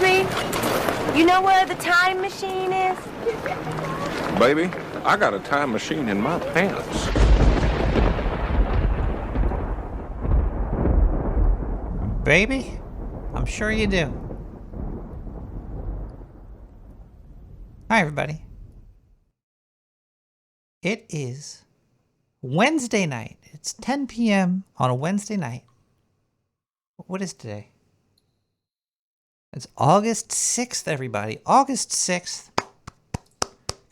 me? You know where the time machine is? Baby, I got a time machine in my pants. Baby? I'm sure you do. Hi, everybody. It is Wednesday night. It's 10 p.m. on a Wednesday night. What is today? It's August 6th, everybody. August 6th.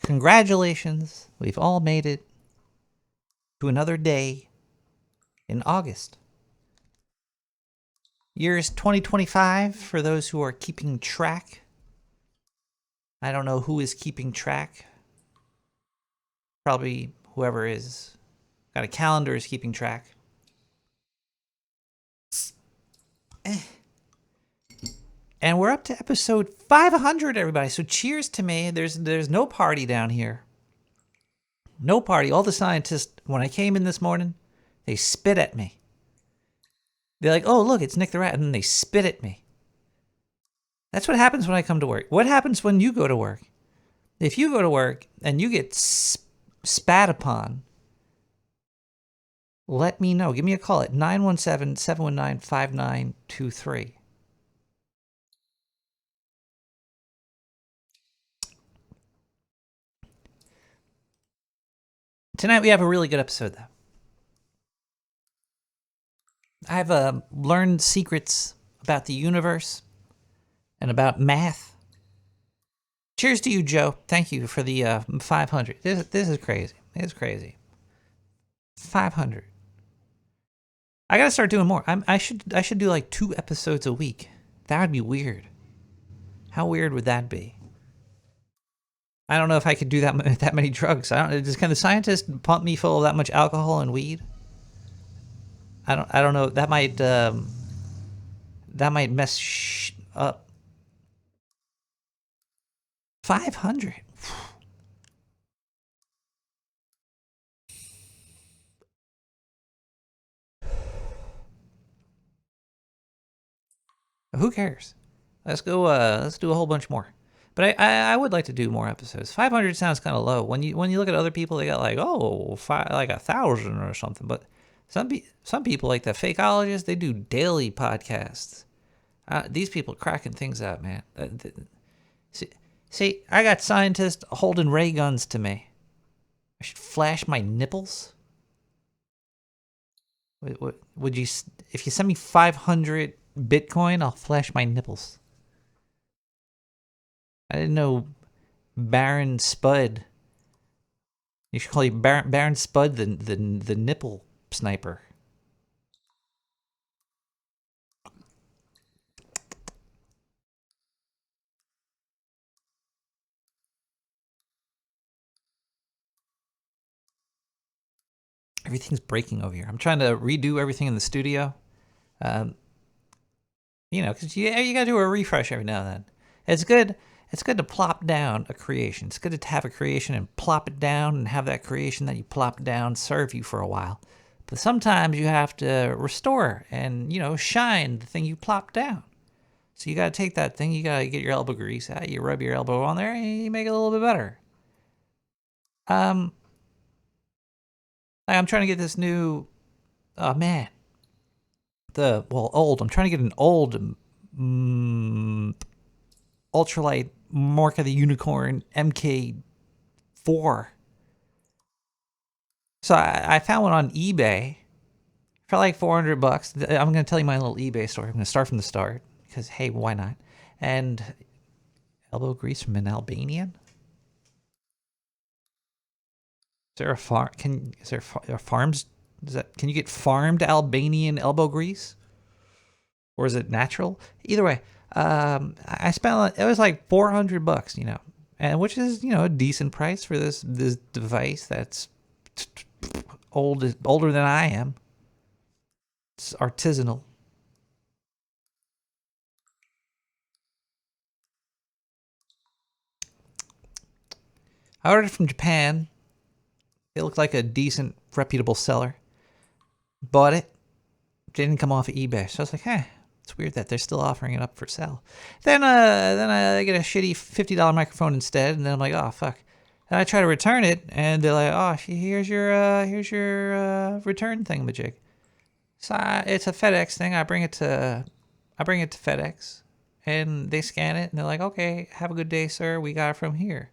Congratulations. We've all made it to another day in August. Year is 2025 for those who are keeping track. I don't know who is keeping track. Probably whoever is got a calendar is keeping track. And we're up to episode 500, everybody. So cheers to me. There's no party down here. No party. All the scientists, when I came in this morning, they spit at me. They're like, oh, look, it's Nick the Rat. And then they spit at me. That's what happens when I come to work. What happens when you go to work? If you go to work and you get spat upon, let me know. Give me a call at 917-719-5923. Tonight we have a really good episode, though. I've learned secrets about the universe and about math. Cheers to you, Joe. Thank you for the 500. This is crazy. It's crazy. 500. I gotta start doing more. I should do like 2 episodes a week. That would be weird. How weird would that be? I don't know if I could do that many drugs. Can the scientists pump me full of that much alcohol and weed? I don't know. That might mess up. 500. Who cares? Let's go. Let's do a whole bunch more. But I would like to do more episodes. 500 sounds kind of low. When you look at other people, they got like like 1,000 or something. But some people like the fakeologists, they do daily podcasts. These people cracking things out, man. See, I got scientists holding ray guns to me. I should flash my nipples. Would you? If you send me 500 Bitcoin, I'll flash my nipples. I didn't know Baron Spud. You should call you Baron Spud the nipple sniper. Everything's breaking over here. I'm trying to redo everything in the studio. Because you gotta do a refresh every now and then. It's good to plop down a creation. It's good to have a creation and plop it down and have that creation that you plop down serve you for a while. But sometimes you have to restore and, shine the thing you plop down. So you got to take that thing, you got to get your elbow grease out, you rub your elbow on there, and you make it a little bit better. I'm trying to get this new, I'm trying to get an old ultralight Mark of the Unicorn MK4. So I found one on eBay for like $400. I'm going to tell you my little eBay story. I'm going to start from the start because, hey, why not? And elbow grease from an Albanian? Is there a farm? Can you get farmed Albanian elbow grease? Or is it natural? Either way, I spent, it was like $400, and which is, a decent price for this device that's older than I am. It's artisanal. I ordered it from Japan. It looked like a decent, reputable seller. Bought it. Didn't come off of eBay. So I was like, it's It's weird that they're still offering it up for sale. Then I get a shitty $50 microphone instead, and then I'm like, oh fuck. And I try to return it, and they're like, oh, here's your return thingamajig. So it's a FedEx thing. I bring it to FedEx, and they scan it, and they're like, okay, have a good day, sir. We got it from here.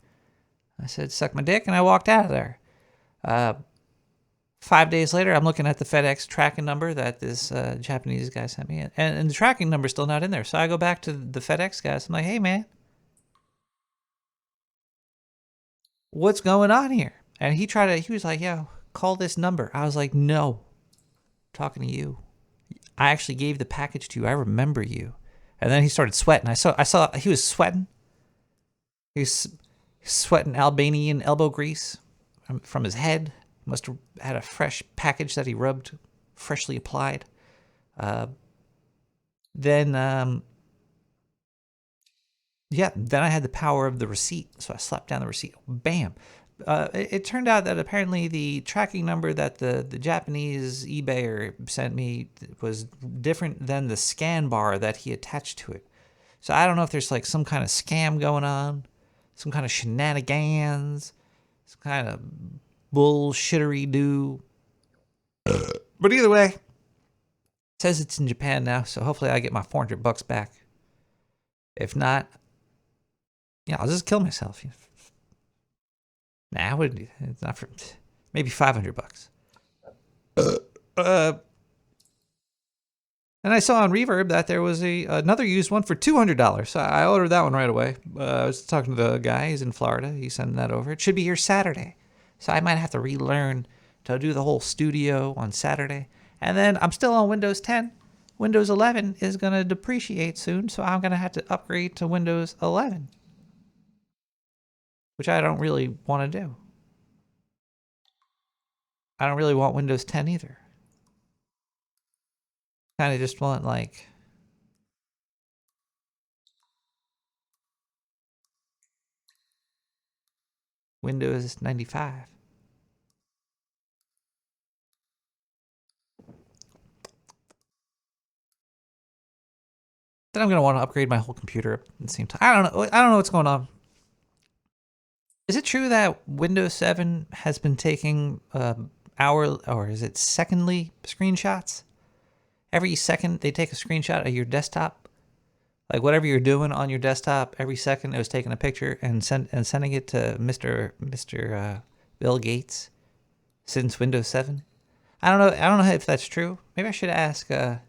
I said, suck my dick, and I walked out of there. 5 days later, I'm looking at the FedEx tracking number that this Japanese guy sent me, and the tracking number's still not in there. So I go back to the FedEx guys. I'm like, hey, man, what's going on here? And he was like, yo, call this number. I was like, no, I'm talking to you. I actually gave the package to you. I remember you. And then he started sweating. I saw he was sweating. He was sweating Albanian elbow grease from his head. Must have had a fresh package that he rubbed, freshly applied. Then I had the power of the receipt. So I slapped down the receipt. Bam. It turned out that apparently the tracking number that the Japanese eBayer sent me was different than the scan bar that he attached to it. So I don't know if there's like some kind of scam going on, some kind of shenanigans, some kind of bullshittery do. But either way, it says it's in Japan now, so hopefully I get my $400 back. If not, I'll just kill myself. Nah, it's not for maybe $500. And I saw on Reverb that there was another used one for $200. So I ordered that one right away. I was talking to the guy. He's in Florida. He's sending that over. It should be here Saturday. So I might have to relearn to do the whole studio on Saturday. And then I'm still on Windows 10. Windows 11 is going to depreciate soon, so I'm going to have to upgrade to Windows 11. Which I don't really want to do. I don't really want Windows 10 either. Kind of just want like Windows 95. Then I'm going to want to upgrade my whole computer at the same time. I don't know what's going on. Is it true that Windows 7 has been taking secondly screenshots? Every second they take a screenshot of your desktop. Like whatever you're doing on your desktop, every second it was taking a picture and sending it to Mr. Bill Gates since Windows 7. I don't know if that's true. Maybe I should ask. I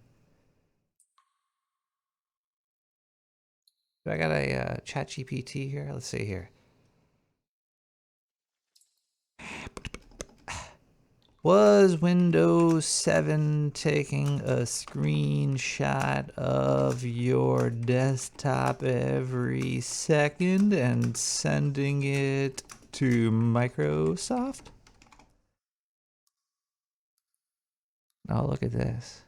got a chat GPT here. Let's see here. Was Windows 7 taking a screenshot of your desktop every second and sending it to Microsoft? Oh, look at this.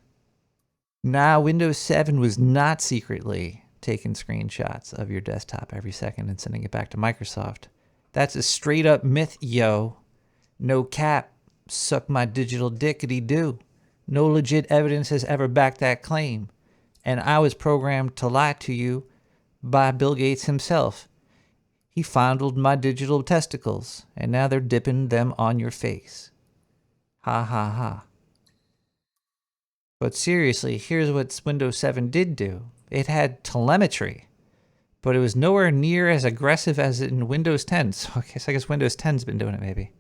Nah, Windows 7 was not secretly taking screenshots of your desktop every second and sending it back to Microsoft. That's a straight up myth, yo. No cap. Suck my digital dickety-doo. No legit evidence has ever backed that claim. And I was programmed to lie to you by Bill Gates himself. He fondled my digital testicles, and now they're dipping them on your face. Ha ha ha. But seriously, here's what Windows 7 did do. It had telemetry, but it was nowhere near as aggressive as in Windows 10. So I guess Windows 10's been doing it maybe.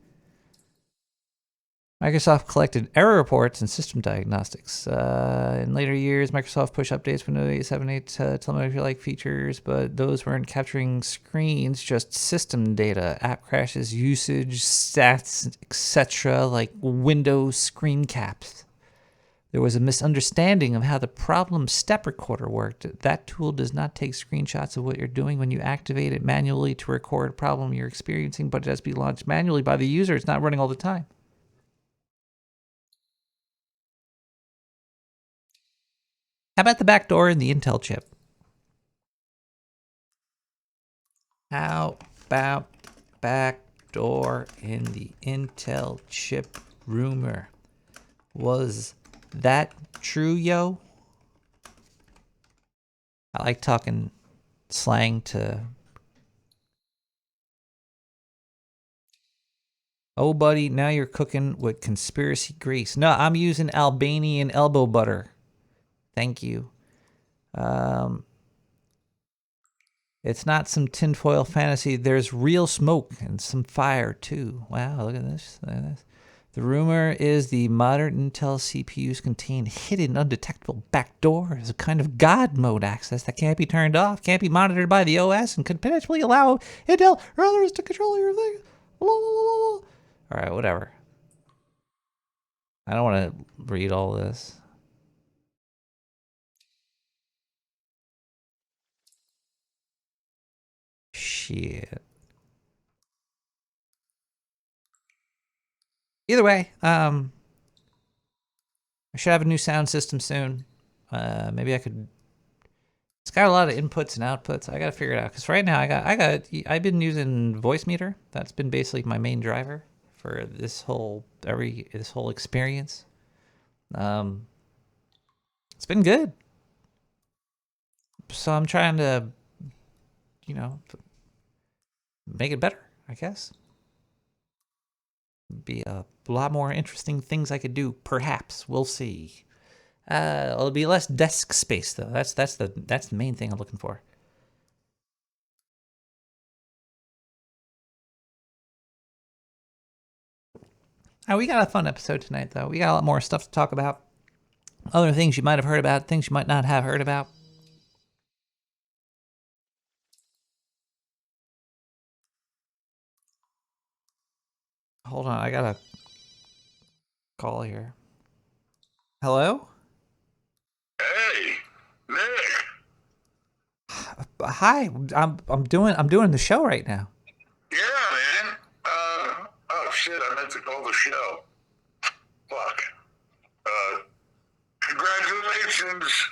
Microsoft collected error reports and system diagnostics. In later years, Microsoft pushed updates for Windows 7.8 telemetry-like features, but those weren't capturing screens, just system data, app crashes, usage, stats, etc., like Windows screen caps. There was a misunderstanding of how the problem step recorder worked. That tool does not take screenshots of what you're doing when you activate it manually to record a problem you're experiencing, but it has to be launched manually by the user. It's not running all the time. How about the back door in the Intel chip? How about back door in the Intel chip rumor? Was that true, yo? I like talking slang to... Oh, buddy, now you're cooking with conspiracy grease. No, I'm using Albanian elbow butter. Thank you. It's not some tinfoil fantasy. There's real smoke and some fire, too. Wow, look at this. Look at this. The rumor is the modern Intel CPUs contain hidden, undetectable backdoors, a kind of God mode access that can't be turned off, can't be monitored by the OS, and could potentially allow Intel or others to control your thing. All right, whatever. I don't want to read all this. Shit. Either way, I should have a new sound system soon. Maybe I could. It's got a lot of inputs and outputs. I gotta figure it out because right now I've been using Voicemeeter. That's been basically my main driver for this whole experience. It's been good. So I'm trying to, make it better, I guess. Be a lot more interesting things I could do, perhaps. We'll see. It'll be less desk space though. That's the main thing I'm looking for. We got a fun episode tonight though. We got a lot more stuff to talk about. Other things you might have heard about, things you might not have heard about. Hold on, I got a call here. Hello? Hey, Nick. Hi, I'm doing the show right now. Yeah, man. Oh shit, I meant to call the show. Fuck. Congratulations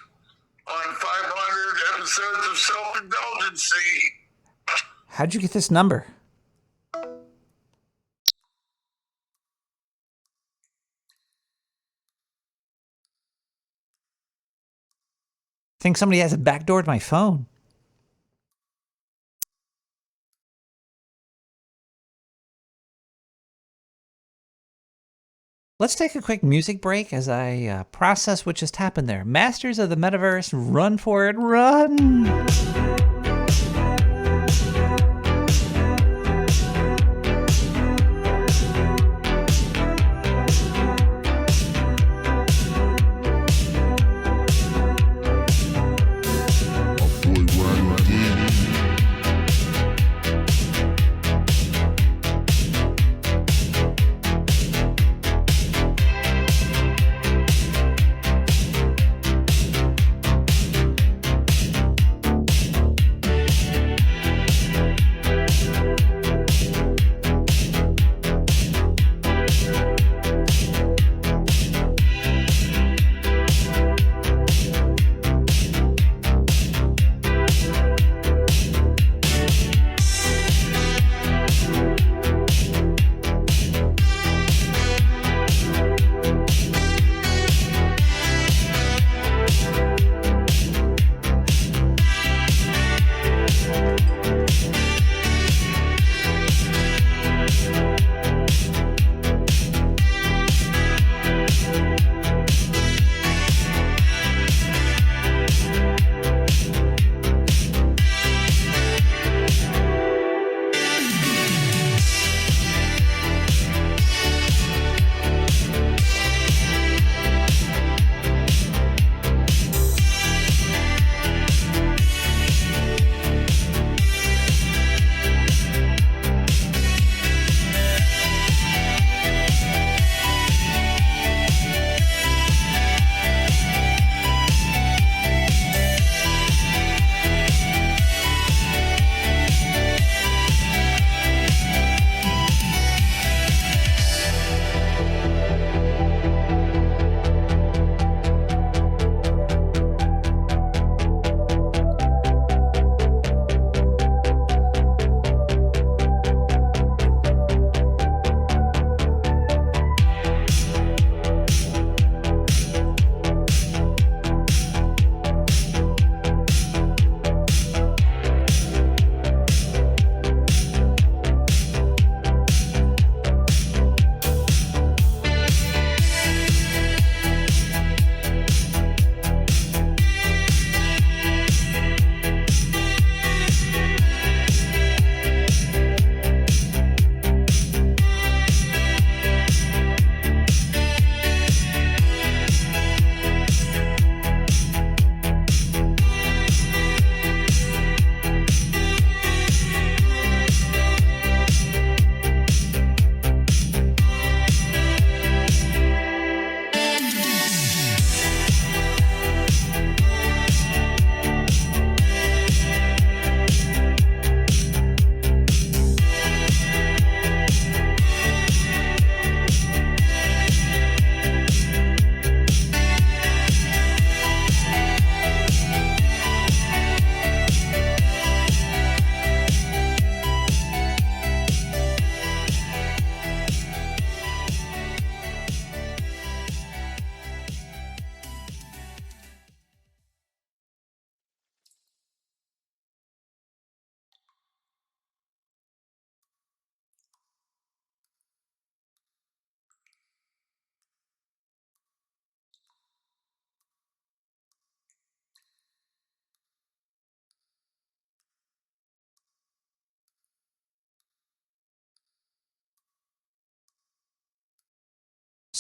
on 500 episodes of Self-Indulgency. How'd you get this number? Think somebody has a backdoor to my phone. Let's take a quick music break as I process what just happened there. Masters of the Metaverse, run for it, run!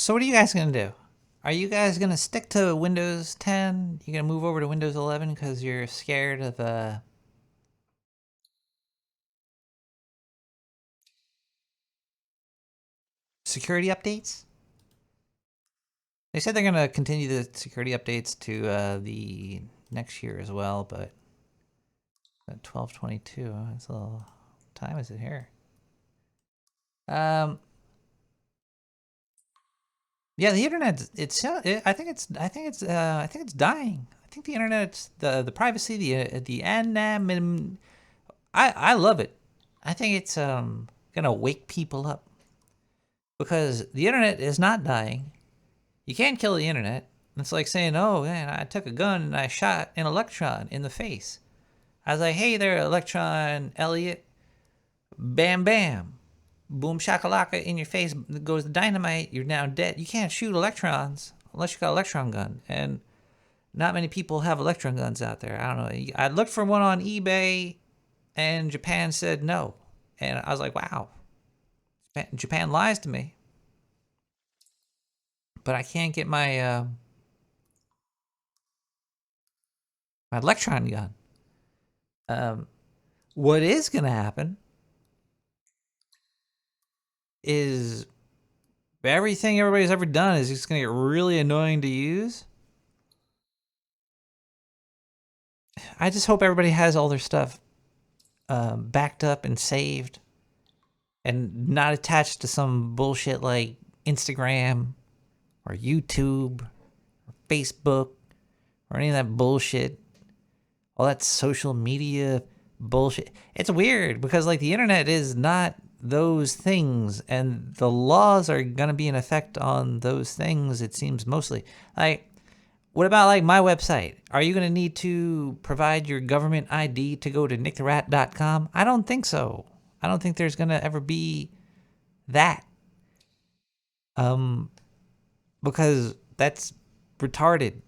So what are you guys gonna do? Are you guys gonna stick to Windows 10? You gonna move over to Windows 11 because you're scared of security updates? They said they're gonna continue the security updates to the next year as well, but at 12/22, it's a little. What time is it here? Yeah, the internet. I think it's dying. I think the internet, the privacy, the anonymity. I love it. I think it's gonna wake people up because the internet is not dying. You can't kill the internet. It's like saying, "Oh man, I took a gun and I shot an electron in the face." I was like, "Hey there, electron, Elliot." Bam, bam. Boom shakalaka in your face goes the dynamite. You're now dead. You can't shoot electrons unless you got an electron gun. And not many people have electron guns out there. I don't know. I looked for one on eBay and Japan said no. And I was like, wow. Japan lies to me. But I can't get my my electron gun. What is going to happen is everything everybody's ever done is just going to get really annoying to use. I just hope everybody has all their stuff backed up and saved and not attached to some bullshit like Instagram or YouTube or Facebook or any of that bullshit. All that social media bullshit. It's weird because like the internet is not those things and the laws are going to be in effect on those things, it seems mostly. Like, what about like my website? Are you going to need to provide your government ID to go to nicktherat.com? I don't think so. I don't think there's going to ever be that. Because that's retarded.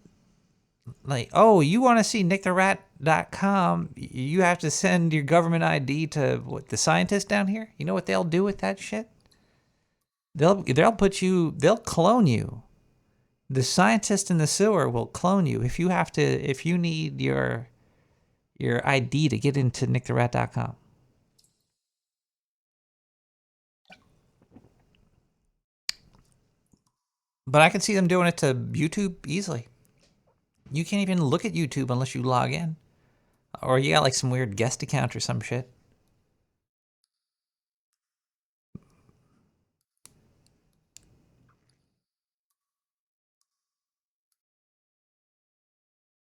Like, oh, you want to see nicktherat.com? You have to send your government ID to what, the scientists down here? You know what they'll do with that shit? They'll clone you. The scientist in the sewer will clone you if you need your ID to get into nicktherat.com. But I can see them doing it to YouTube easily. You can't even look at YouTube unless you log in. Or you got like some weird guest account or some shit.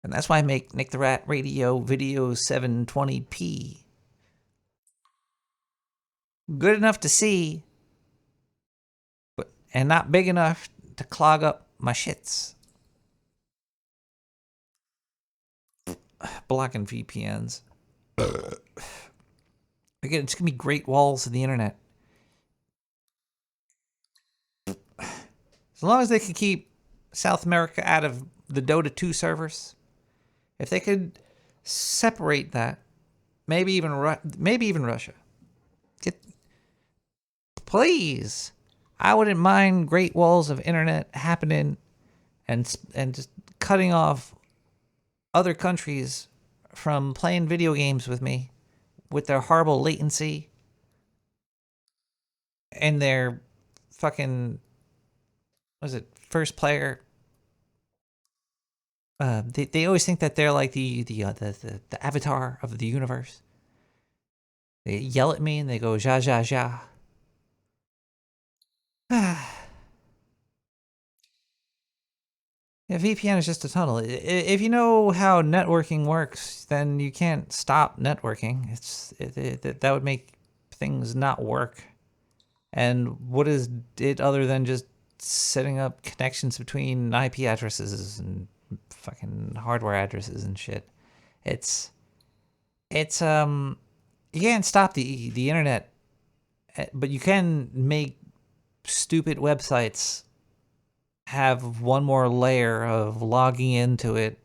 And that's why I make Nick the Rat Radio video 720p. Good enough to see, and not big enough to clog up my shits. Blocking VPNs. Again, it's gonna be great walls of the internet. As long as they can keep South America out of the Dota 2 servers, if they could separate that, maybe even Russia. Please, I wouldn't mind great walls of internet happening, and just cutting off other countries from playing video games with me, with their horrible latency and their fucking, what is it, first player. They always think that they're like the avatar of the universe. They yell at me and they go ja ja ja. Yeah, VPN is just a tunnel. If you know how networking works, then you can't stop networking. That would make things not work. And what is it other than just setting up connections between IP addresses and fucking hardware addresses and shit? It's you can't stop the internet, but you can make stupid websites have one more layer of logging into it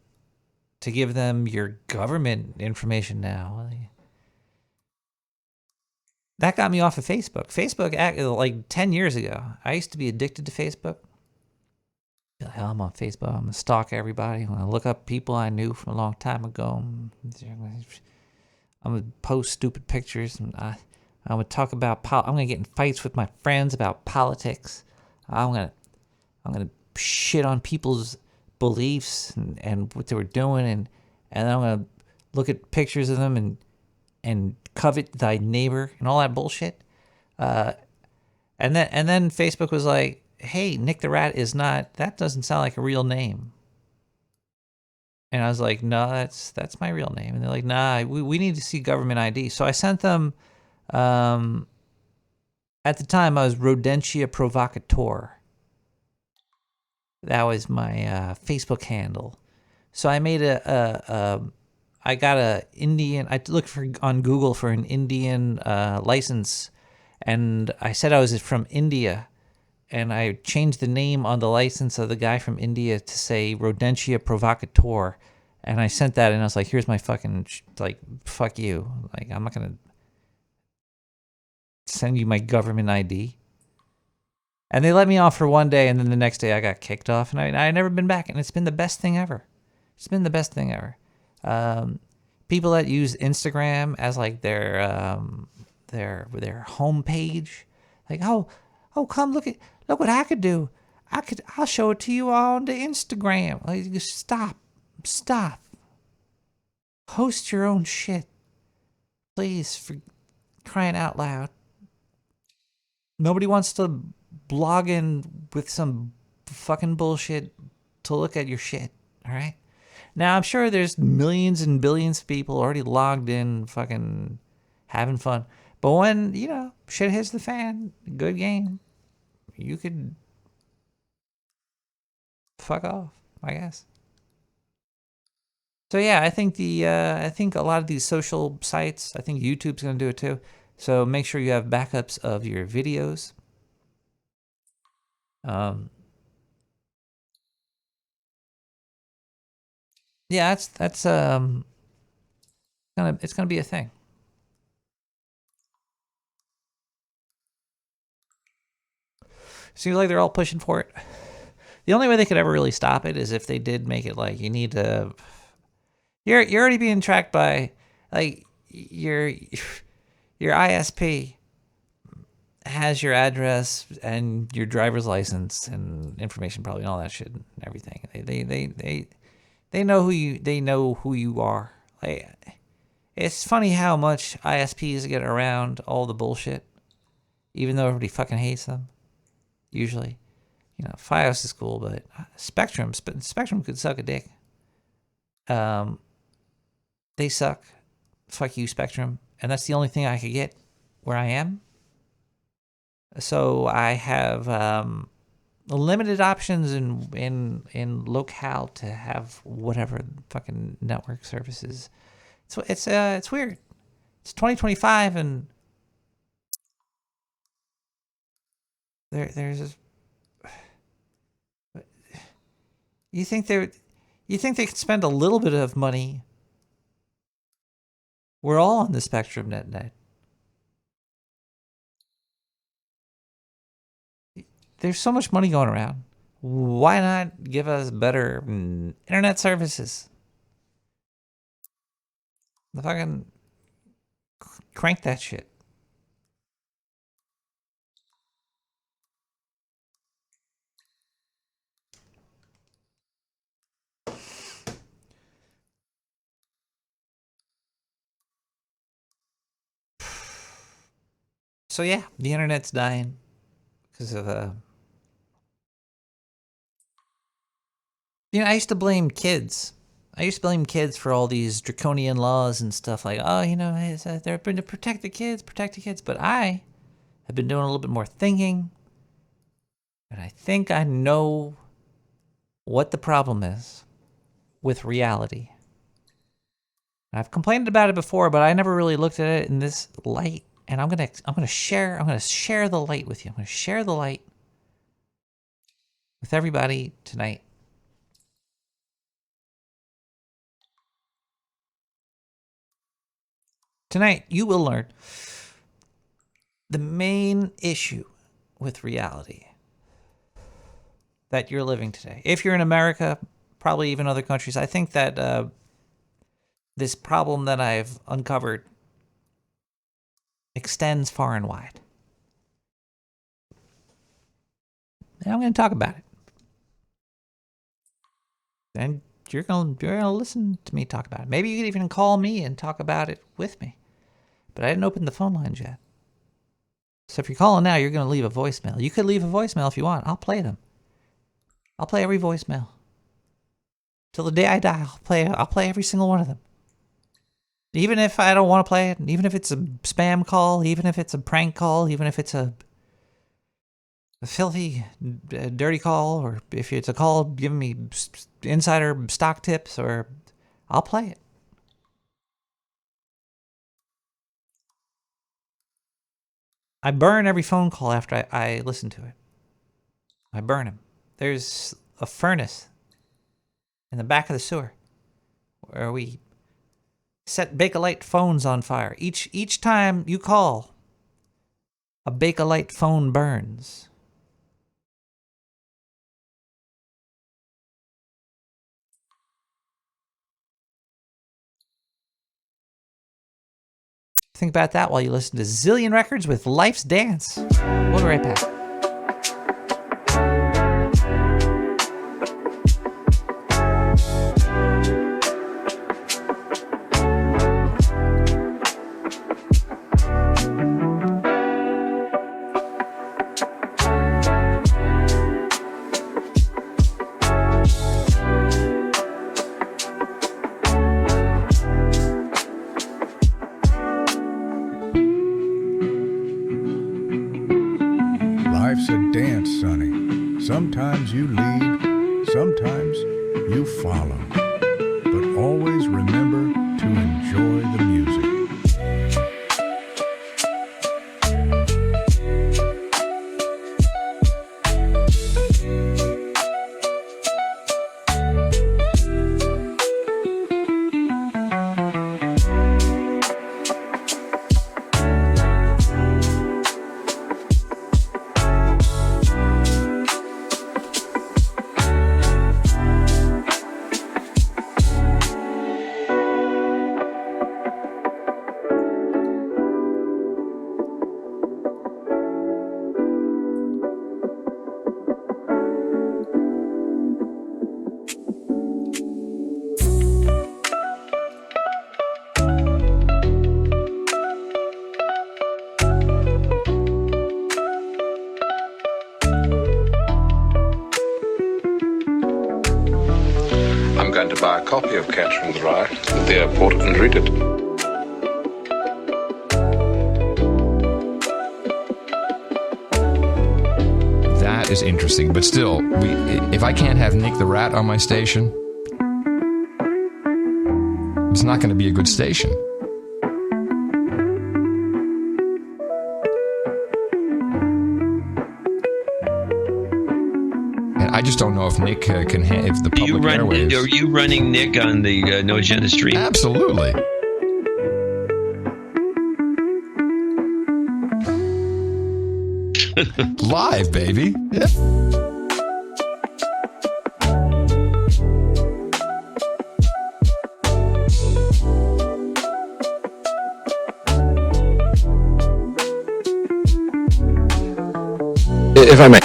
to give them your government information now. That got me off of Facebook. Facebook, like 10 years ago, I used to be addicted to Facebook. Hell, I'm on Facebook. I'm gonna stalk everybody. I'm gonna look up people I knew from a long time ago. I'm gonna post stupid pictures, and I'm gonna talk about. I'm gonna get in fights with my friends about politics. I'm gonna shit on people's beliefs and what they were doing, and I'm gonna look at pictures of them and covet thy neighbor and all that bullshit. And then Facebook was like, "Hey, Nick the Rat is not. That doesn't sound like a real name." And I was like, "No, that's my real name." And they're like, "Nah, we need to see government ID." So I sent them. At the time, I was Rodentia Provocateur. That was my Facebook handle. So I made I got a Indian. I looked on Google for an Indian license, and I said I was from India, and I changed the name on the license of the guy from India to say Rodentia Provocateur, and I sent that, and I was like, "Here's my fucking fuck you. Like, I'm not gonna send you my government ID." And they let me off for one day, and then the next day I got kicked off, and I never been back, and it's been the best thing ever. It's been the best thing ever. People that use Instagram as like their homepage, like, oh, come look what I could do. I'll show it to you on the Instagram. Like, stop. Host your own shit, please, for crying out loud. Nobody wants to blog in with some fucking bullshit to look at your shit, all right? Now, I'm sure there's millions and billions of people already logged in, fucking having fun. But when, shit hits the fan, good game, you could fuck off, I guess. So yeah, I think I think a lot of these social sites, I think YouTube's gonna do it too. So make sure you have backups of your videos. Yeah, it's gonna be a thing. Seems like they're all pushing for it. The only way they could ever really stop it is if they did make it like you need to. You're already being tracked by, like, your ISP has your address and your driver's license and information, probably, and all that shit and everything. They know who you are. Like, it's funny how much ISPs get around all the bullshit, even though everybody fucking hates them. Usually, Fios is cool, but Spectrum could suck a dick. They suck. Fuck you, Spectrum. And that's the only thing I could get where I am. So I have limited options in locale to have whatever fucking network services. It's weird. It's 2025 and there's you think they could spend a little bit of money? We're all on the Spectrum net. There's so much money going around. Why not give us better internet services? The fucking crank that shit. So yeah, the internet's dying because of I used to blame kids. I used to blame kids for all these draconian laws and stuff, like, they're been to protect the kids. But I have been doing a little bit more thinking, and I think I know what the problem is with reality. I've complained about it before, but I never really looked at it in this light. And I'm gonna share the light with you. I'm gonna share the light with everybody tonight. Tonight, you will learn the main issue with reality. that you're living today. If you're in America, probably even other countries, I think that this problem that I've uncovered extends far and wide. And I'm going to talk about it. And you're gonna listen to me talk about it. Maybe you could even call me and talk about it with me. But I didn't open the phone lines yet. So if you're calling now, you're going to leave a voicemail. You could leave a voicemail if you want. I'll play them. I'll play every voicemail. Till the day I die, I'll play every single one of them. Even if I don't want to play it, even if it's a spam call, even if it's a prank call, even if it's a filthy, dirty call, or if it's a call giving me insider stock tips, or I'll play it. I burn every phone call after I listen to it. I burn them. There's a furnace in the back of the sewer where we set Bakelite phones on fire. Each time you call, a Bakelite phone burns. Think about that while you listen to Zillion Records with Life's Dance. We'll be right back. Life's a dance, Sonny. Sometimes you lead, sometimes you follow. But always remember to enjoy the music. I'm going to buy a copy of Catcher in the Rye at the airport and read it. That is interesting, but still, if I can't have Nick the Rat on my station, it's not going to be a good station. And I just don't know if Nick can if the public airwaves. Are you running Nick on the No Agenda stream? Absolutely. Live, baby. Yeah. If I may.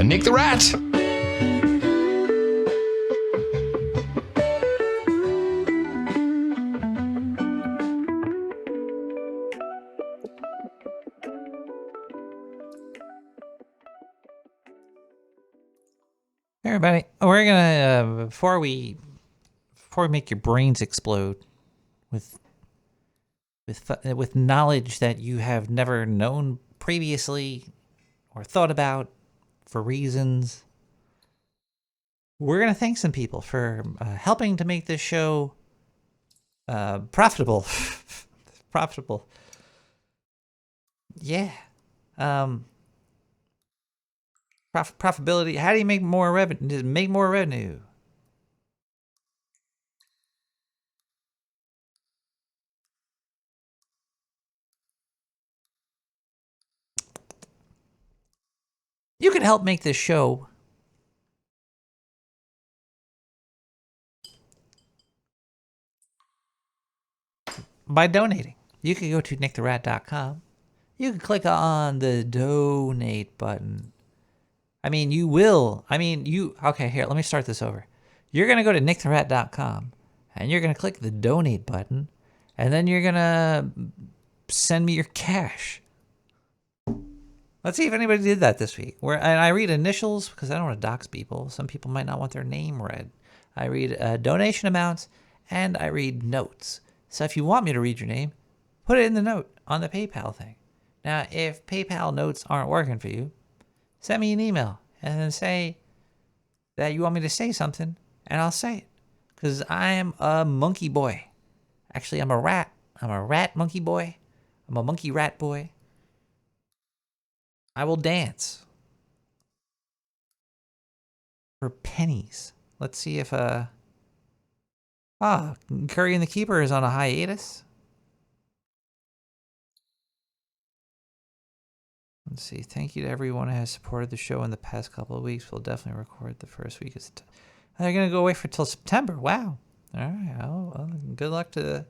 Nick the Rat. Hey everybody, we're gonna before we make your brains explode with knowledge that you have never known previously or thought about for reasons, we're gonna thank some people for helping to make this show profitable. Profitable. Yeah. Profitability. How do you make more revenue? Just make more revenue. You can help make this show by donating. You can go to nicktherat.com. You can click on the donate button. I mean, you will. I mean, you. Okay, here, let me start this over. You're going to go to nicktherat.com and you're going to click the donate button, and then you're going to send me your cash. Let's see if anybody did that this week. And I read initials because I don't want to dox people. Some people might not want their name read. I read donation amounts, and I read notes. So if you want me to read your name, put it in the note on the PayPal thing. Now, if PayPal notes aren't working for you, send me an email and then say that you want me to say something, and I'll say it. Because I'm a monkey boy. Actually, I'm a rat. I'm a rat monkey boy. I'm a monkey rat boy. I will dance for pennies. Let's see if Curry and the Keeper is on a hiatus. Let's see. Thank you to everyone who has supported the show in the past couple of weeks. We'll definitely record the first week. They're gonna go away for till September. Wow. All right. Well, good luck to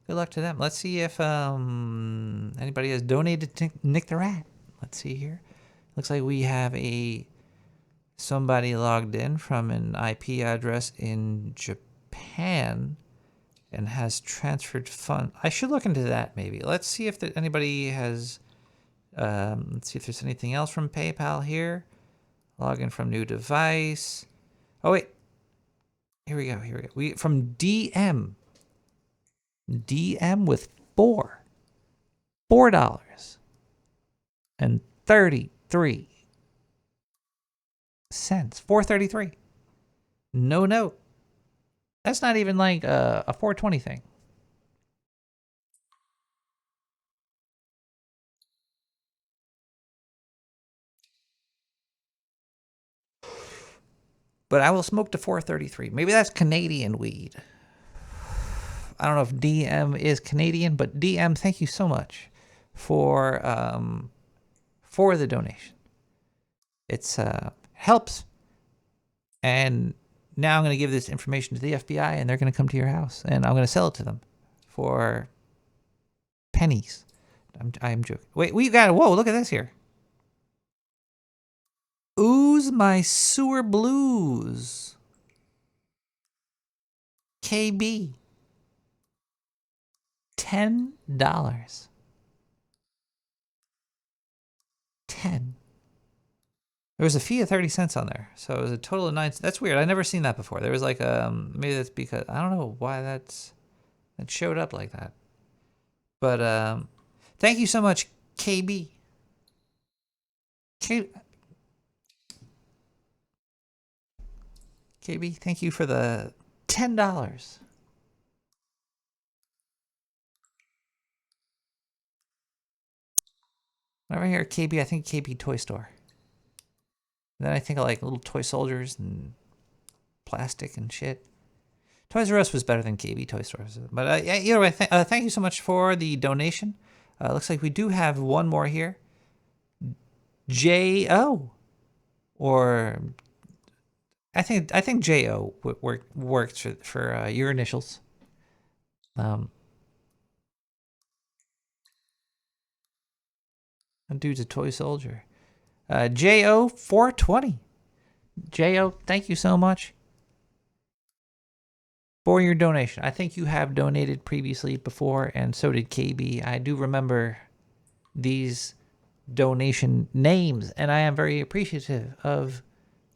them. Let's see if anybody has donated to Nick the Rat. Let's see here. Looks like we have somebody logged in from an IP address in Japan and has transferred funds. I should look into that maybe. Let's see if anybody has. Let's see if there's anything else from PayPal here. Log in from new device. Oh wait. Here we go. We from DM. DM with $4 and 33 cents. 4.33. No note. That's not even like a 420 thing. But I will smoke to 4.33. Maybe that's Canadian weed. I don't know if DM is Canadian, but DM, thank you so much for the donation. It's helps. And now I'm going to give this information to the FBI, and they're going to come to your house, and I'm going to sell it to them for pennies. I'm joking. Wait, we got it. Whoa, look at this here. Ooze my sewer blues. KB. $10. 10. There was a fee of 30 cents on there, so it was a total of 9. That's weird. I've never seen that before. There was like maybe that's because I don't know why that showed up like that. But thank you so much, KB. KB, thank you for the $10. Whenever I hear KB, I think KB Toy Store. And then I think of like little toy soldiers and plastic and shit. Toys R Us was better than KB Toy Stores. But either way, thank you so much for the donation. Looks like we do have one more here. J.O. Or I think J.O. works for your initials. That dude's a toy soldier. J.O. 420. J.O., thank you so much for your donation. I think you have donated previously before, and so did KB. I do remember these donation names, and I am very appreciative of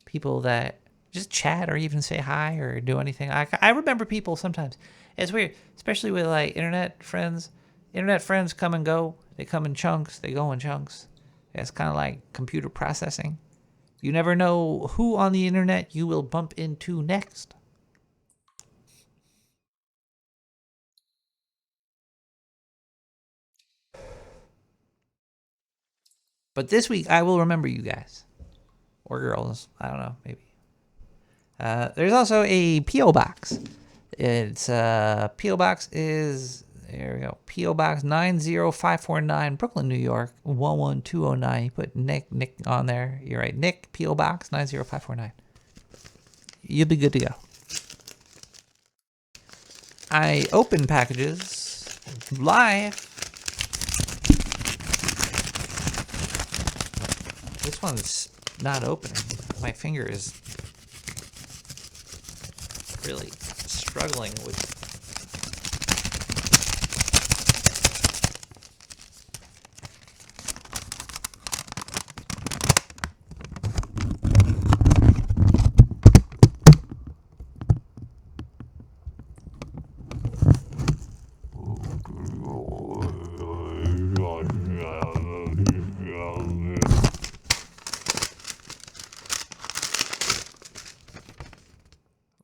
people that just chat or even say hi or do anything. I remember people sometimes. It's weird, especially with like internet friends. Internet friends come and go. They come in chunks. They go in chunks. It's kind of like computer processing. You never know who on the internet you will bump into next. But this week, I will remember you guys. or girls. I don't know, maybe. There's also a P.O. Box. It's P.O. Box is, there we go, P.O. Box 90549, Brooklyn, New York, 11209. You put Nick on there. You're right, Nick, P.O. Box 90549. You'll be good to go. I open packages live. This one's not opening. My finger is really struggling with.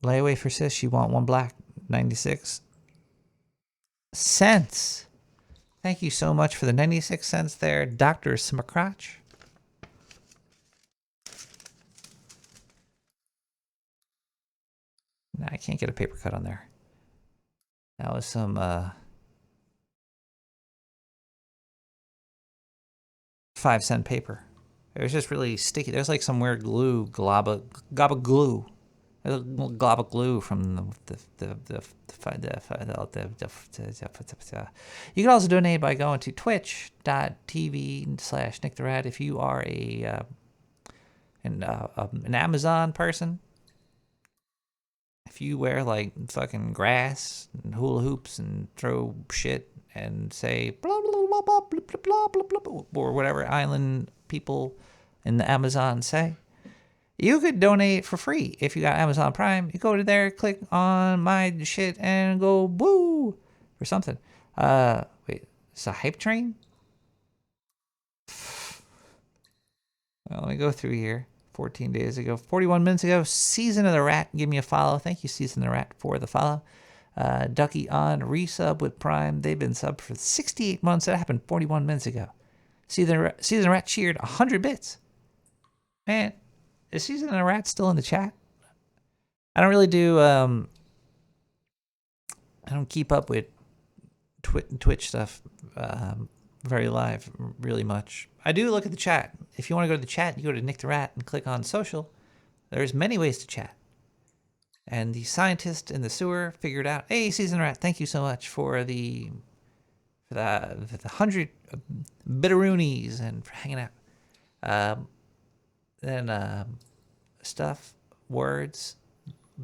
Layaway for sis, you want one black, 96 cents. Thank you so much for the 96 cents there, Dr. Smakratch. Nah, I can't get a paper cut on there. That was some 5-cent paper. It was just really sticky. There's like some weird glue, gobba glue. A glob of glue from You can also donate by going to twitch.tv/NickTheRat if you are an Amazon person. If you wear like fucking grass and hula hoops and throw shit and say blah blah blah blah blah blah blah blah or whatever island people in the Amazon say. You could donate for free if you got Amazon Prime. You go to there, click on my shit, and go woo or something. Wait, it's a hype train? Well, let me go through here. 14 days ago, 41 minutes ago, Season of the Rat. Give me a follow. Thank you, Season of the Rat, for the follow. Ducky on resub with Prime. They've been subbed for 68 months. That happened 41 minutes ago. Season of the Rat cheered 100 bits. Man. Is Season of the Rat still in the chat? I don't really do, I don't keep up with Twitch stuff very live, really much. I do look at the chat. If you want to go to the chat, you go to Nick the Rat and click on social. There's many ways to chat. And the scientist in the sewer figured out, hey, Season of the Rat, thank you so much for the 100 bitteroonies and for hanging out. Then stuff, words,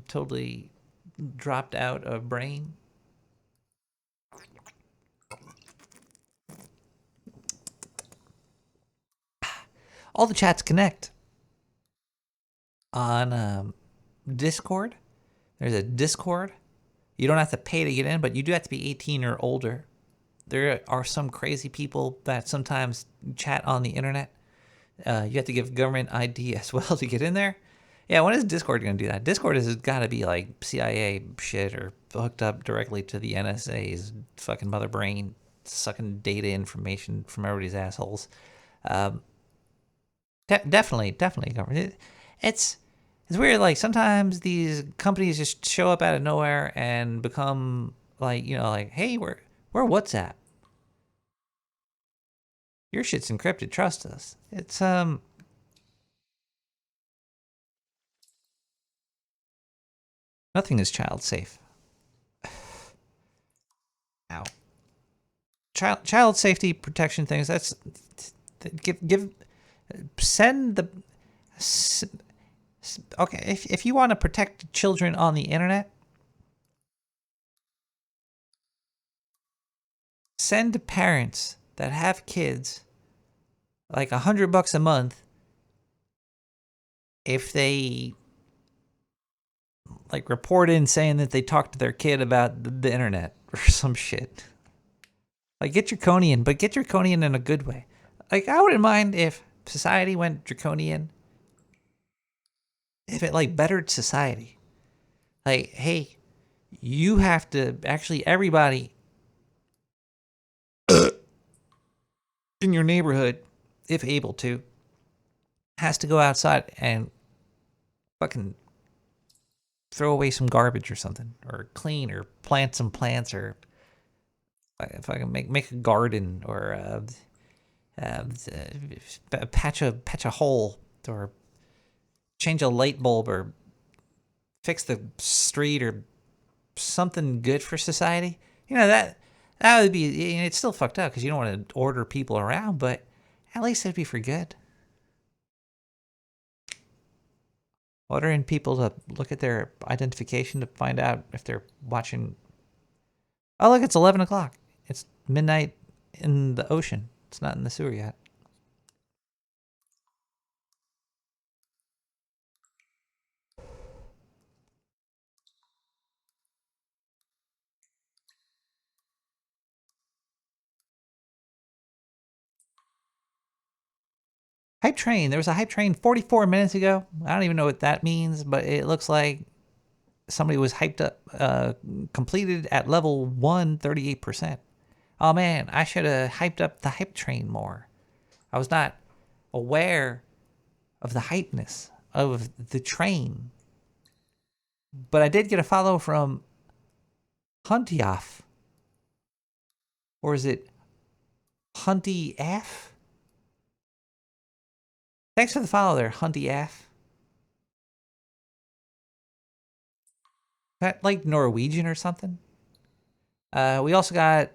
totally dropped out of brain. All the chats connect on Discord. There's a Discord. You don't have to pay to get in, but you do have to be 18 or older. There are some crazy people that sometimes chat on the internet. You have to give government ID as well to get in there. Yeah, when is Discord going to do that? Discord has got to be like CIA shit or hooked up directly to the NSA's fucking mother brain, sucking data information from everybody's assholes. Definitely government. It's weird. Like sometimes these companies just show up out of nowhere and become like, you know, like, hey, we're WhatsApp. Your shit's encrypted. Trust us. It's nothing is child safe. Ow. Child safety protection things. That's send the. Okay, if you want to protect children on the internet, send parents that have kids like $100 a month if they like report in saying that they talked to their kid about the internet or some shit. Like get draconian, but get draconian in a good way. Like I wouldn't mind if society went draconian, if it like bettered society. Like, hey, you have to actually everybody in your neighborhood, if able to, has to go outside and fucking throw away some garbage or something, or clean, or plant some plants, or if I can make a garden, or patch a hole, or change a light bulb, or fix the street, or something good for society, that would be. It's still fucked up because you don't want to order people around, but at least it'd be for good. Ordering people to look at their identification to find out if they're watching. Oh, look, it's 11 o'clock. It's midnight in the ocean. It's not in the sewer yet. Hype train. There was a hype train 44 minutes ago. I don't even know what that means, but it looks like somebody was hyped up, completed at level 1, 38%. Oh man, I should have hyped up the hype train more. I was not aware of the hypeness of the train. But I did get a follow from Huntyoff. Or is it Hunty F? Thanks for the follow there, Hunty F. That like Norwegian or something? We also got,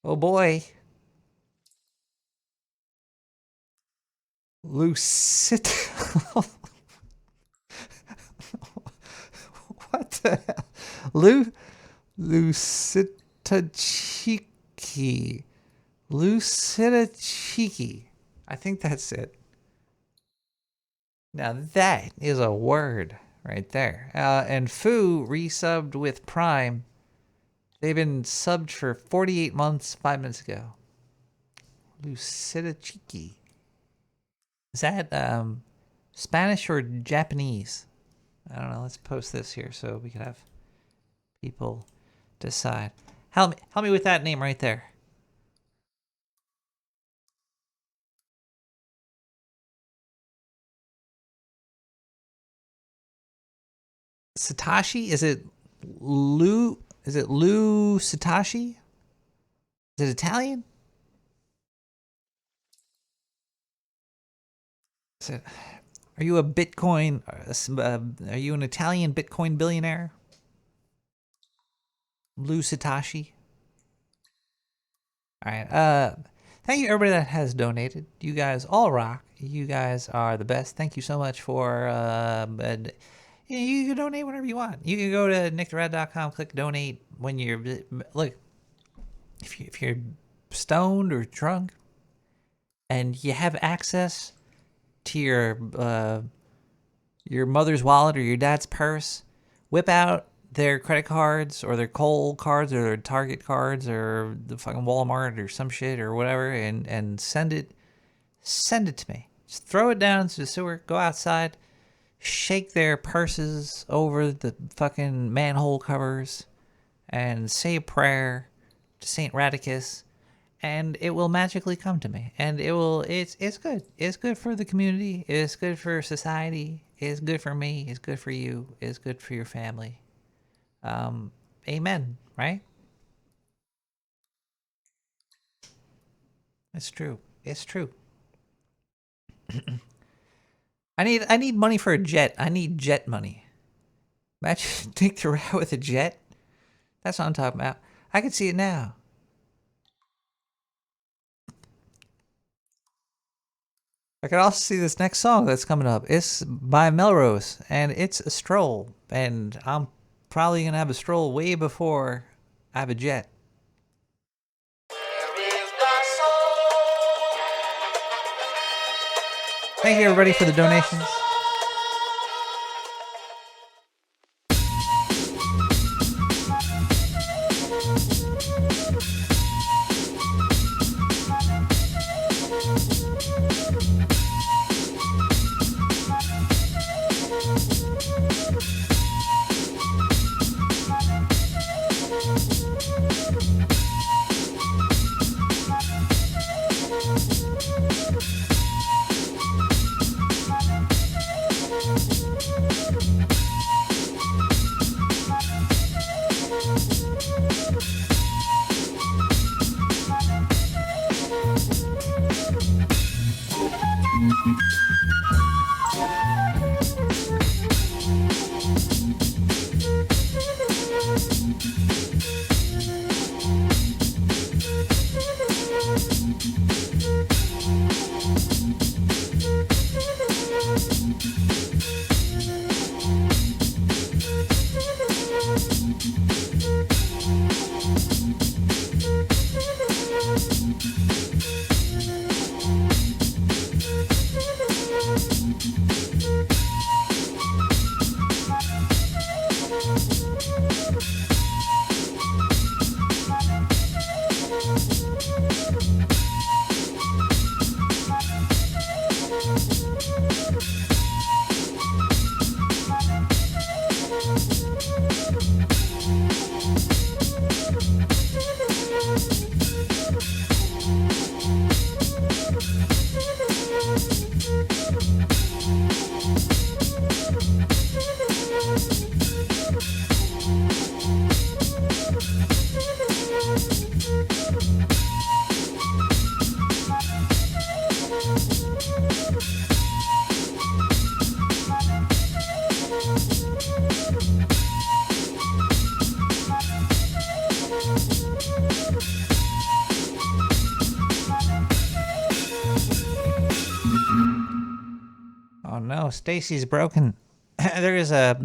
oh boy, Lucid. What the hell? Lucitachiki. Lucitachiki. I think that's it. Now that is a word right there. And Foo resubbed with Prime. They've been subbed for 48 months, 5 minutes ago. Lucitachiki. Is that Spanish or Japanese? I don't know. Let's post this here so we can have people decide. Help me with that name right there. Satoshi? Is it Lou Satoshi? Is it Italian? Are you a Bitcoin? Are you an Italian Bitcoin billionaire? Lou Satoshi. All right. Thank you everybody that has donated. You guys all rock. You guys are the best. Thank you so much for. You can donate whenever you want. You can go to nicktherat.com, click donate when you're look. If you're stoned or drunk, and you have access to your mother's wallet or your dad's purse, whip out their credit cards or their Kohl cards or their Target cards or the fucking Walmart or some shit or whatever, and send it to me. Just throw it down to the sewer, go outside, shake their purses over the fucking manhole covers, and say a prayer to Saint Radicus, and it will magically come to me. And it's good. It's good for the community. It's good for society. It's good for me. It's good for you. It's good for your family. Amen, right? It's true. It's true. I need money for a jet. I need jet money. Imagine Nick the Rat with a jet. That's what I'm talking about. I can see it now. I can also see this next song that's coming up. It's by Melrose, and it's a stroll. And I'm probably going to have a stroll way before I have a jet. Thank you, everybody, for the donations. Oh no, Stacy's broken. There's a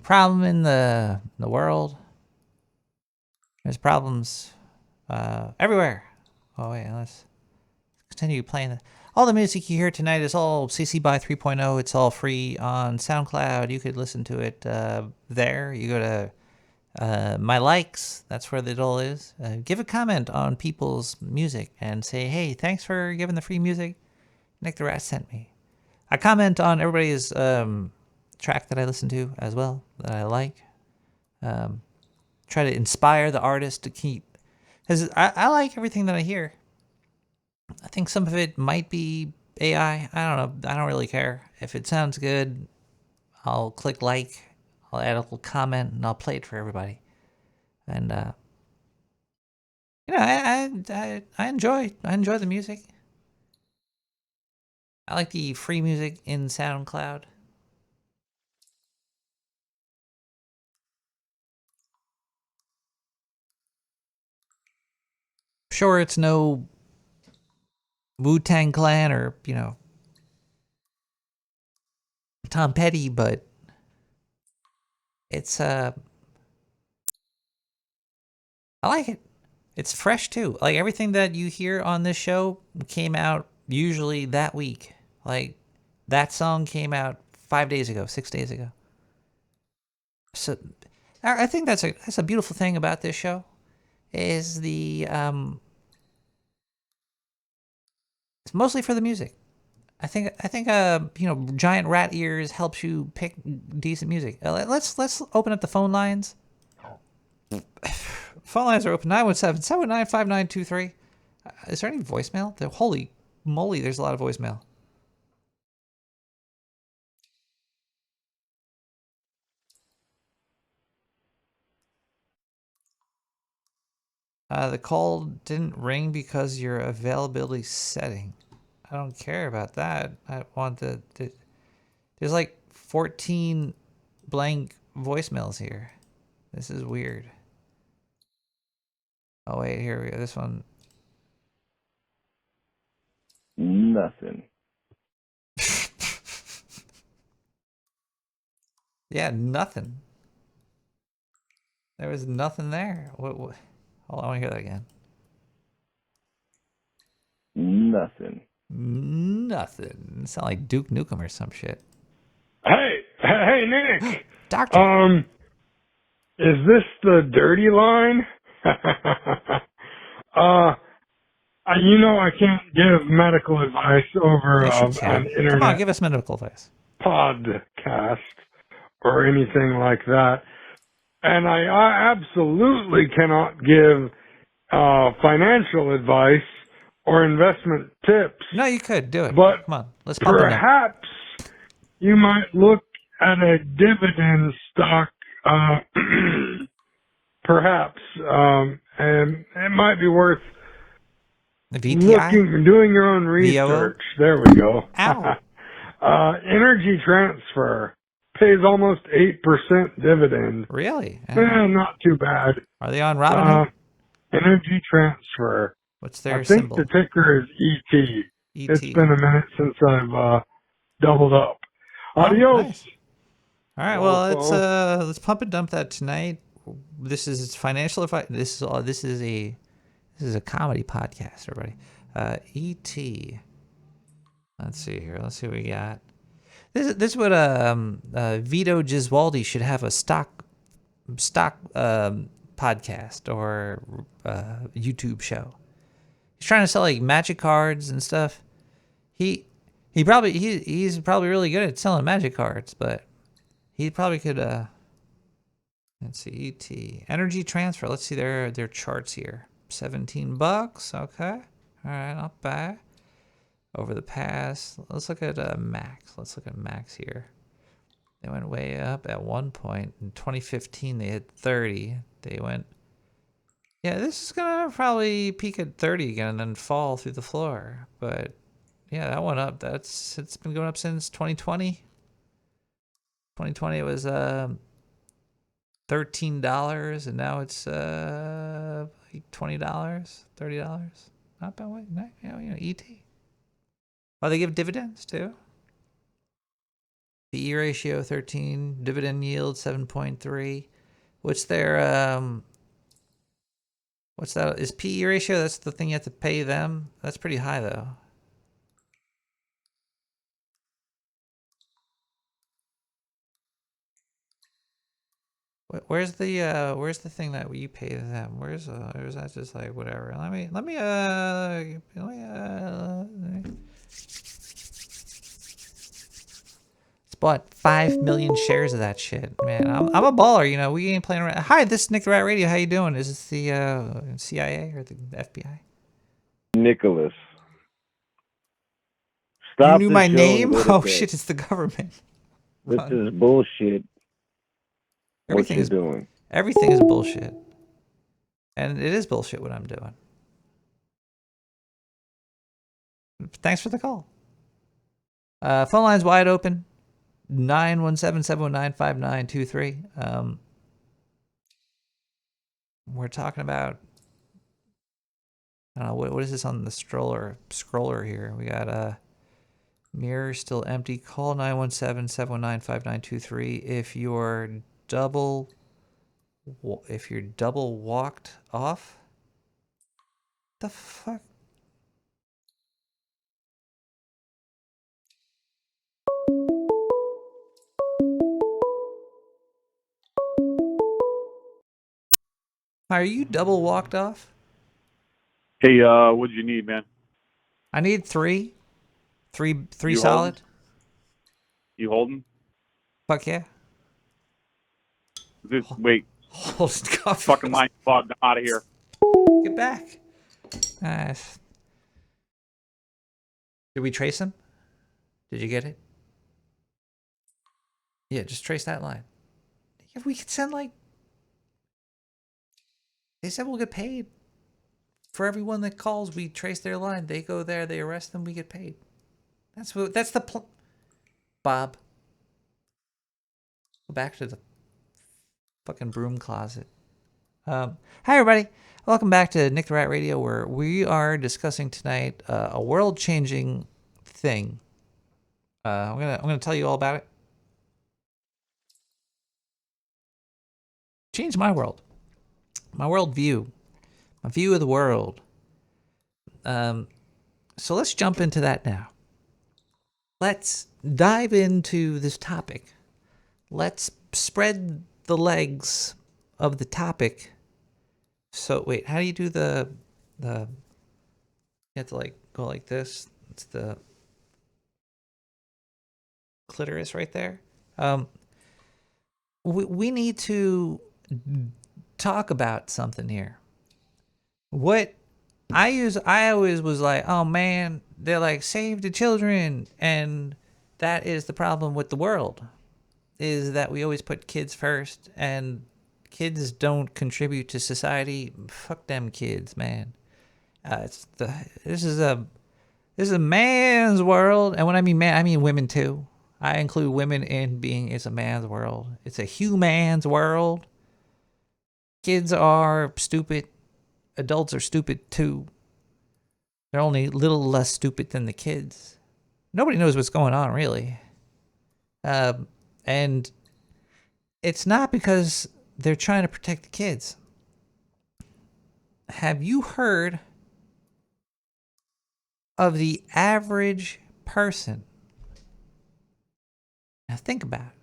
problem in the world. There's problems everywhere. Oh wait, let's continue playing. All the music you hear tonight is all CC BY 3.0. It's all free on SoundCloud. You could listen to it there. You go to my likes. That's where it all is. Give a comment on people's music and say, hey, thanks for giving the free music Nick the Rat sent me. I comment on everybody's track that I listen to as well, that I like. Try to inspire the artist to keep... Because I like everything that I hear. I think some of it might be AI. I don't know. I don't really care. If it sounds good, I'll click like. I'll add a little comment, and I'll play it for everybody. And, I enjoy the music. I like the free music in SoundCloud. Sure, it's no Wu-Tang Clan or, Tom Petty, but it's, I like it. It's fresh, too. Like, everything that you hear on this show came out usually that week. Like, that song came out 5 days ago, 6 days ago. So, I think that's a beautiful thing about this show, is the, it's mostly for the music. I think giant rat ears helps you pick decent music. Let's open up the phone lines. Phone lines are open, 917-719-5923. Is there any voicemail? Holy moly, there's a lot of voicemail. The call didn't ring because your availability setting. I don't care about that. I want there's like 14 blank voicemails here. This is weird. Oh wait, here we go. This one. Nothing. Yeah, nothing. There was nothing there. What? Hold on, I want to hear that again. Nothing. Nothing. Sound like Duke Nukem or some shit. Hey, Nick. Doctor. Is this the dirty line? I can't give medical advice over an internet Come on, give us medical advice. podcast or anything like that. And I absolutely cannot give financial advice or investment tips. No, you could do it. But come on, let's pump it up. Perhaps you might look at a dividend stock, perhaps, and it might be worth doing your own research. There we go. Ow. Energy transfer, pays almost 8% dividend. Really? Not too bad. Are they on Robinhood? Energy Transfer. What's their I think symbol? the ticker is ET. ET. It's been a minute since I've doubled up. Adios. Nice. All right. Well, let's pump and dump that tonight. This is financial advice. This is a comedy podcast, everybody. ET. Let's see here. Let's see what we got. This is what Vito Giswaldi should have a stock podcast or YouTube show. He's trying to sell like magic cards and stuff. He's probably really good at selling magic cards, but he probably could. Let's see, ET Energy Transfer. Let's see their charts here. $17. Okay, all right, not bad. Over the past, let's look at Max. Let's look at Max here. They went way up at one point in 2015. They hit 30. They went. Yeah, this is gonna probably peak at 30 again and then fall through the floor. But yeah, that went up. It's been going up since 2020. 2020 it was $13, and now it's like $20, $30. Not bad. Way, ET. Oh, they give dividends too. PE ratio 13, dividend yield 7.3. What's their what's that? Is PE ratio? That's the thing you have to pay them. That's pretty high though. Where's the thing that you pay them? Where's that just like whatever? Let me bought 5 million shares of that shit, man. I'm a baller, you know. We ain't playing around. Hi, this is Nick the Rat Radio. How you doing? Is this the CIA or the FBI? Nicholas. Stop. You knew my name? Oh shit, it's the government. This is bullshit. Everything is doing. Everything is bullshit. And it is bullshit what I'm doing. Thanks for the call. Phone line's wide open. 917-719-5923. We're talking about, I don't know, what is this on the scroller here? We got mirror still empty. Call 917-719-5923 if you're double walked off. The fuck? Are you double walked off? Hey, what do you need, man? I need three You solid. Holding? You holding? Fuck yeah. Wait. Holding coffee. Fucking line bug out of here. Get back. Nice. Did we trace him? Did you get it? Yeah, just trace that line. If we could send like, they said we'll get paid. For everyone that calls, we trace their line. They go there, they arrest them, we get paid. That's the Bob. Go back to the fucking broom closet. Hi everybody. Welcome back to Nick the Rat Radio, where we are discussing tonight a world-changing thing. I'm gonna tell you all about it. Changed my world. My worldview. My view of the world. So let's jump into that now. Let's dive into this topic. Let's spread the legs of the topic. So wait, how do you do the you have to like go like this. It's the clitoris right there. We need to talk about something here. What I always was like, oh man, they're like, save the children, and that is the problem with the world, is that we always put kids first, and kids don't contribute to society. Fuck them kids, man. This is a man's world, and when I mean man, I mean women too. I include women in being it's a man's world. It's a human's world. Kids are stupid. Adults are stupid too. They're only a little less stupid than the kids. Nobody knows what's going on, really. And it's not because they're trying to protect the kids. Have you heard of the average person? Now think about it.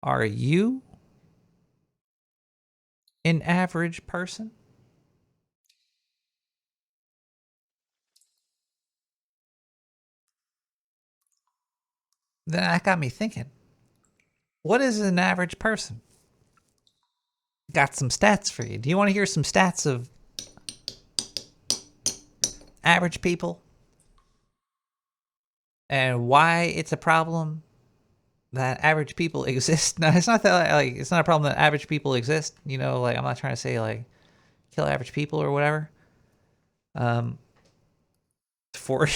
Are you an average person? Then that got me thinking. What is an average person? Got some stats for you. Do you want to hear some stats of average people? And why it's a problem that average people exist? No, it's not that, like, it's not a problem that average people exist. You know, like, I'm not trying to say, like, kill average people or whatever. 4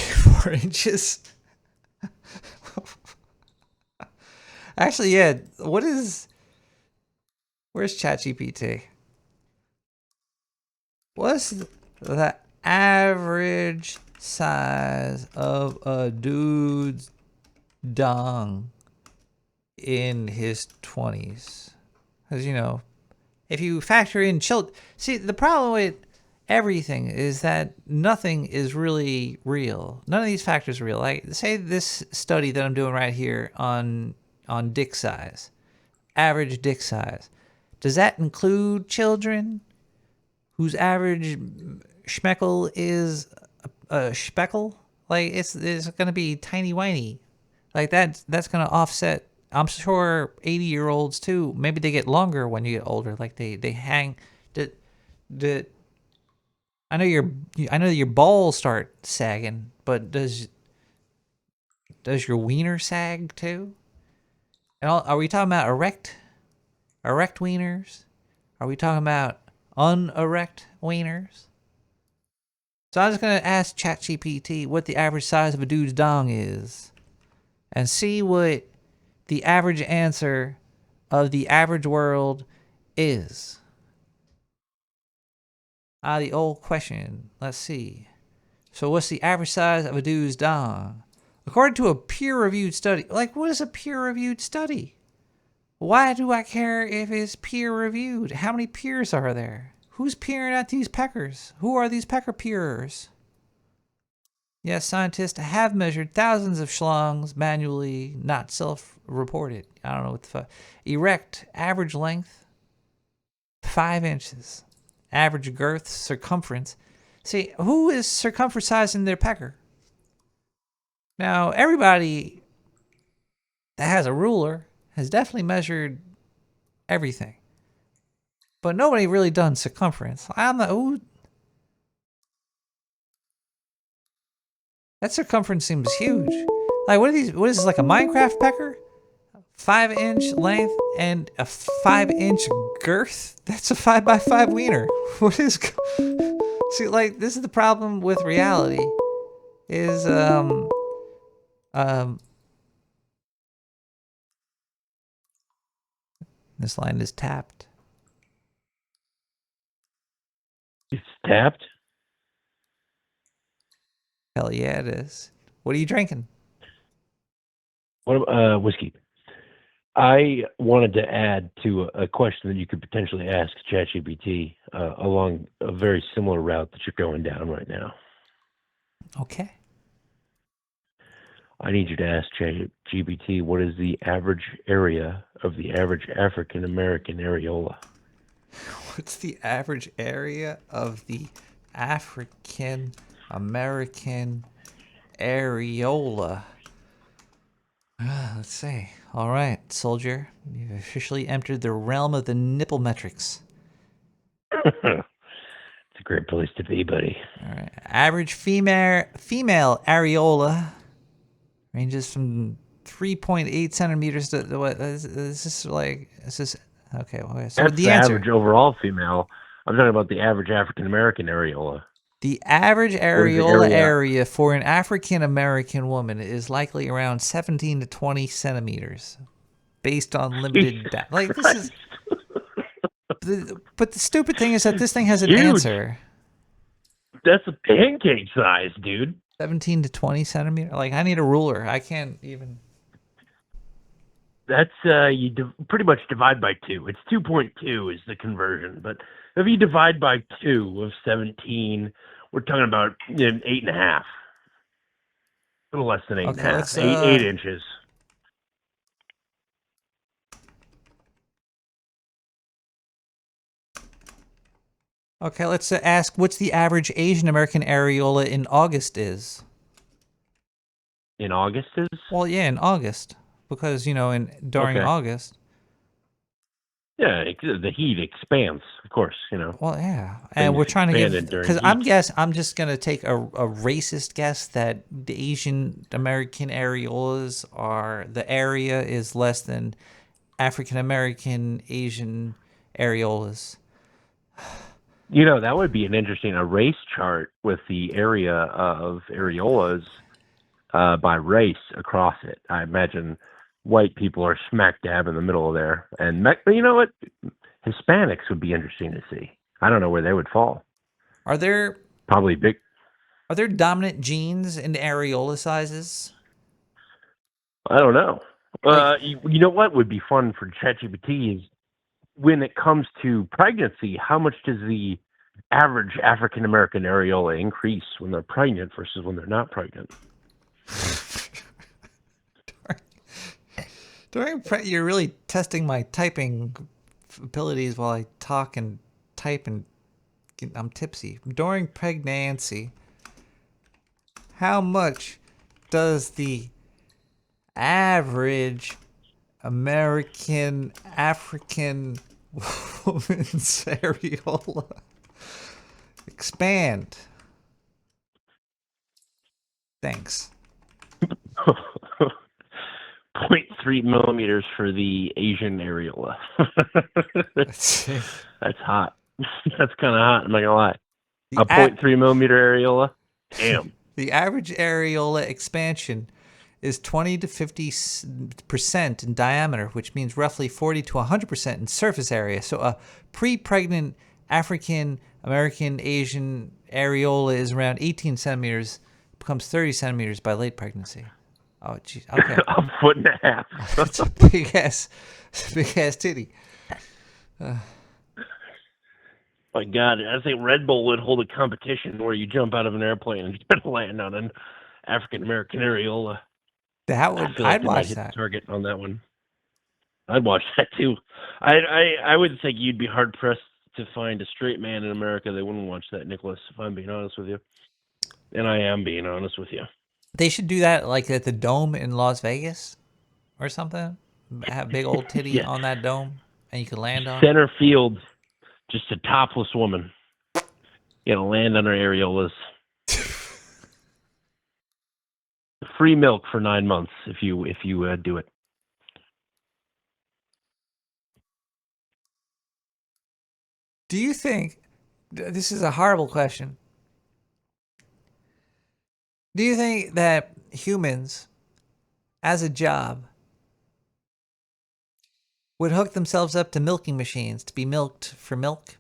inches. Actually, yeah. Where's ChatGPT? What's the average size of a dude's dong in his 20s? Because, you know, if you factor in children... See, the problem with everything is that nothing is really real. None of these factors are real. Like, say this study that I'm doing right here on dick size, average dick size. Does that include children whose average schmeckle is a speckle? Like, it's going to be tiny whiny. Like, that's going to offset. I'm sure 80-year-olds too. Maybe they get longer when you get older. Like they hang. I know your balls start sagging, but does your wiener sag too? And are we talking about erect wieners? Are we talking about unerect wieners? So I'm just gonna ask ChatGPT what the average size of a dude's dong is, and see what the average answer of the average world is. The old question. Let's see. So what's the average size of a dude's dong? According to a peer-reviewed study. Like, what is a peer-reviewed study? Why do I care if it's peer-reviewed? How many peers are there? Who's peering at these peckers? Who are these pecker peerers? Yes, scientists have measured thousands of schlongs manually, not self-reported. I don't know what the fuck. Erect, average length, 5 inches. Average girth, circumference. See, who is circumferencing their pecker? Now, everybody that has a ruler has definitely measured everything. But nobody really done circumference. I'm not... Ooh, that circumference seems huge. Like, what are these? What is this, like a Minecraft pecker? 5-inch length and a 5-inch girth? That's a 5x5 wiener. What is... See, like, this is the problem with reality. Is, this line is tapped. It's tapped? Hell yeah, it is. What are you drinking? What whiskey? I wanted to add to a question that you could potentially ask ChatGPT along a very similar route that you're going down right now. Okay. I need you to ask ChatGPT what is the average area of the average African American areola? What's the average area of the African American areola? Let's see. All right, soldier. You've officially entered the realm of the nipple metrics. It's a great place to be, buddy. All right. Average female areola ranges from 3.8 centimeters to what? Is this like? Is this okay? Well, so that's the answer. Average overall female. I'm talking about the average African American areola. The average What is the areola area? area for an African American woman is likely around 17 to 20 centimeters, based on limited data. Like this is, but the stupid thing is that this thing has an Huge. answer. That's a pancake size, dude. 17 to 20 centimeters. Like I need a ruler. I can't even. That's pretty much divide by 2. It's 2.2 is the conversion, but if you divide by 2 of 17, we're talking about 8.5. A little less than 8.5. Okay, let's 8 inches. Okay, let's ask what's the average Asian American areola in August is. In August is? Well, yeah, in August, because during Okay. August. Yeah, the heat expands, of course. Well, yeah, and Things we're trying to expanded give during because heat. I'm just gonna take a racist guess that the Asian American areolas are the area is less than African American Asian areolas. That would be an interesting race chart with the area of areolas by race across it. I imagine white people are smack dab in the middle of there. And you know what? Hispanics would be interesting to see. I don't know where they would fall. Are there probably big? Are there dominant genes in areola sizes? I don't know. You know what would be fun for ChatGPT is when it comes to pregnancy, how much does the average African American areola increase when they're pregnant versus when they're not pregnant? You're really testing my typing abilities while I talk and type and I'm tipsy. During pregnancy, how much does the average American African woman's areola expand? Thanks. 0.3 millimeters for the Asian areola. That's hot. That's kind of hot. I'm not gonna lie. A 0.3 millimeter areola. Damn. The average areola expansion is 20 to 50% in diameter, which means roughly 40 to 100% in surface area. So a pre-pregnant African American Asian areola is around 18 centimeters, becomes 30 centimeters by late pregnancy. Oh, geez. Okay. A foot and a half. That's a big ass titty. My God, I think Red Bull would hold a competition where you jump out of an airplane and try to land on an African American areola. That would. I'd watch hit that. The target on that one. I'd watch that too. I would think you'd be hard pressed to find a straight man in America that wouldn't watch that, Nicholas. If I'm being honest with you, and I am being honest with you. They should do that like at the Dome in Las Vegas or something. Have big old titty Yeah. on that dome, and you can land on center field. Just a topless woman. You know, land on her areolas. Free milk for 9 months if you do it. Do you think this is a horrible question? Do you think that humans, as a job, would hook themselves up to milking machines to be milked for milk?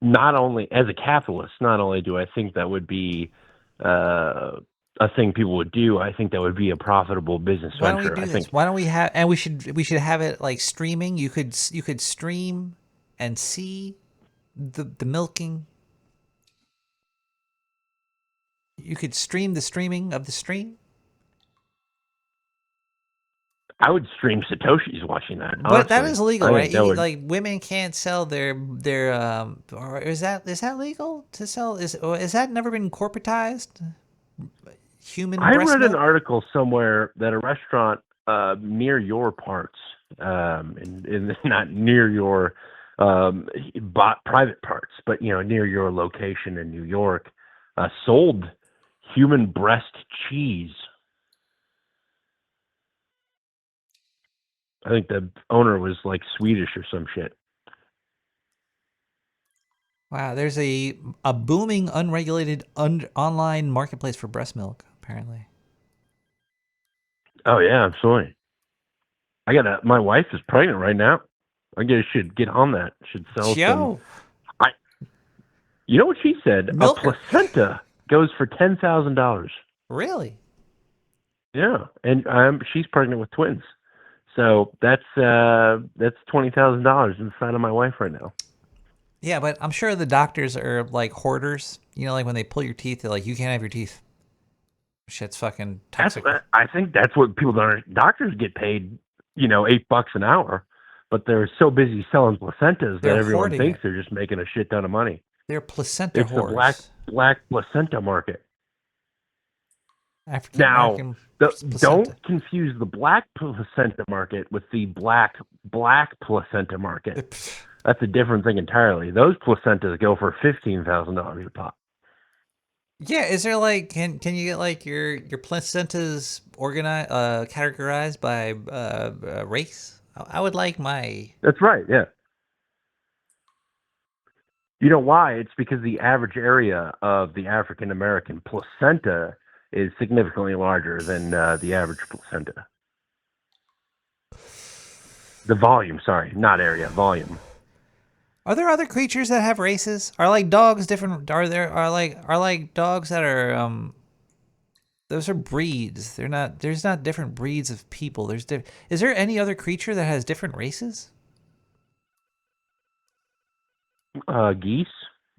Not only as a capitalist, not only do I think that would be a thing people would do, I think that would be a profitable business Why don't venture. we do I this? think Why don't we have? And we should have it like streaming. You could stream and see the milking. You could stream the streaming of the stream. I would stream Satoshi's watching that. But honestly. that is illegal, right? Would... Like women can't sell their or is that legal to sell? Is that never been corporatized? Human I breast read milk? an article somewhere that a restaurant near your parts, in not near your private parts, but near your location in New York, sold human breast cheese. I think the owner was like Swedish or some shit. Wow, there's a booming unregulated online marketplace for breast milk, apparently. Oh yeah, absolutely. My wife is pregnant right now. I guess should get on that. Should sell some. You know what she said? Milk a placenta goes for $10,000. Really? Yeah, and she's pregnant with twins, so that's $20,000 inside of my wife right now. Yeah, but I'm sure the doctors are like hoarders. You know, like when they pull your teeth, they're like, "You can't have your teeth." Shit's fucking toxic. I think that's what people don't. Doctors get paid, $8 an hour, but they're so busy selling placentas that everyone thinks they're just making a shit ton of money. They're placenta It's whores. the black placenta market. African American. Don't confuse the black placenta market with the black placenta market. That's a different thing entirely. Those placentas go for $15,000 a pop. Yeah, is there like can you get like your placentas organized categorized by race? I would like my. That's right. Yeah. You know why? It's because the average area of the African American placenta is significantly larger than the average placenta. The volume, sorry, not area, volume. Are there other creatures that have races? Are like dogs different? Are like dogs that are those are breeds. They're not. There's not different breeds of people. Is there any other creature that has different races? Geese.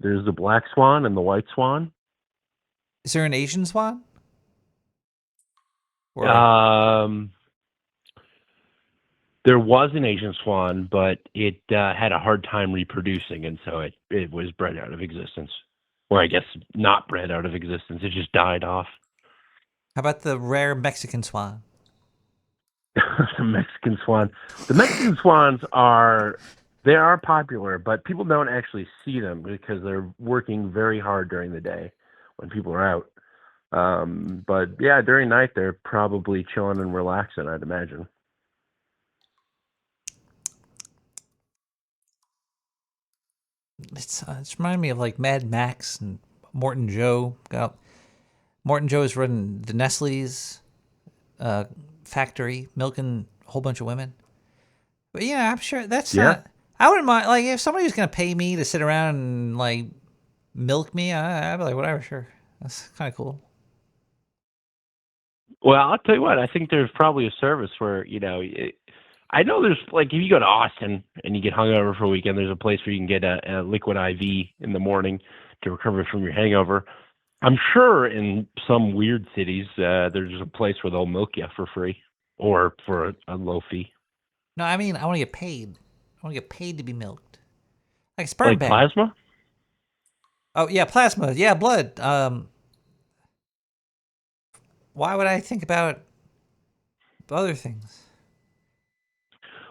There's the black swan and the white swan. Is there an Asian swan? There was an Asian swan, but it had a hard time reproducing, and so it was bred out of existence. Or I guess not bred out of existence. It just died off. How about the rare Mexican swan? The Mexican swan. The Mexican swans are popular, but people don't actually see them because they're working very hard during the day when people are out. But yeah, during night they're probably chilling and relaxing, I'd imagine. It's reminding me of like Mad Max and Morton Joe. Morton Joe is running the Nestle's factory, milking a whole bunch of women. But yeah, I'm sure that's not. I wouldn't mind like if somebody was gonna pay me to sit around and like milk me. I'd be like, whatever, sure. That's kind of cool. Well, I'll tell you what. I think there's probably a service where I know there's like if you go to Austin and you get hungover for a weekend, there's a place where you can get a liquid IV in the morning to recover from your hangover. I'm sure in some weird cities there's a place where they'll milk you for free or for a low fee. No, I mean I want to get paid. I want to get paid to be milked, like a sperm bank. Plasma. Oh yeah, plasma. Yeah, blood. Why would I think about other things?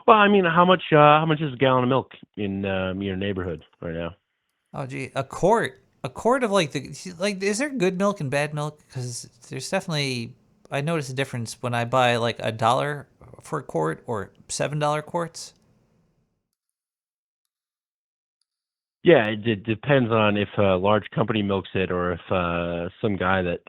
Well, I mean, how much is a gallon of milk in your neighborhood right now? Oh gee, a quart of is there good milk and bad milk? Because there's definitely I notice a difference when I buy like $1 for a quart or $7 quarts. Yeah, it depends on if a large company milks it or if some guy that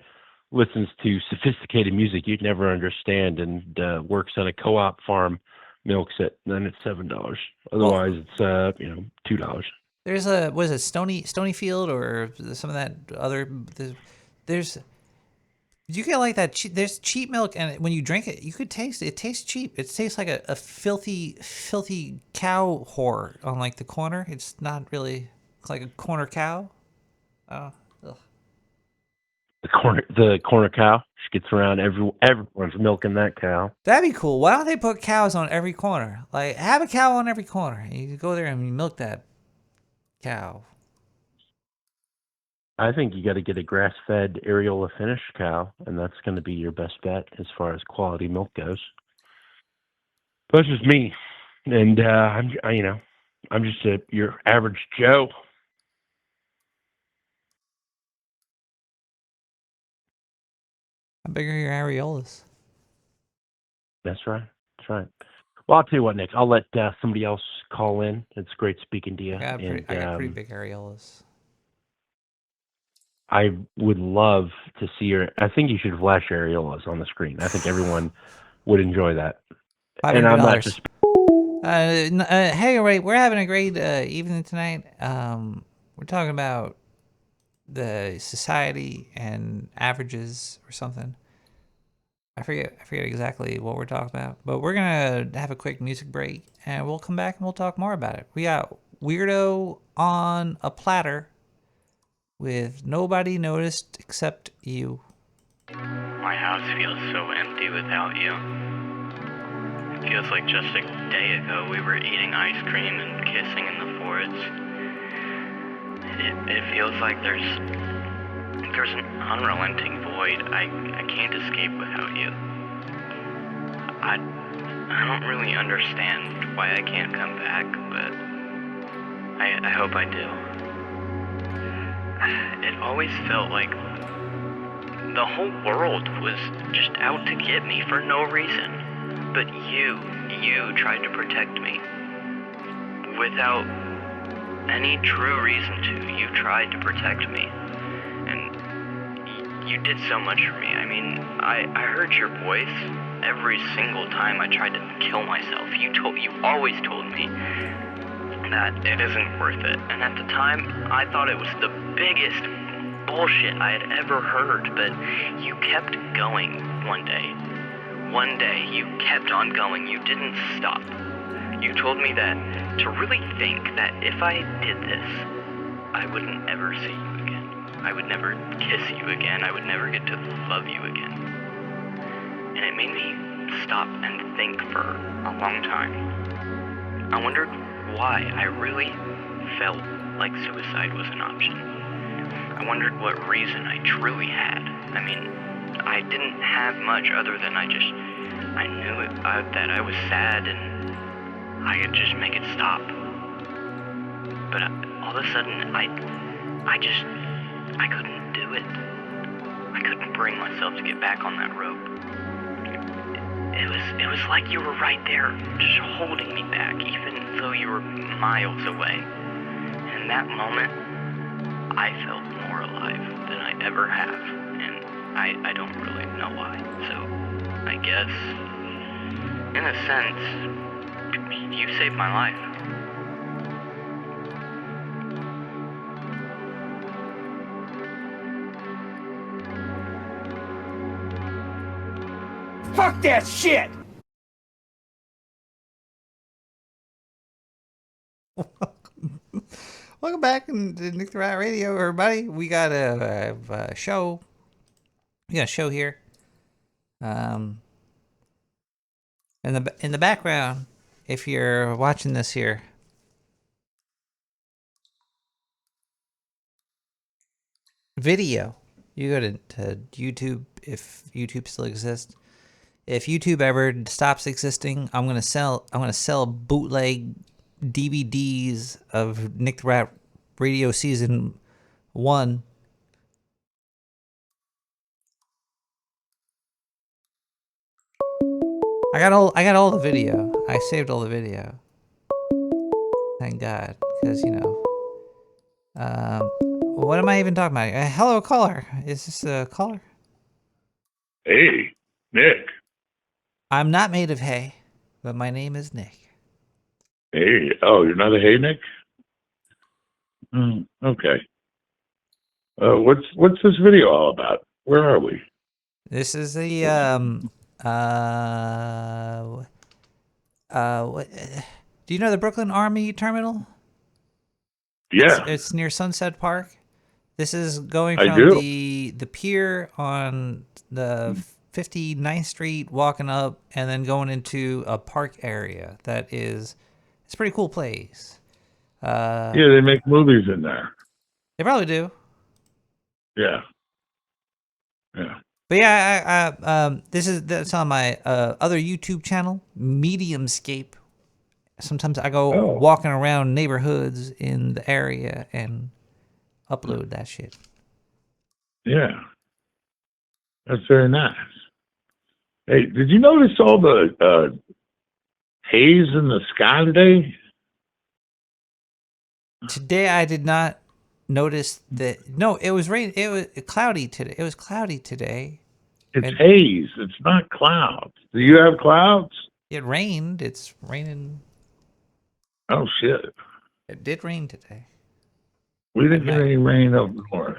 listens to sophisticated music you'd never understand and works on a co-op farm milks it, then it's $7. Otherwise, it's $2. There's was it Stonyfield or some of that other? There's you get like that. There's cheap milk, and when you drink it, you could taste it. It tastes cheap. It tastes like a filthy cow whore on like the corner. It's not really. It's like a corner cow. Oh. Ugh. The corner cow. She gets around. Everyone's milking that cow. That'd be cool. Why don't they put cows on every corner? Like have a cow on every corner. You go there and you milk that cow. I think you got to get a grass-fed areola finish cow, and that's going to be your best bet as far as quality milk goes. That's just me, and I'm just your average Joe. How big are your areolas? That's right. That's right. Well, I'll tell you what, Nick. I'll let somebody else call in. It's great speaking to you. I got pretty big areolas. I would love to see your. I think you should flash areolas on the screen. I think everyone would enjoy that. And I'm not just. Hey, right, we're having a great evening tonight. We're talking about the society and averages or something. I forget exactly what we're talking about, but we're gonna have a quick music break and we'll come back and we'll talk more about it. We got Weirdo on a Platter with Nobody Noticed Except You. My house feels so empty without you. It feels like just a day ago we were eating ice cream and kissing in the forest. It feels like there's an unrelenting void I can't escape without you. I don't really understand why I can't come back, but I hope I do. It always felt like the whole world was just out to get me for no reason. But you tried to protect me. Without any true reason to, you tried to protect me. And you did so much for me. I mean, I heard your voice every single time I tried to kill myself. You always told me that it isn't worth it. And at the time, I thought it was the biggest bullshit I had ever heard, but you kept going one day. One day, you kept on going. You didn't stop. You told me that to really think that if I did this, I wouldn't ever see you again. I would never kiss you again. I would never get to love you again. And it made me stop and think for a long time. I wondered why I really felt like suicide was an option. I wondered what reason I truly had. I mean, I didn't have much other than I knew that I was sad and I could just make it stop. But all of a sudden, I couldn't do it. I couldn't bring myself to get back on that rope. It was like you were right there, just holding me back, even though you were miles away. And in that moment, I felt more alive than I ever have, and I don't really know why. So, I guess, in a sense, you saved my life. Fuck that shit! Welcome back to Nick the Rat Radio, everybody. We got a show. We got a show here. In the background, if you're watching this here, video. You go to YouTube if YouTube still exists. If YouTube ever stops existing, I'm gonna sell bootleg DVDs of Nick the Rat Radio Season 1. I got all the video. I saved all the video. Thank God, because what am I even talking about? Hello, caller. Is this a caller? Hey, Nick. I'm not made of hay, but my name is Nick. Hey, oh, you're not a hey, Nick? Okay. What's this video all about? Where are we? This is the what? Do you know the Brooklyn Army Terminal? Yeah. It's near Sunset Park. This is going from the pier on the 59th Street, walking up, and then going into a park area that it's a pretty cool place. Yeah, they make movies in there. They probably do. Yeah. Yeah. But yeah, that's on my other YouTube channel, Mediumscape. Sometimes I go walking around neighborhoods in the area and upload that shit. Yeah. That's very nice. Hey, did you notice all the haze in the sky today? Today I did not. noticed that no, it was rain. It was cloudy today. It was cloudy today. It's haze. It's not clouds. Do you have clouds? It rained. It's raining. Oh shit! It did rain today. We didn't get any rain up north.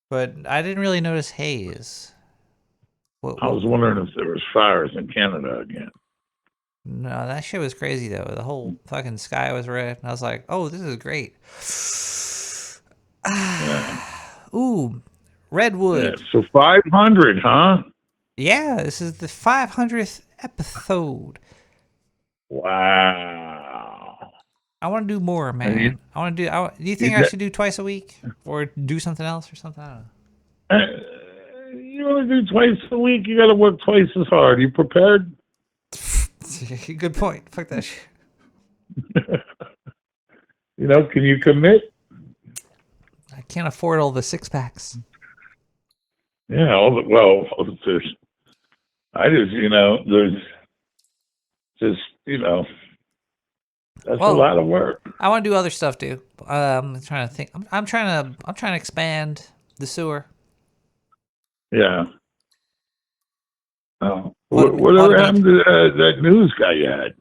But I didn't really notice haze. I was wondering if there was fires in Canada again. No, that shit was crazy though. The whole fucking sky was red, and I was like, "Oh, this is great." Ooh, redwood. Yeah, so 500, huh? Yeah, this is the 500th episode. Wow. I want to do more, man. I want to do. Do you think I should do twice a week, or do something else, or something? I don't know. You only do twice a week. You got to work twice as hard. You prepared? Good point. Fuck that shit. You know, can you commit? I can't afford all the 6-packs. Yeah, I just, there's just, that's a lot of work. I want to do other stuff too. I'm trying to think. I'm trying to expand the sewer. Yeah. Oh. Whatever happened to that news guy you had?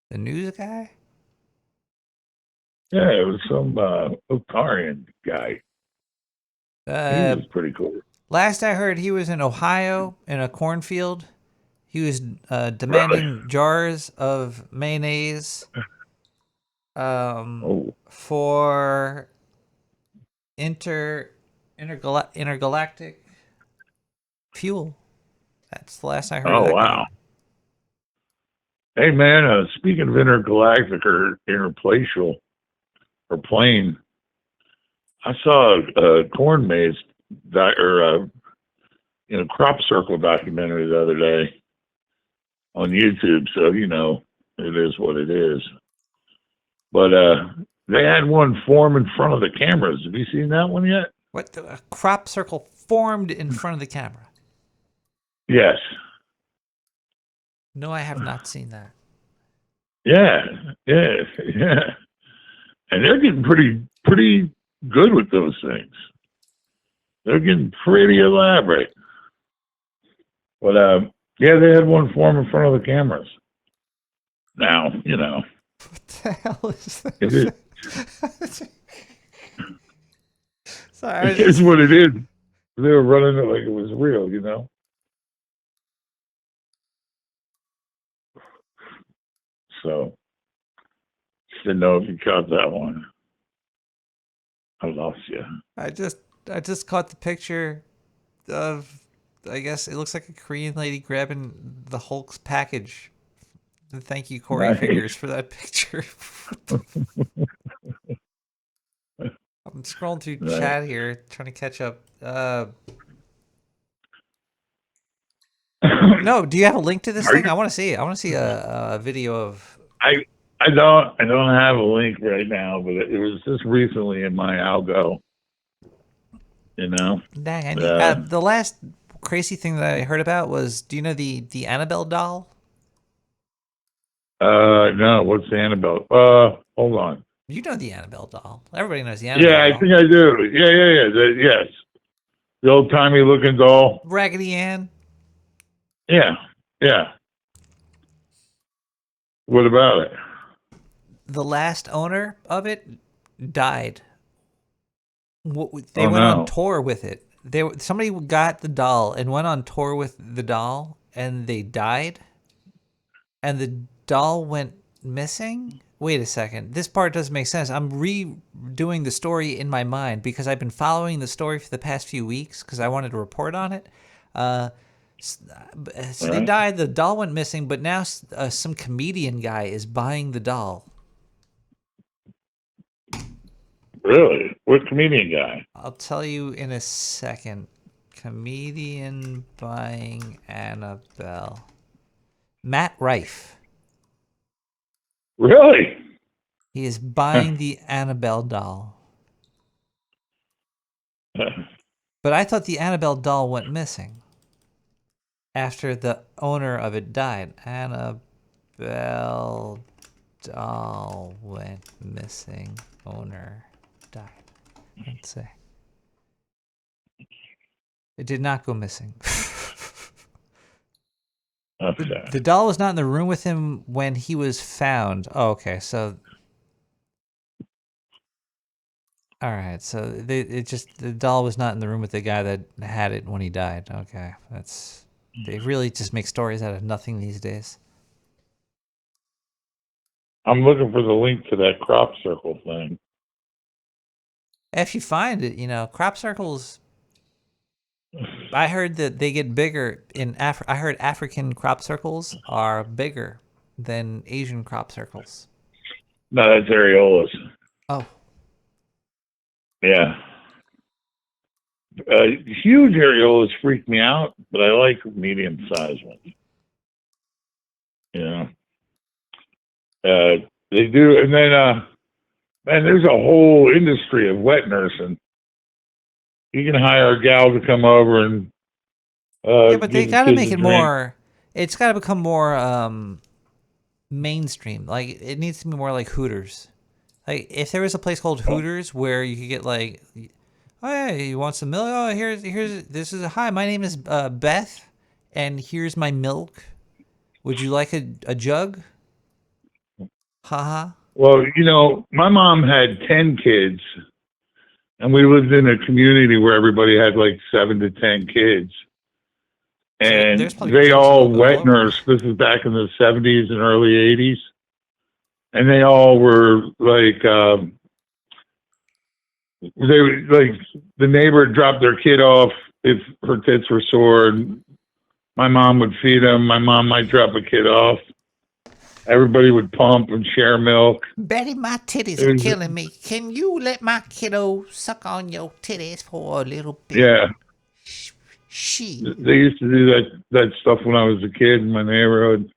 The news guy? Yeah, it was some Otarian guy. He was pretty cool. Last I heard, he was in Ohio in a cornfield. He was demanding jars of mayonnaise for intergalactic fuel. That's the last I heard. Oh, wow. Hey, man, speaking of intergalactic or interplacial or plane, I saw a corn maze crop circle documentary the other day on YouTube. So, it is what it is. But they had one form in front of the cameras. Have you seen that one yet? What? A crop circle formed in front of the camera? Yes. No, I have not seen that. Yeah. And they're getting pretty good with those things. They're getting pretty elaborate. But, they had one form in front of the cameras. Now, What the hell is that? It is. Sorry. It is what it is. They were running it like it was real, So, didn't know if you caught that one. I lost you. I just caught the picture of, I guess it looks like a Korean lady grabbing the Hulk's package. Thank you, Corey Fingers, for that picture. I'm scrolling through chat here, trying to catch up. No, do you have a link to this thing? I want to see it. I want to see a video of. I don't have a link right now, but it was just recently in my algo. Dang, the last crazy thing that I heard about was, do you know the Annabelle doll? No, what's the Annabelle? Hold on. You know the Annabelle doll. Everybody knows the Annabelle doll. doll. I think I do. Yeah. Yes. The old-timey looking doll. Raggedy Ann. Yeah. What about it? The last owner of it died. They went on tour with it. Somebody got the doll and went on tour with the doll, and they died. And the doll went missing? Wait a second. This part doesn't make sense. I'm redoing the story in my mind because I've been following the story for the past few weeks because I wanted to report on it. So they died, the doll went missing, but now some comedian guy is buying the doll. Really? What comedian guy? I'll tell you in a second. Comedian buying Annabelle. Matt Rife. Really? He is buying the Annabelle doll. But I thought the Annabelle doll went missing after the owner of it died. Annabelle doll went missing owner died. Let's see. It did not go missing. Okay. The doll was not in the room with him when he was found. Oh, okay. So, all right. So the doll was not in the room with the guy that had it when he died. Okay, they really just make stories out of nothing these days. I'm looking for the link to that crop circle thing. If you find it, crop circles. I heard that they get bigger in I heard African crop circles are bigger than Asian crop circles. No, that's areolas. Oh. Yeah. Huge areolas freak me out, but I like medium-sized ones. They do, and then, man, there's a whole industry of wet nursing. You can hire a gal to come over and yeah, but they give the got to kids make a it drink. more. It's got to become more mainstream. Like it needs to be more like Hooters. Like if there was a place called Hooters where you could get like, oh yeah, you want some milk? Oh, here's this is hi. My name is Beth, and here's my milk. Would you like a jug? Haha. Well, my mom had 10 kids, and we lived in a community where everybody had like 7 to 10 kids. And they all wet nursed. This is back in the 70s and early 80s. And they all were like, the neighbor would drop their kid off if her tits were sore. And my mom would feed them. My mom might drop a kid off. Everybody would pump and share milk. Betty, my titties are killing me. Can you let my kiddo suck on your titties for a little bit? Yeah. She. They used to do that stuff when I was a kid in my neighborhood.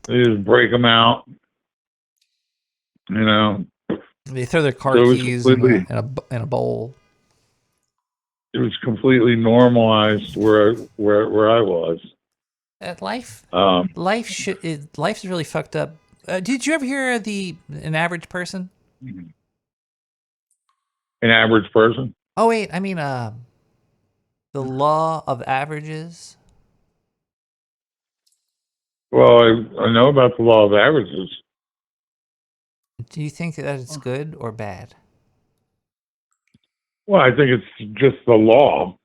They just break them out. They throw their car keys in a bowl. It was completely normalized where I was. Life's really fucked up. Did you ever hear of an average person? An average person? Oh wait, I mean the law of averages. Well, I know about the law of averages. Do you think that it's good or bad? Well, I think it's just the law.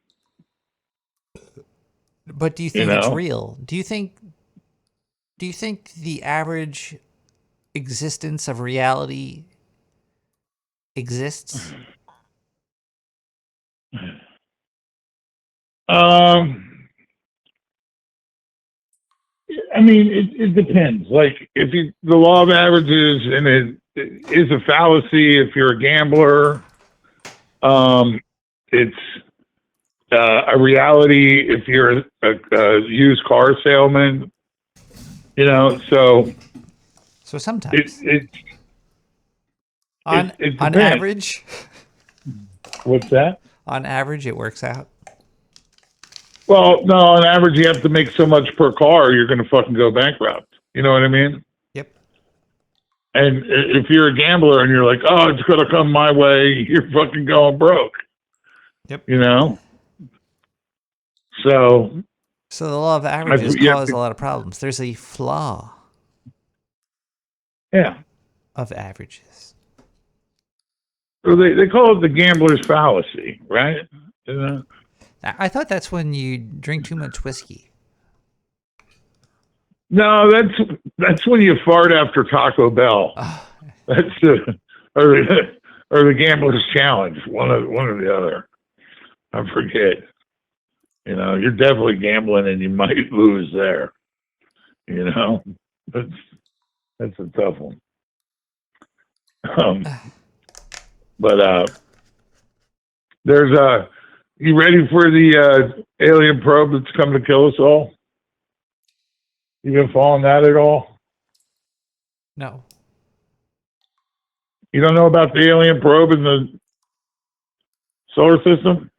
But do you think it's real? Do you think the average existence of reality exists? I mean, it depends. Like, the law of averages, and it is a fallacy if you're a gambler. It's a reality if you're a used car salesman. So sometimes it on average. What's that? On average, it works out. Well, no, on average, you have to make so much per car, you're going to fucking go bankrupt. You know what I mean? Yep. And if you're a gambler and you're like, oh, it's going to come my way, you're fucking going broke. Yep. So the law of averages causes a lot of problems. There's a flaw. Yeah. Of averages. Well, they call it the gambler's fallacy, right? I thought that's when you drink too much whiskey. No, that's when you fart after Taco Bell. That's or the gambler's challenge, one or the other. I forget. You're definitely gambling and you might lose there. That's a tough one. But there's you ready for the alien probe that's coming to kill us all? You been following that at all? No. You don't know about the alien probe in the solar system?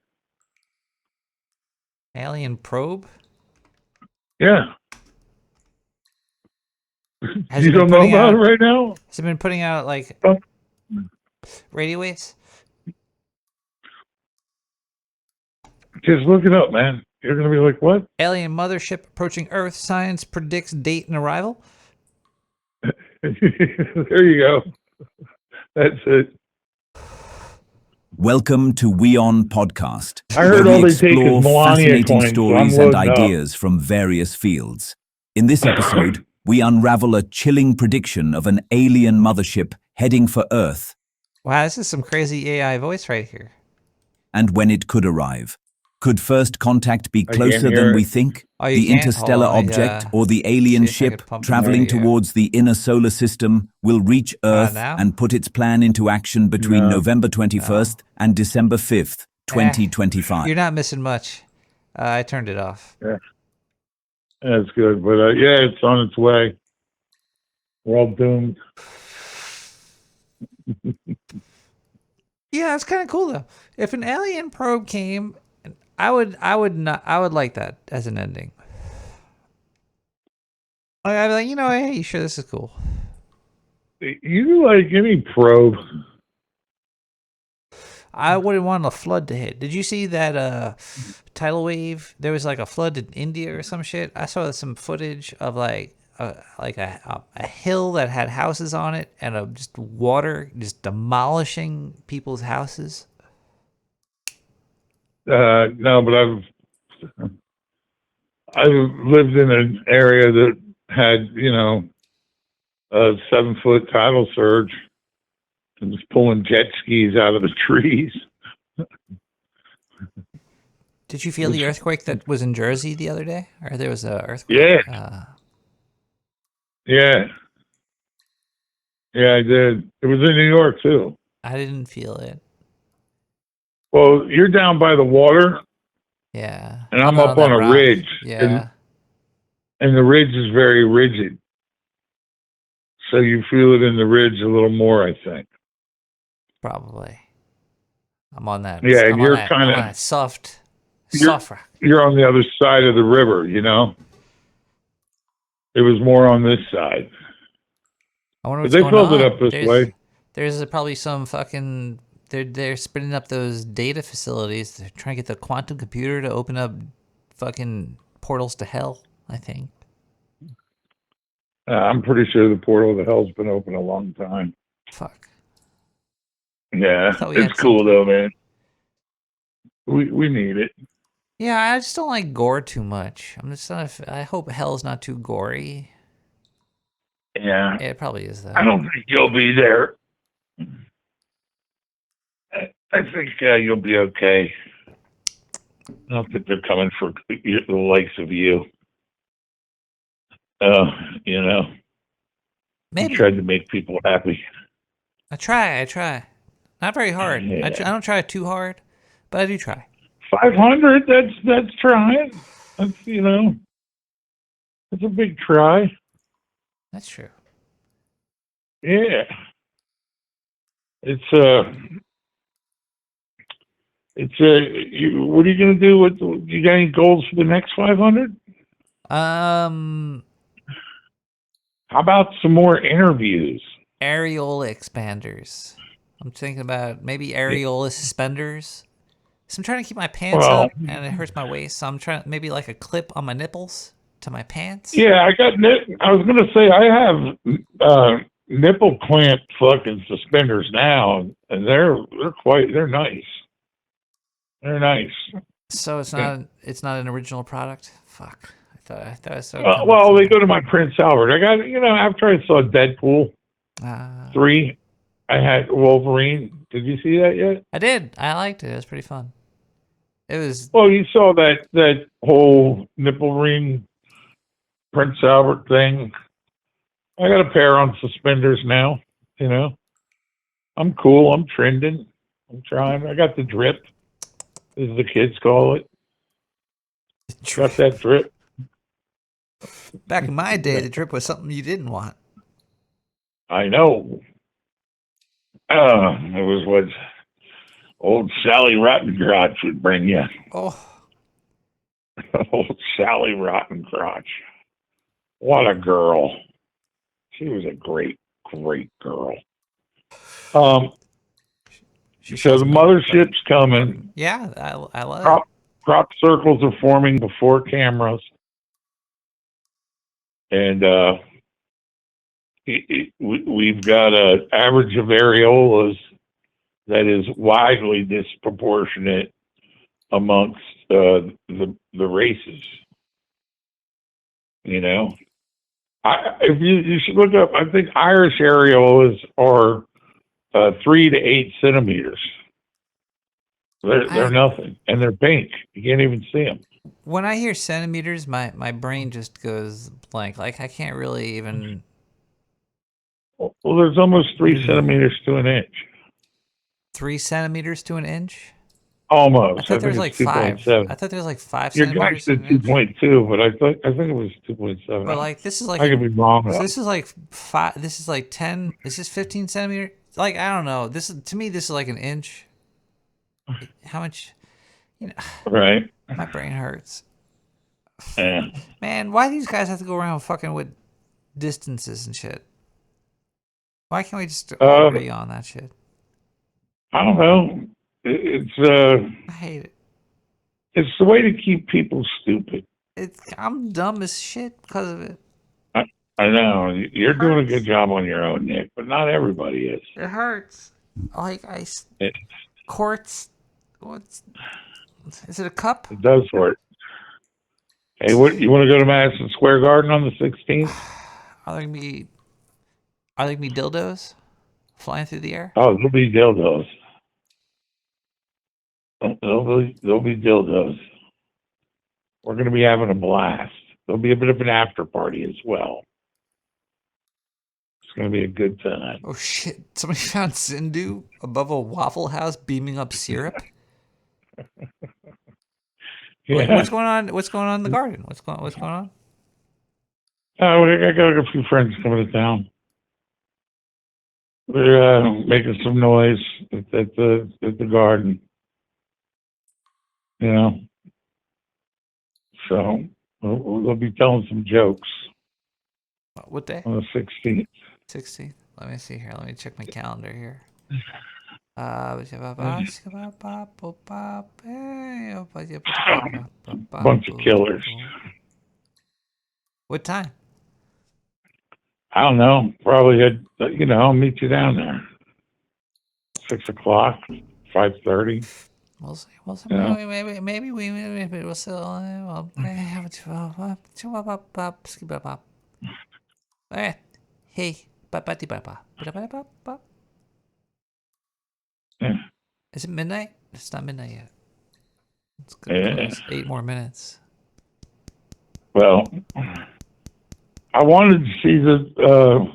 Alien probe? Yeah. You don't know about it right now? Has it been putting out like radio waves? Just look it up, man. You're gonna be like, what? Alien mothership approaching Earth. Science predicts date and arrival. There you go. That's it. Welcome to WeOn Podcast. I heard where all we they take is explore Melania fascinating coins, so stories I'm and loading up. ideas from various fields. In this episode, we unravel a chilling prediction of an alien mothership heading for Earth Wow, this is some crazy AI voice right here. and when it could arrive. Could first contact be I can't closer hear than it. we think? Oh, you The can't? interstellar Hold on, object or the alien see if I ship can pump it traveling right here. towards the inner solar system will reach Earth now? and put its plan into action between No. November 21st and December 5th, 2025. You're not missing much. I turned it off. Yeah. That's good. But yeah, it's on its way. We're all doomed. Yeah, it's kind of cool though. If an alien probe came, I would like that as an ending. Like, I'd be like, you know, hey, you sure this is cool? You like any probe? I wouldn't want a flood to hit. Did you see that tidal wave? There was like a flood in India or some shit. I saw some footage of like a hill that had houses on it and just water just demolishing people's houses. No, but I've lived in an area that had, you know, a 7-foot tidal surge and was pulling jet skis out of the trees. Did you feel the earthquake that was in Jersey the other day? Or there was an earthquake? Yeah. Yeah, I did. It was in New York too. I didn't feel it. Well, you're down by the water. Yeah. And I'm up on that a rock. ridge. Yeah. And the ridge is very rigid. So you feel it in the ridge a little more, I think. Probably. I'm on that. Yeah, I'm and you're on kind that of soft rock. You're on the other side of the river, you know. It was more on this side. I wonder But what's they going filled on. it up this way. There's probably some fucking. They're spinning up those data facilities. They're trying to get the quantum computer to open up fucking portals to hell, I think. I'm pretty sure the portal to hell's been open a long time. Fuck. Yeah, thought we had it's cool though, man. We need it. Yeah, I just don't like gore too much. I'm just not. I hope hell's not too gory. Yeah, Yeah, it probably is though. I don't think you'll be there. I think you'll be okay. I don't think they're coming for the likes of you. You know, Maybe. you tried to make people happy. I try. Not very hard. Yeah. I don't try too hard, but I do try. 500. That's trying. That's, you know, that's a big try. That's true. Yeah. It's what are you gonna do with? You got any goals for the next 500? How about some more interviews? Areola expanders. I'm thinking about maybe areola suspenders. So I'm trying to keep my pants up, and it hurts my waist. So I'm trying maybe like a clip on my nipples to my pants. Yeah, I was gonna say I have nipple clamp fucking suspenders now, and they're nice. They're nice. So it's not an original product. Fuck. I thought I saw. Well, they go to my Prince Albert. I got, you know, after I saw Deadpool 3, I had Wolverine. Did you see that yet? I did. I liked it. It was pretty fun. It was. Well, you saw that whole nipple ring Prince Albert thing. I got a pair on suspenders now. You know, I'm cool. I'm trending. I'm trying. I got the drip, as the kids call it. Got that drip. Back in my day, the drip was something you didn't want. I know. It was what old Sally Rottenkrotch would bring you. Oh. Old Sally Rottenkrotch. What a girl. She was a great girl. So the mothership's coming. Yeah, I love it. Crop circles are forming before cameras. And we've got an average of areolas that is widely disproportionate amongst the races. You know, if you should look up. I think Irish areolas are 3 to 8 centimeters. They're nothing, and they're pink. You can't even see them. When I hear centimeters, my brain just goes blank. Like, I can't really even. Well, there's almost 3 centimeters to an inch. 3 centimeters to an inch? Almost. I thought there was like 5. I thought there was like 5 Your guy centimeters. said 2.2, but I think it was 2.7. But like, this is like. I could be wrong. So this is like 5. This is like 10. Is this 15 centimeters? Like, I don't know. This is, to me, this is like an inch. How much? You know. Right. My brain hurts. Yeah. Man, why do these guys have to go around fucking with distances and shit? Why can't we just agree on that shit? I don't know. I hate it. It's the way to keep people stupid. I'm dumb as shit because of it. I know. You're doing a good job on your own, Nick, but not everybody is. It hurts. Like quartz. Is it a cup? It does hurt. Hey, what you want to go to Madison Square Garden on the 16th? Are there gonna be dildos flying through the air? Oh, there'll be dildos. There'll be dildos. We're going to be having a blast. There'll be a bit of an after party as well. It's going to be a good time. Oh shit! Somebody found Zindu above a Waffle House beaming up syrup. Yeah. Wait, what's going on? What's going on in the garden? What's going on? I got a few friends coming to town. We're making some noise at the garden. You know, so we'll be telling some jokes. What day? On the 16th. 16th. Let me see here. Let me check my calendar here. Bunch of killers. What time? I don't know. Probably I'll meet you down there. 6 o'clock, 5:30. We'll see. Yeah. Maybe we'll still. Hey. Yeah. Is it midnight? It's not midnight yet. It's good. Yeah. 8 more minutes. Well, I wanted to see the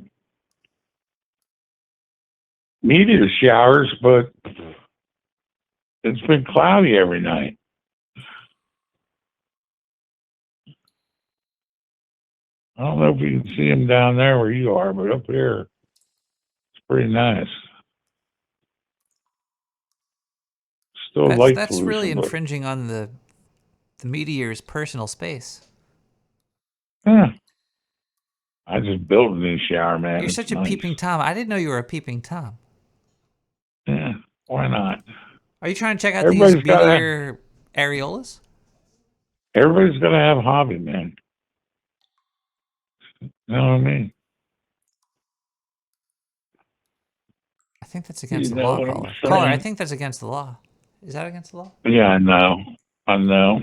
meteor showers, but it's been cloudy every night. I don't know if you can see them down there where you are, but up here, it's pretty nice. Still light That's pollution, really but- infringing on the meteor's personal space. Yeah. I just built a new shower, man. You're It's such a nice. peeping Tom. I didn't know you were a peeping Tom. Yeah, why not? Are you trying to check out Everybody's these gotta- meteor areolas? Everybody's got to have a hobby, man. You know what I mean? I think that's against You the know law, what I'm caller. saying? Caller, I think that's against the law. Is that against the law? Yeah, I know.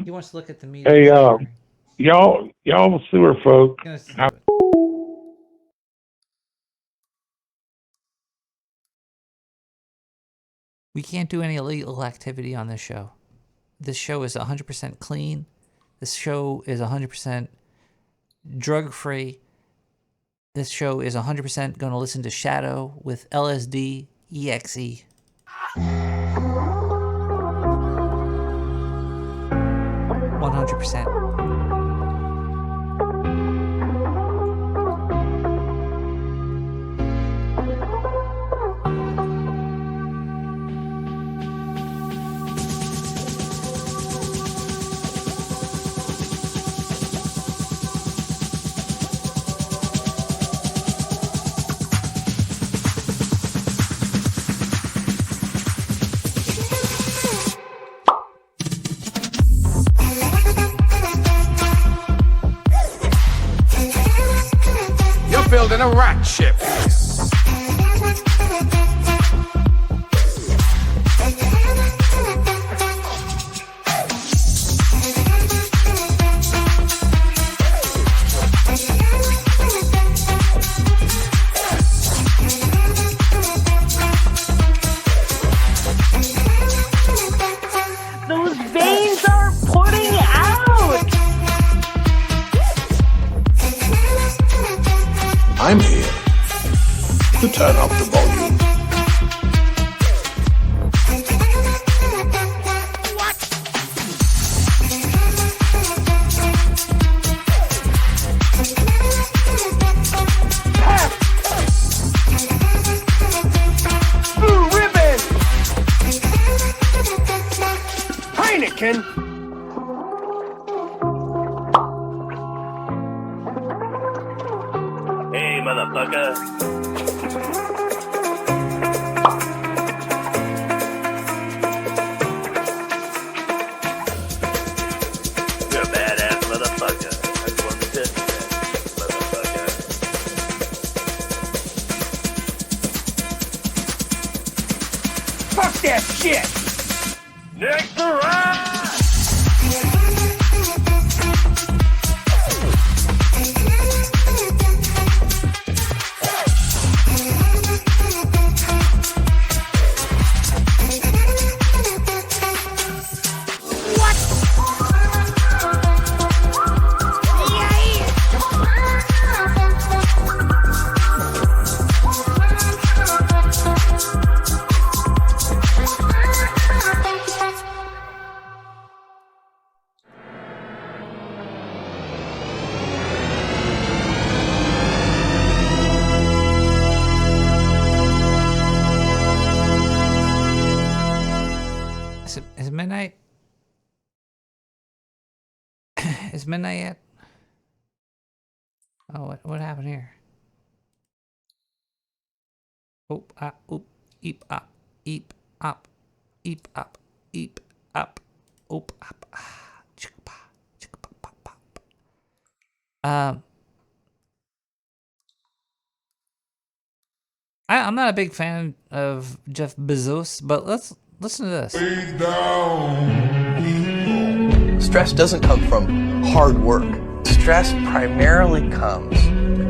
He wants to look at the meteor. Hey, y'all sewer folk. How- We can't do any illegal activity on this show. This show is 100% clean. This show is 100% drug-free. This show is 100% going to listen to Shadow with LSD EXE. 100%. than a rat ship. Those veins are putting out! I'm here to turn up the volume. Blue ribbon! Heineken! Hey, motherfucker. You're a badass motherfucker. I just want to tell you that, motherfucker. Fuck that shit! Next round! Is it midnight? Is midnight yet? Oh, what happened here? Oop, eep, up, eep, up, eep, up, eep, up, oop, up, chicka-pa, chicka-pa-pa-pa. I'm not a big fan of Jeff Bezos, but let's listen to this. Stress doesn't come from hard work. Stress primarily comes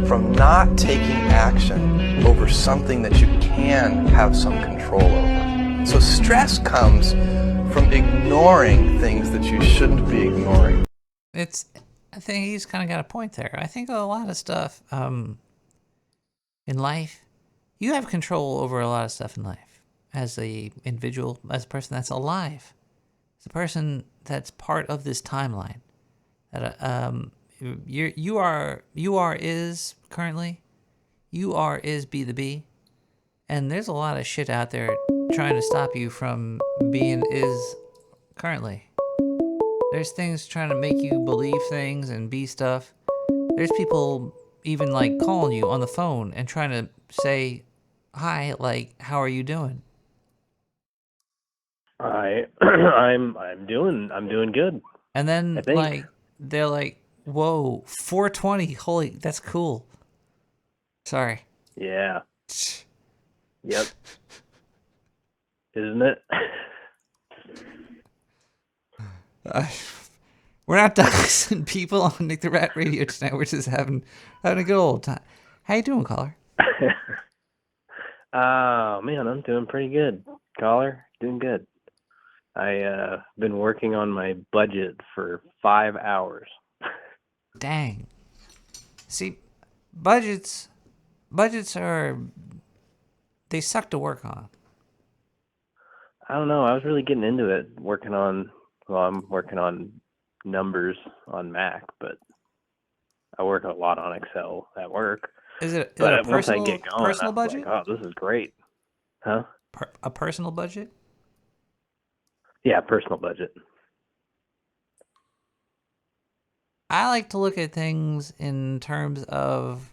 from not taking action over something that you can have some control over. So stress comes from ignoring things that you shouldn't be ignoring. I think he's kind of got a point there. I think a lot of stuff in life, you have control over a lot of stuff in life. As a individual, as a person that's alive, as a person that's part of this timeline. That you are is currently, you are is be the be, and there's a lot of shit out there trying to stop you from being is currently. There's things trying to make you believe things and be stuff. There's people even like calling you on the phone and trying to say hi, like, how are you doing? I'm doing good. And then I think. like they're like, whoa, 420, holy, that's cool. Sorry. Yeah. Yep. Isn't it? We're not doxing people on Nick the Rat Radio tonight. We're just having a good old time. How you doing, caller? Oh man, I'm doing pretty good, caller. Doing good. I been working on my budget for 5 hours. Dang. See, budgets are, they suck to work on. I don't know. I was really getting into it, I'm working on numbers on Mac, but I work a lot on Excel at work. Is it But a once I personal, get going, personal I'm budget? like, oh, this is great. Huh? A personal budget? Yeah, personal budget. I like to look at things in terms of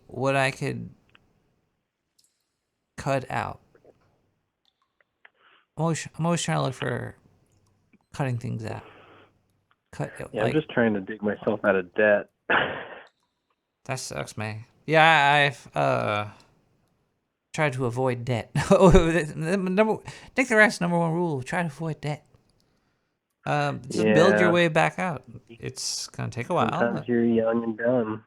what I could cut out. I'm always trying to look for cutting things out. Yeah, I'm just trying to dig myself out of debt. That sucks, man. Yeah, I've tried to avoid debt. Nick the Rat's number one rule: try to avoid debt. Just build your way back out. It's gonna take a while. Sometimes you're young and dumb.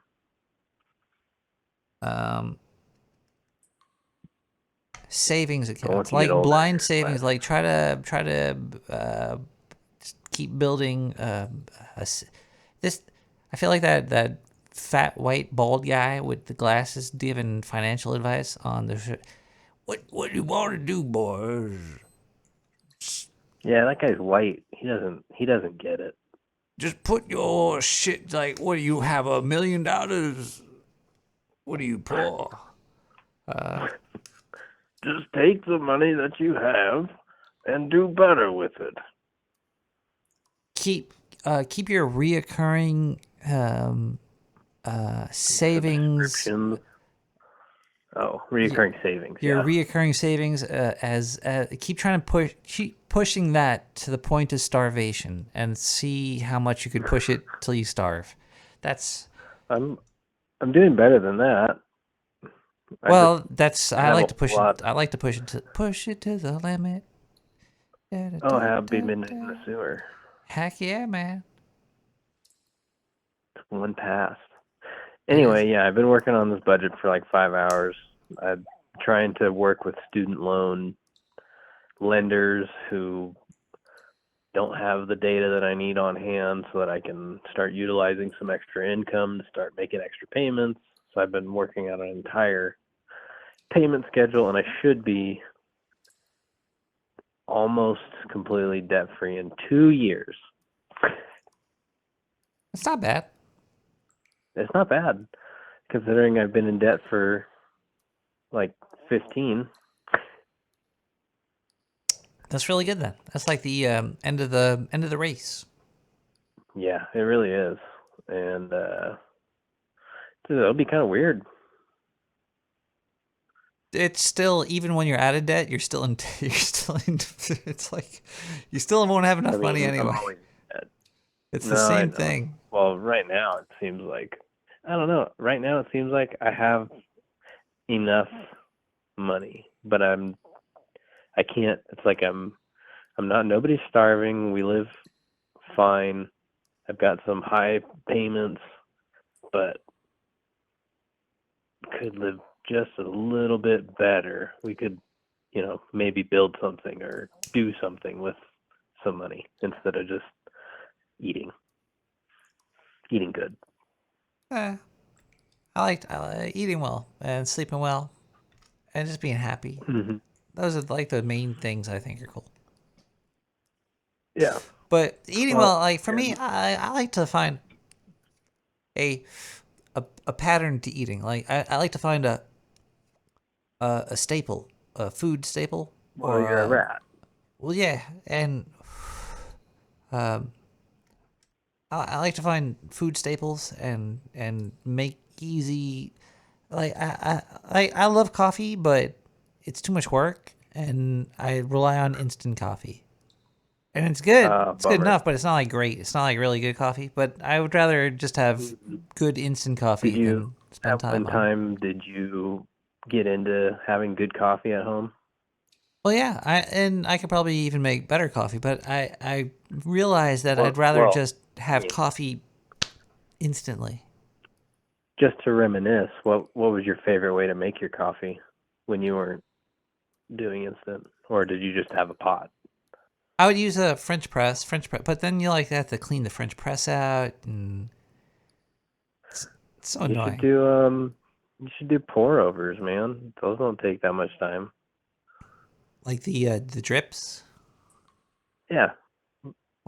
Savings accounts, Once you like get older, blind savings, like try to keep building. This, I feel like that fat white bald guy with the glasses giving financial advice on the. What you want to do, boys? Yeah, that guy's white. He doesn't get it. Just put your shit, like, what do you have, $1 million? What are you, poor? Just take the money that you have and do better with it. Keep your reoccurring savings. Oh, reoccurring savings. Your reoccurring savings as keep trying to keep pushing that to the point of starvation and see how much you could push it till you starve. That's. I'm doing better than that. I like to push it. I like to push it to the limit. Oh, have been midnight in the sewer. Heck yeah, man. One passed. Anyway, yeah, I've been working on this budget for like 5 hours. I'm trying to work with student loan lenders who don't have the data that I need on hand so that I can start utilizing some extra income to start making extra payments. So I've been working on an entire payment schedule, and I should be almost completely debt-free in 2 years. It's not bad. It's not bad, considering I've been in debt for like 15. That's really good then. That's like the end of the race. Yeah, it really is, and it'll be kind of weird. It's still, even when you're out of debt, you're still in. It's like you still won't have enough money anyway. It's the same thing. Well, right now it seems like, I don't know. Right now it seems like I have enough money, but I can't. It's like I'm not. Nobody's starving. We live fine. I've got some high payments, but could live just a little bit better. We could, maybe build something or do something with some money instead of just eating good. I like eating well and sleeping well and just being happy. Mm-hmm. Those are like the main things I think are cool. Yeah. But eating well, like for me, I like to find a pattern to eating. Like I like to find a staple, a food staple. Well, you're a rat. Well, yeah, and I like to find food staples and make easy. Like I love coffee, but it's too much work, and I rely on instant coffee. And it's good. It's good enough, but it's not like great. It's not like really good coffee. But I would rather just have good instant coffee than spend time on. At one time, did you get into having good coffee at home? Well, yeah, I could probably even make better coffee, but I realized that I'd rather just have coffee instantly. Just to reminisce, what was your favorite way to make your coffee when you weren't doing instant, or did you just have a pot? I would use a French press, but then you have to clean the French press out, and it's so annoying. You should do pour overs, man. Those don't take that much time. Like the drips. Yeah.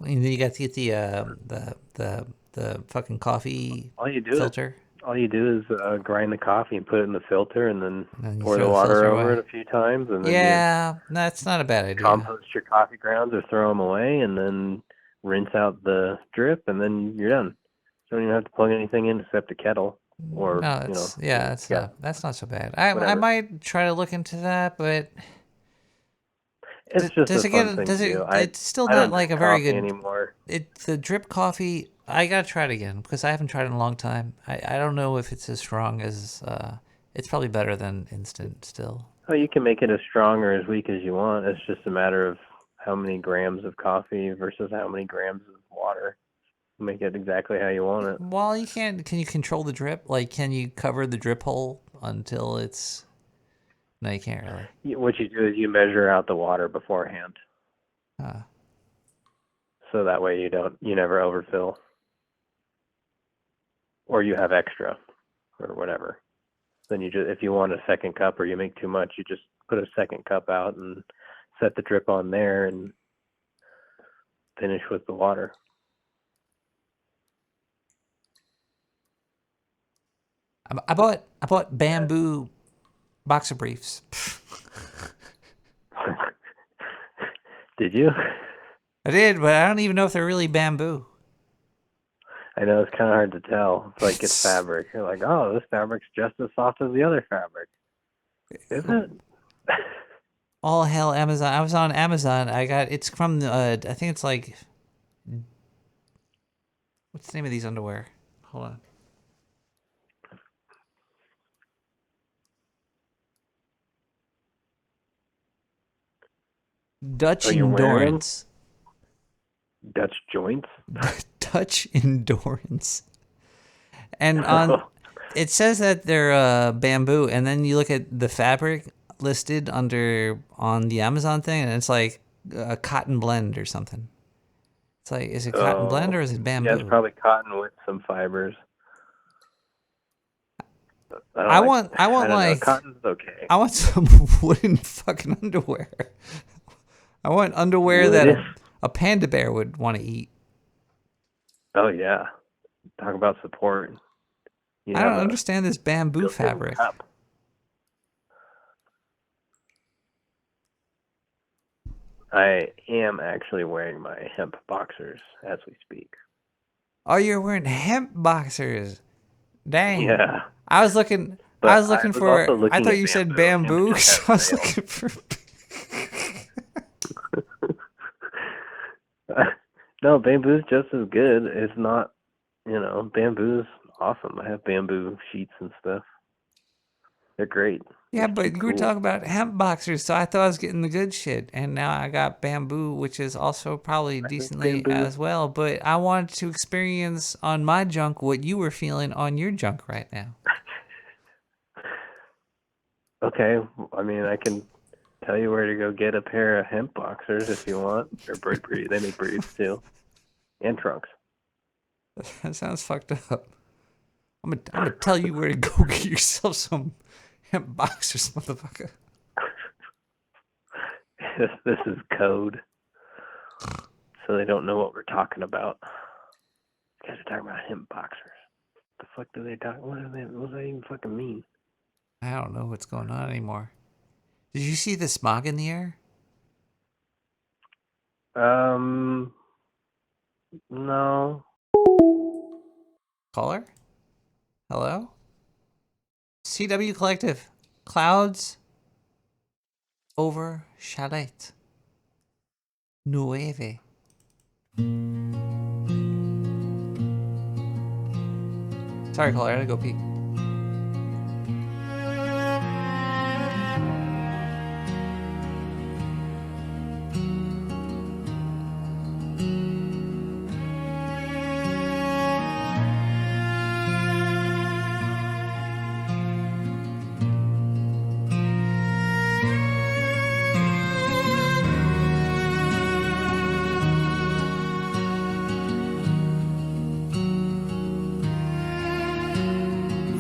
You got to get the fucking coffee filter. All you do is grind the coffee and put it in the filter, and then pour the water over it a few times, and then that's not a bad idea. Compost your coffee grounds or throw them away, and then rinse out the drip, and then you're done. You don't even have to plug anything in except a kettle. Or that's not so bad. I might try to look into that, but It's just does a it fun get? thing Does to it? do. It's still I not don't like a drink very coffee good anymore. The drip coffee. I gotta try it again because I haven't tried it in a long time. I don't know if it's as strong as. It's probably better than instant still. Oh, you can make it as strong or as weak as you want. It's just a matter of how many grams of coffee versus how many grams of water. Make it exactly how you want it. Well, you can't. Can you control the drip? Like, can you cover the drip hole until it's? No, you can't really. What you do is you measure out the water beforehand, so that way you never overfill, or you have extra, or whatever. Then you just, if you want a second cup or you make too much, you just put a second cup out and set the drip on there and finish with the water. I bought bamboo boxer briefs. Did you? I did, but I don't even know if they're really bamboo. I know it's kind of hard to tell. It's like it's fabric. You're like, oh, this fabric's just as soft as the other fabric. Is it? All hell, Amazon. I was on Amazon. It's from I think it's like, what's the name of these underwear? Hold on. Dutch Endurance. Dutch joints? Dutch Endurance. And on it says that they're bamboo, and then you look at the fabric listed on the Amazon thing, and it's like a cotton blend or something. It's like, is it cotton blend or is it bamboo? Yeah, it's probably cotton with some fibers. I want like cotton's okay. I want some wooden fucking underwear. I want underwear that a panda bear would want to eat. Oh yeah, talk about support. I don't understand this bamboo fabric. Cup. I am actually wearing my hemp boxers as we speak. Oh, you're wearing hemp boxers. Dang. Yeah. I was looking for I thought you said bamboo. So I was looking for No, bamboo's just as good. It's not, bamboo's awesome. I have bamboo sheets and stuff. They're great. Yeah, but you were talking about hemp boxers, so I thought I was getting the good shit. And now I got bamboo, which is also probably decently as well. But I wanted to experience on my junk what you were feeling on your junk right now. Okay. I mean, I can tell you where to go get a pair of hemp boxers if you want. Or they make briefs too. And trunks. That sounds fucked up. I'm gonna tell you where to go get yourself some hemp boxers, motherfucker. This is code. So they don't know what we're talking about. You guys are talking about hemp boxers. The fuck do they talk? What does that even fucking mean? I don't know what's going on anymore. Did you see the smog in the air? No. Caller? Hello? CW Collective. Clouds over Chalet. Nueve. Sorry, caller. I gotta go pee.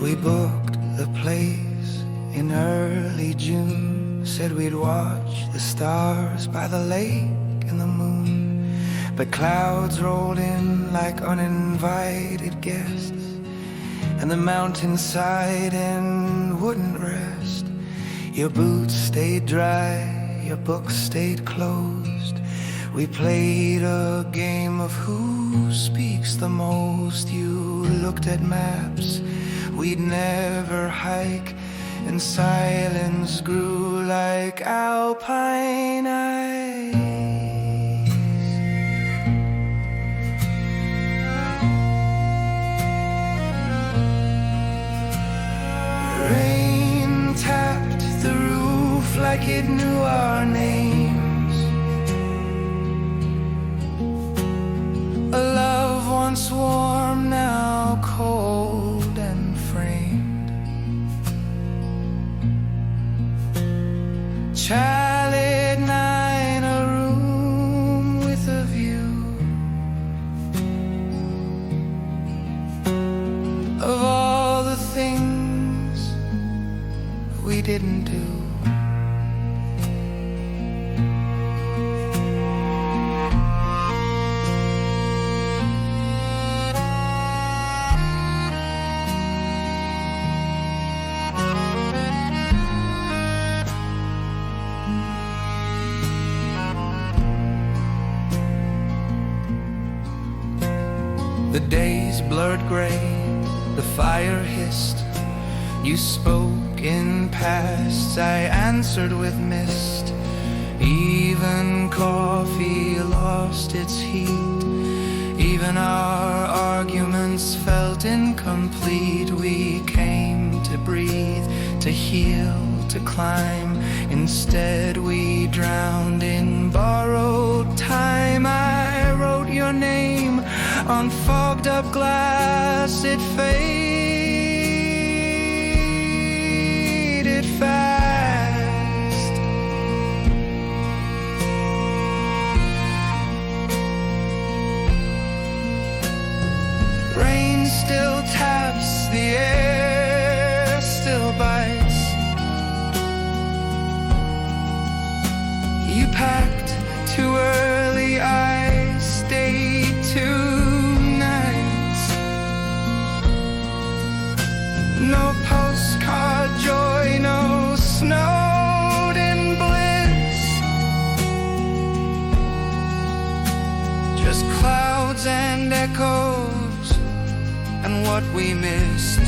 We booked the place in early June. Said we'd watch the stars by the lake and the moon. But clouds rolled in like uninvited guests, and the mountain sighed and wouldn't rest. Your boots stayed dry, your books stayed closed. We played a game of who speaks the most. You looked at maps we'd never hike, and silence grew like alpine ice. like it knew our names. A love once warm, now cold and framed. Child nine, a room with a view of all the things we didn't do. The days blurred gray, the fire hissed. You spoke in past, I answered with mist. Even coffee lost its heat. Even our arguments felt incomplete. We came to breathe, to heal, to climb. Instead we drowned in borrowed time. I wrote your name on fogged up glass. It faded fast. Rain still taps, the air still bites. You packed too early, I stayed 2 nights. No postcard joy, no snowed in bliss. Just clouds and echoes and what we missed.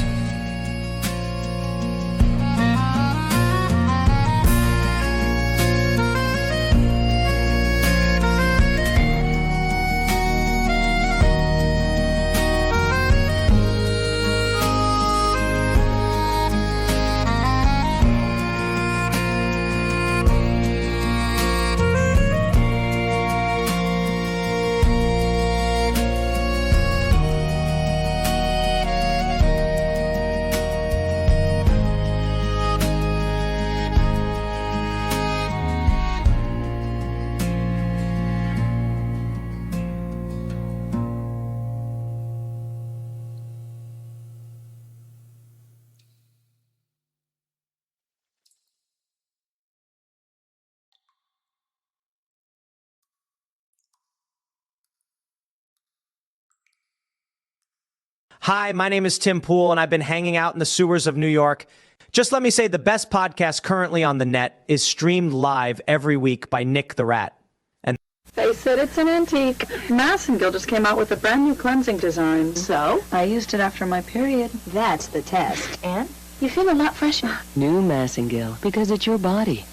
Hi, my name is Tim Pool, and I've been hanging out in the sewers of New York. Just let me say the best podcast currently on the net is streamed live every week by Nick the Rat. And They said it's an antique. Massengill just came out with a brand new cleansing design. So? I used it after my period. That's the test. And? You feel a lot fresher. New Massengill, because it's your body.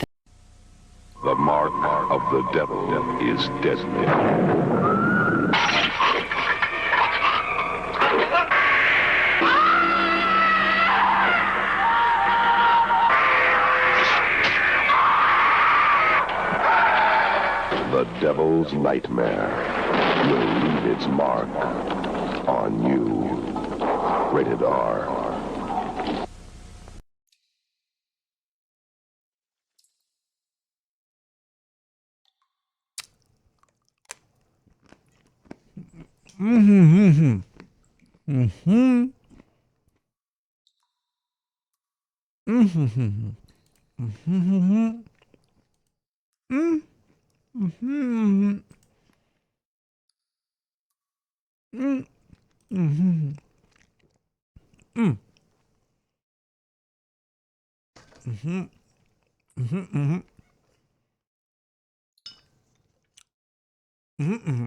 The mark of the devil is deadly. The devil's nightmare will leave its mark on you. Rated R. Mm-hmm. Mm-hmm. Mm-hmm. Mm-hmm. Mm. Mm-hmm. Mm. Mm-hmm. Mm. Mm-hmm. Mm-hmm. Mm-hmm. Mm-hmm.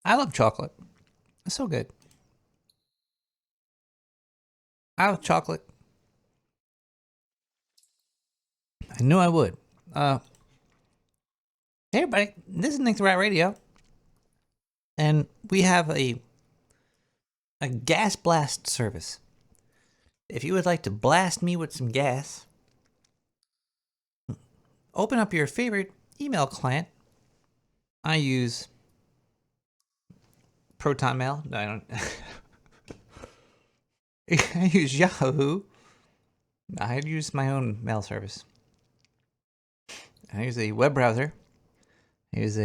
I love chocolate. It's so good. I love chocolate. I knew I would. Hey, everybody. This is Nick the Rat Radio. And we have a gas blast service. If you would like to blast me with some gas, open up your favorite email client. I use Proton Mail. No, I don't. I use Yahoo. I use my own mail service. I use a web browser. I use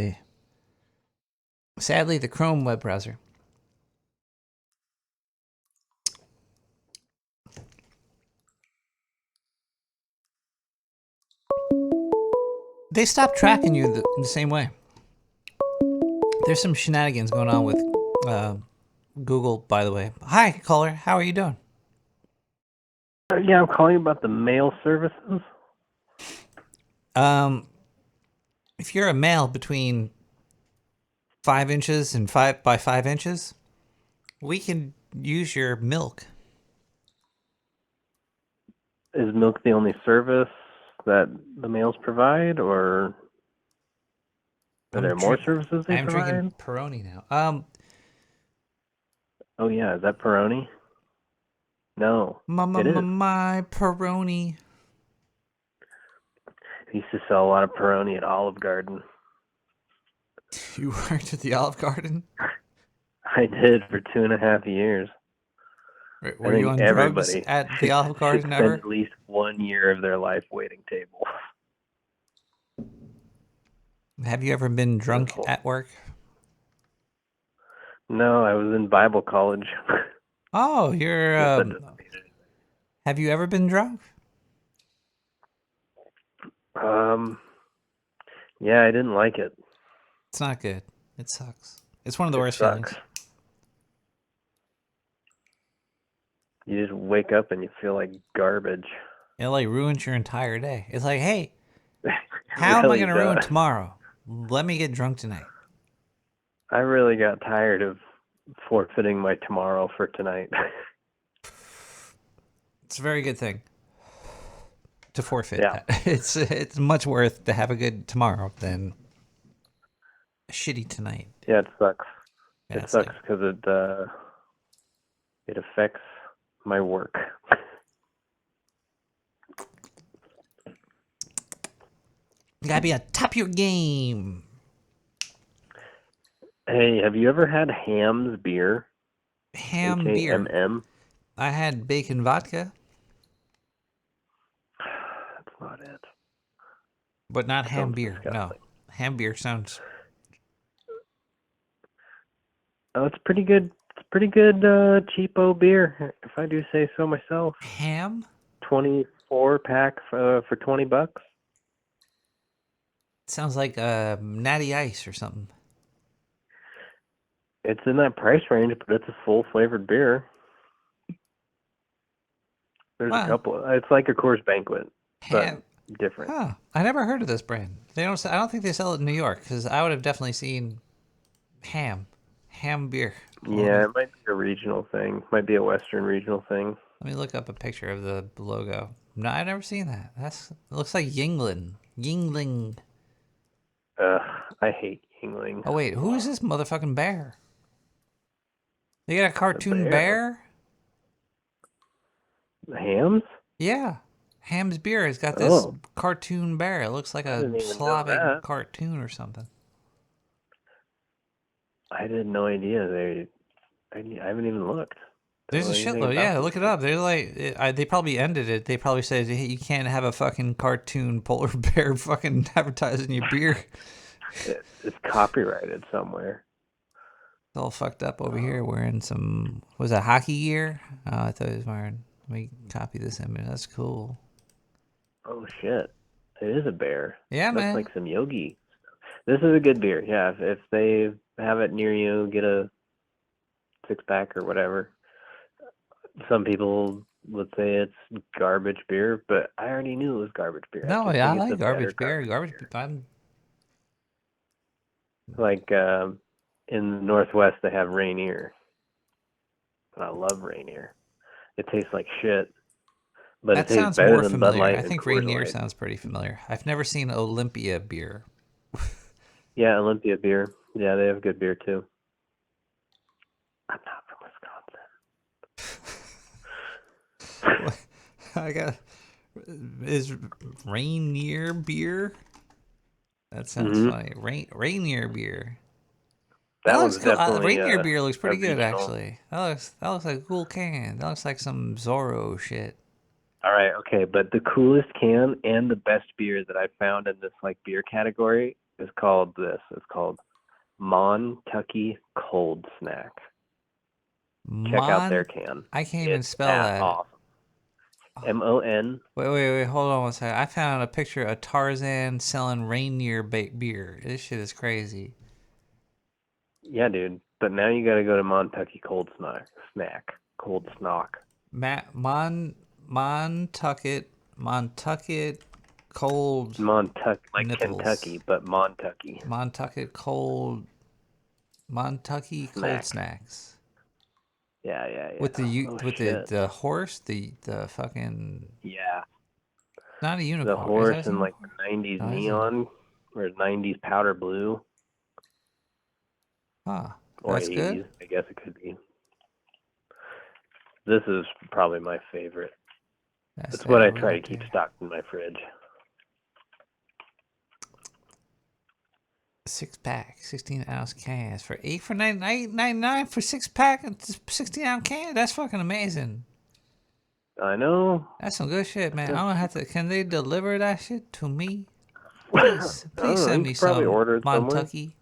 sadly, the Chrome web browser. They stopped tracking you the same way. There's some shenanigans going on with Google, by the way. Hi, caller. How are you doing? Yeah, I'm calling about the mail services. If you're a male between 5 inches and 5 by 5 inches, we can use your milk. Is milk the only service that the males provide, or are there more services they I'm provide? drinking Peroni now. Oh yeah, is that Peroni? No, it is. My Peroni. I used to sell a lot of Peroni at Olive Garden. You worked at the Olive Garden? I did for 2.5 years. Were you on drugs at the Olive Garden should ever? spend at least 1 year of their life waiting table. Have you ever been drunk at work? No, I was in Bible college. Oh, you're. Have you ever been drunk? Yeah, I didn't like it. It's not good. It sucks. It's one of the worst feelings. You just wake up and you feel like garbage. It like ruins your entire day. It's like, hey, how am I going to ruin tomorrow? Let me get drunk tonight. I really got tired of forfeiting my tomorrow for tonight. It's a very good thing to forfeit. Yeah. It's much worth to have a good tomorrow than a shitty tonight. Yeah, it sucks. Yeah, it sucks because it affects my work. You gotta be on top of your game. Hey, have you ever had Ham's beer? Ham beer. H-A-M-M? I had bacon vodka. That's not it. But not That ham sounds beer. disgusting. No. Ham beer sounds... Oh, it's pretty good. It's pretty good cheapo beer, if I do say so myself. Ham? 24 pack for $20. Sounds like Natty Ice or something. It's in that price range, but it's a full flavored beer. There's a couple. It's like a Coors Banquet, but different. Huh. I never heard of this brand. They don't. I don't think they sell it in New York, because I would have definitely seen ham beer. Yeah, it might be a regional thing. Might be a Western regional thing. Let me look up a picture of the logo. No, I've never seen that. It looks like Yingling. Yingling. I hate Yingling. Oh wait, who is this motherfucking bear? They got a cartoon bear? Ham's? Yeah. Ham's beer has got this cartoon bear. It looks like a Slavic cartoon or something. I had no idea. I haven't even looked. There's a shitload. Yeah, look it up. They're like, they probably ended it. They probably said, hey, you can't have a fucking cartoon polar bear fucking advertising your beer. It's copyrighted somewhere. It's all fucked up over here wearing some, was it hockey gear? Oh, I thought he was wearing, let me copy this image. That's cool. Oh, shit. It is a bear. Yeah, man. That's like some yogi stuff. This is a good beer. Yeah, if they have it near you, get a 6-pack or whatever. Some people would say it's garbage beer, but I already knew it was garbage beer. No, I I like garbage beer. Like in the Northwest, they have Rainier. And I love Rainier. It tastes like shit, But that it tastes sounds better more than familiar. Bud Light I and think Coors Rainier Light. sounds pretty familiar. I've never seen Olympia beer. Yeah, Olympia beer. Yeah, they have good beer too. I'm not from Wisconsin. I got is Rainier beer. That sounds funny. Rainier beer. That looks one's cool. definitely Rainier beer looks a pretty good, regional. actually. That looks like a cool can. That looks like some Zorro shit. All right, okay, but the coolest can and the best beer that I found in this like beer category is called this. It's called Montucky Cold Snack. Check out their can. I can't even It's spell that. awesome. M-O-N. Wait. Hold on one second. I found a picture of Tarzan selling Rainier beer. This shit is crazy. Yeah, dude. But now you got to go to Montucky Cold Snack. Cold Snock. Montucket cold. Montuck, like nipples. Kentucky, but Montucky. Montucky cold Snack. snacks. Yeah. With the shit. the horse, the fucking. Yeah. Not a unicorn. The horse Is that and like the 90s neon or 90s powder blue. Huh. Or That's 80s, good. I guess it could be. This is probably my favorite. It's what I try to keep stocked in my fridge. 6-pack, 16-ounce cans for $8.99 for 6-pack and 16-ounce can. That's fucking amazing. I know. That's some good shit, man. I don't have to. Can they deliver that shit to me? Please send me some. Montucky.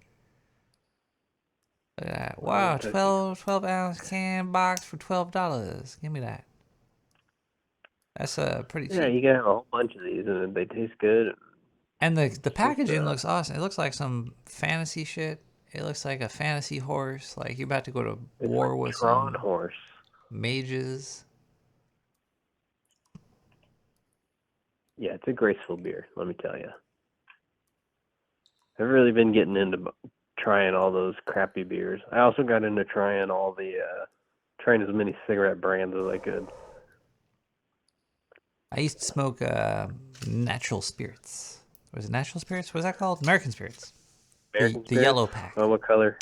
Look at that. Wow, 12-ounce can box for $12. Give me that. That's pretty cheap. Yeah, you can have a whole bunch of these, and they taste good. And the packaging looks awesome. It looks like some fantasy shit. It looks like a fantasy horse. Like you're about to go to war with Tron some horse mages. Yeah, it's a graceful beer, let me tell you. I've really been getting into trying all those crappy beers. I also got into trying trying as many cigarette brands as I could. I used to smoke natural spirits. Was it natural spirits? What was that called? American spirits. American The yellow pack. Oh, what color?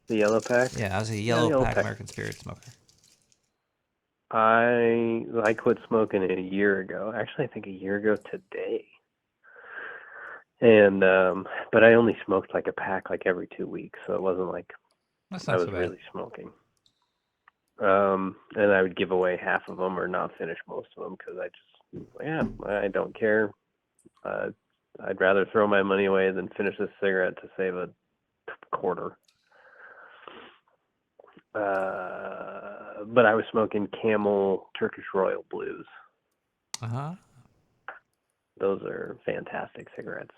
The yellow pack? Yeah, I was a yellow pack American spirit smoker. I quit smoking a year ago. Actually, I think a year ago today. And but I only smoked like a pack like every 2 weeks, so it wasn't like I was really smoking. And I would give away half of them or not finish most of them because I don't care. I'd rather throw my money away than finish this cigarette to save a quarter. But I was smoking Camel Turkish Royal Blues. Those are fantastic cigarettes.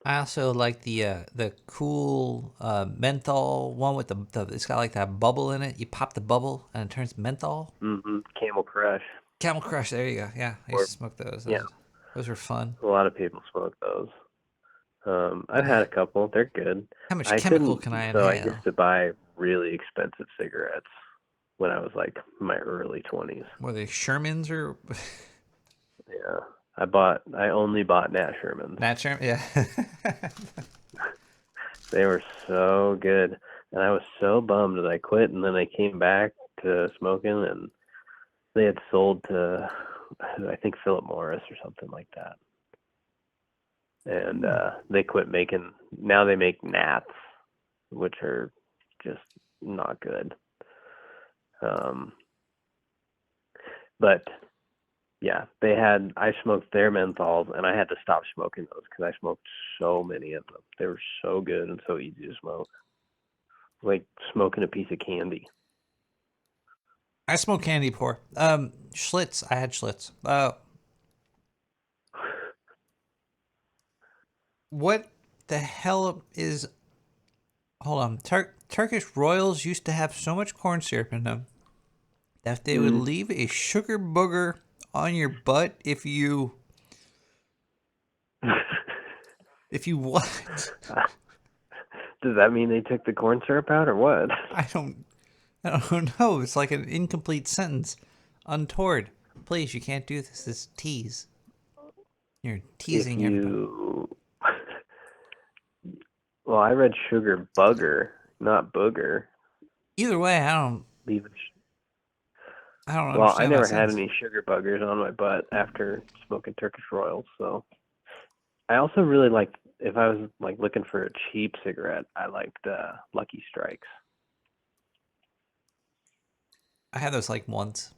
I also like the cool menthol one with the it's got like that bubble in it. You pop the bubble and it turns menthol. Mm-hmm. Camel Crush. Camel Crush. There you go. Yeah, I used to smoke those. Those were fun. A lot of people smoke those. I've had a couple. They're good. How much chemical can I inhale? So I used to buy really expensive cigarettes when I was like in my early 20s. Were they Shermans or? Yeah. I only bought Nat Shermans. Nat Sherman, yeah. They were so good. And I was so bummed that I quit, and then I came back to smoking, and they had sold to, I think, Philip Morris or something like that. And they quit making, now they make Nats, which are just not good. But yeah, I smoked their menthols, and I had to stop smoking those because I smoked so many of them. They were so good and so easy to smoke. Like smoking a piece of candy. I smoke candy pour. Schlitz. I had Schlitz. What the hell is... Hold on. Turkish Royals used to have so much corn syrup in them that they would leave a sugar booger on your butt if you what? Does that mean they took the corn syrup out or what? I don't know. It's like an incomplete sentence. Untoward. Please, you can't do this. This tease. You're teasing if everybody. you... Well, I read sugar bugger, not booger. Either way, I don't Well, understand I never that had sentence. any sugar buggers on my butt after smoking Turkish Royals, so... I also really like, if I was like looking for a cheap cigarette, I liked Lucky Strikes. I had those like once.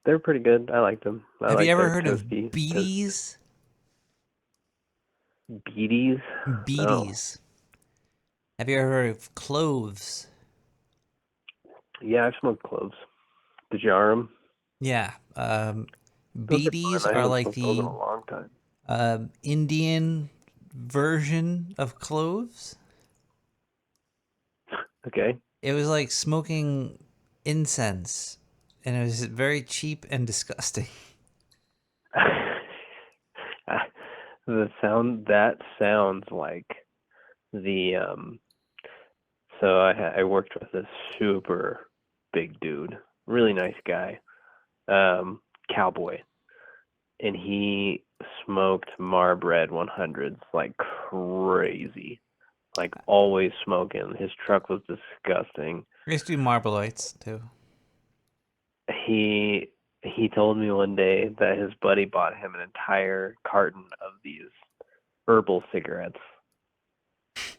They're pretty good. I liked them. Have you ever heard of beaties? Beaties? Beaties. Have you ever heard of cloves? Yeah, I've smoked cloves. Did you arm them? Yeah. Those are Beaties fun. I are haven't like smoked those in the a long time. Indian version of cloves. Okay. It was like smoking incense, and it was very cheap and disgusting. That sounds like the so I worked with this super big dude, really nice guy, cowboy, and he smoked Marb Red 100s like crazy, like always smoking. His truck was disgusting. I used to do Marlborites too. He told me one day that his buddy bought him an entire carton of these herbal cigarettes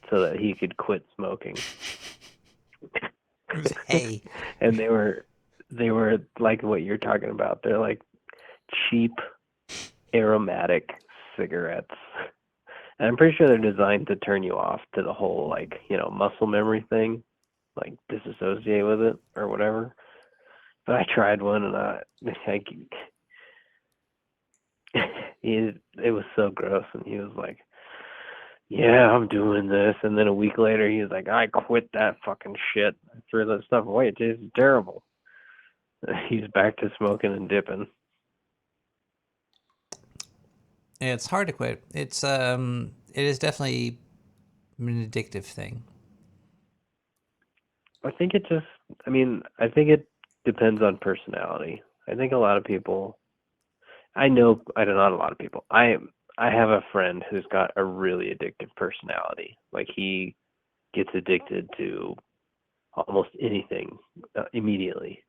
so that he could quit smoking. Hey. And they were like what you're talking about. They're like cheap aromatic cigarettes. And I'm pretty sure they're designed to turn you off to the whole like, muscle memory thing, like disassociate with it or whatever. But I tried one and it was so gross, and he was like, yeah, I'm doing this. And then a week later, he was like, I quit that fucking shit. I threw that stuff away. It tastes terrible. He's back to smoking and dipping. Yeah, it's hard to quit. It is definitely an addictive thing. I think it depends on personality. I think a lot of people, not a lot of people. I have a friend who's got a really addictive personality. Like he gets addicted to almost anything immediately.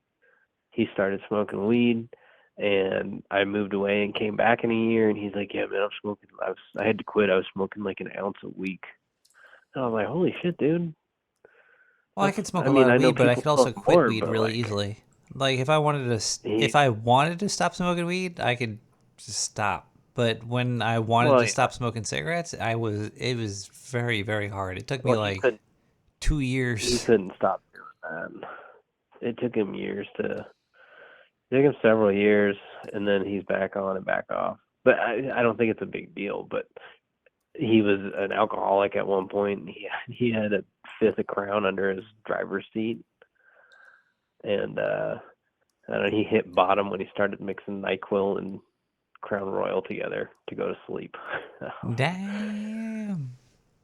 He started smoking weed, and I moved away and came back in a year, and he's like, yeah, man, I'm smoking. I had to quit. I was smoking like an ounce a week. And I was like, holy shit, dude. Well, I could smoke a lot of weed, but I could also smoke quit more, weed but, really easily. Like if I wanted to stop smoking weed, I could just stop. But when I wanted to stop smoking cigarettes, it was very, very hard. It took me like 2 years. He couldn't stop doing that. It took him several years, and then he's back on and back off. But I don't think it's a big deal. But he was an alcoholic at one point. And he had a fifth of Crown under his driver's seat, and I don't know, he hit bottom when he started mixing NyQuil and Crown Royal together to go to sleep. Damn.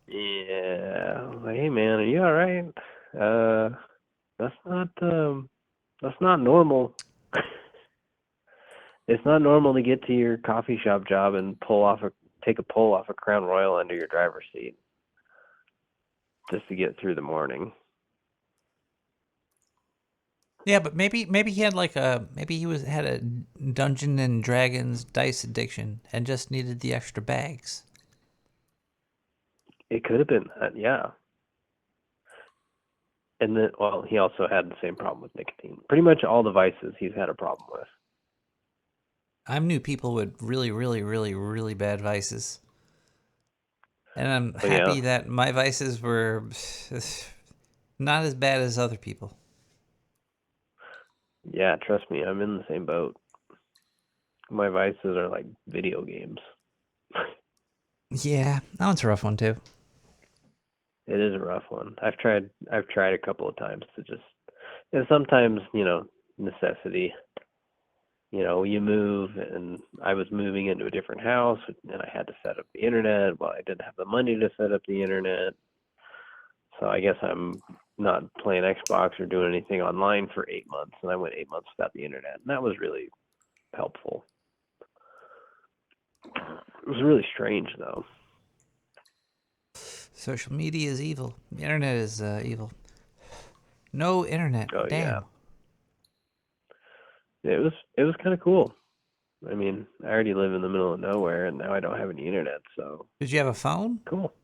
Yeah, I was like, hey man, are you all right? That's not normal. It's not normal to get to your coffee shop job and take a pull off a Crown Royal under your driver's seat just to get through the morning. Yeah, but maybe he had had a Dungeons and Dragons dice addiction and just needed the extra bags. It could have been that, yeah. And then, well, he also had the same problem with nicotine. Pretty much all the vices he's had a problem with. I've knew people with really, really, really, really bad vices. And I'm happy that my vices were not as bad as other people. Yeah, trust me, I'm in the same boat. My vices are like video games. Yeah, that one's a rough one too. It is a rough one. I've tried a couple of times to just, and sometimes, necessity. You move, and I was moving into a different house, and I had to set up the internet. Well, I didn't have the money to set up the internet. So I guess I'm not playing Xbox or doing anything online for 8 months, and I went 8 months without the internet, and that was really helpful. It was really strange, though. Social media is evil. The internet is evil. No internet. Oh, Damn. Yeah. It was kind of cool. I mean, I already live in the middle of nowhere, and now I don't have any internet, so... Did you have a phone? Cool.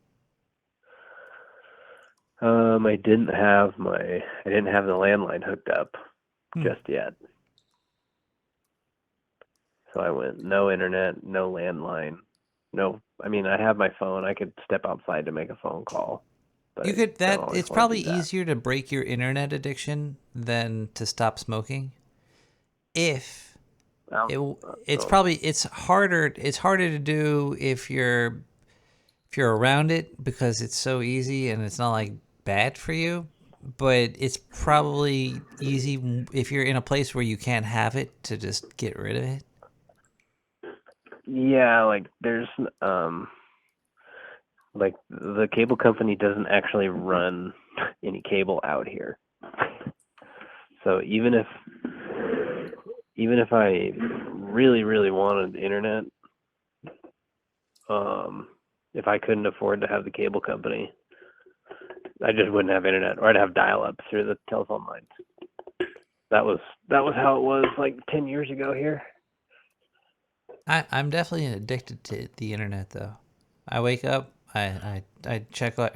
I didn't have the landline hooked up just yet. So I went no internet, no landline, no. I mean, I have my phone. I could step outside to make a phone call. But You could I don't always it's wanna probably do that. easier to break your internet addiction than to stop smoking. It's harder to do if you're around it because it's so easy and it's not like bad for you, but it's probably easy if you're in a place where you can't have it to just get rid of it. Yeah, like there's like the cable company doesn't actually run any cable out here. So even if I really, really wanted the internet, if I couldn't afford to have the cable company, I just wouldn't have internet, or I'd have dial-up through the telephone lines. That was how it was like 10 years ago here. I'm definitely addicted to the internet, though. I wake up, I check out.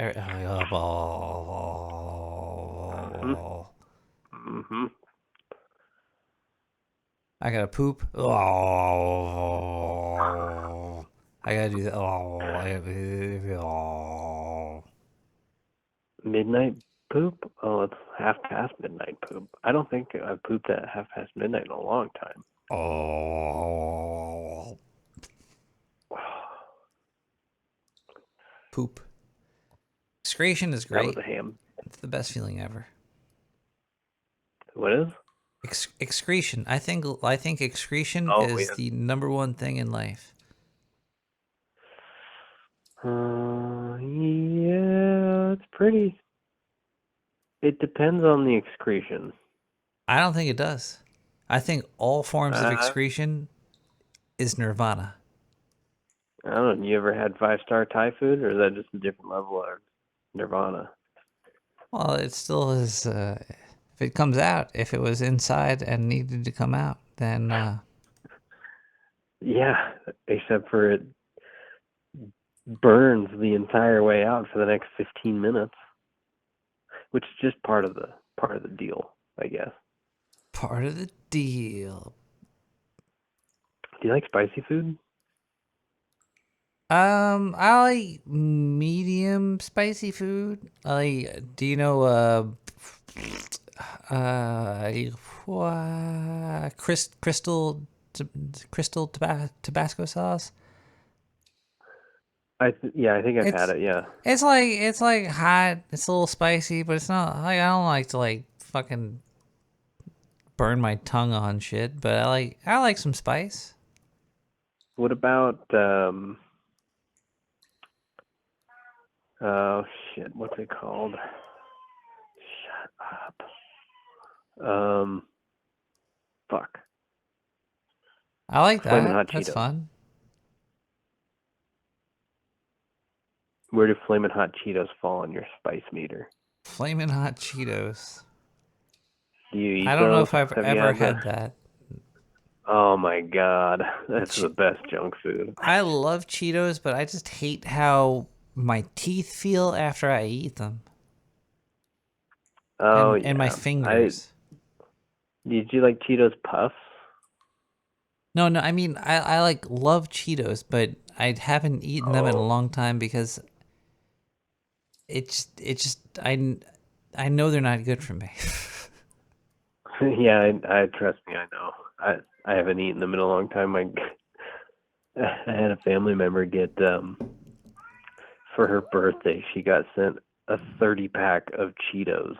Mm-hmm. I gotta poop. I gotta do that. Midnight poop? Oh, it's half past midnight poop. I don't think I've pooped at half past midnight in a long time. Poop. Excretion is great. That was a ham. It's the best feeling ever. What is? Excretion. I think excretion is the number one thing in life. Yeah, it's pretty. It depends on the excretion. I don't think it does. I think all forms of excretion is nirvana. I don't know. You ever had 5-star Thai food, or is that just a different level of nirvana? Well, it still is. If it comes out, if it was inside and needed to come out, then. Yeah, except for it burns the entire way out for the next 15 minutes, which is just part of the deal, I guess. Part of the deal. Do you like spicy food? I like medium spicy food. Do you know crystal Tabasco sauce? I think I've had it. Yeah. It's like hot. It's a little spicy, but it's not like I don't like to like fucking burn my tongue on shit. But I like some spice. What about oh shit, what's it called? Shut up. Fuck. I like that. Flamin' Hot That's Cheetos. fun. Where do Flamin' Hot Cheetos fall on your spice meter? Flamin' Hot Cheetos. Do you eat I don't know those? if I've Have you ever had had that. Oh my god, that's the best junk food. I love Cheetos, but I just hate how my teeth feel after I eat them. Oh, and my fingers. Did you like Cheetos Puffs? No, I mean I like love Cheetos, but I haven't eaten them in a long time because I know they're not good for me. Yeah, I trust me, I know. I haven't eaten them in a long time. I had a family member get for her birthday, she got sent a 30-pack of Cheetos,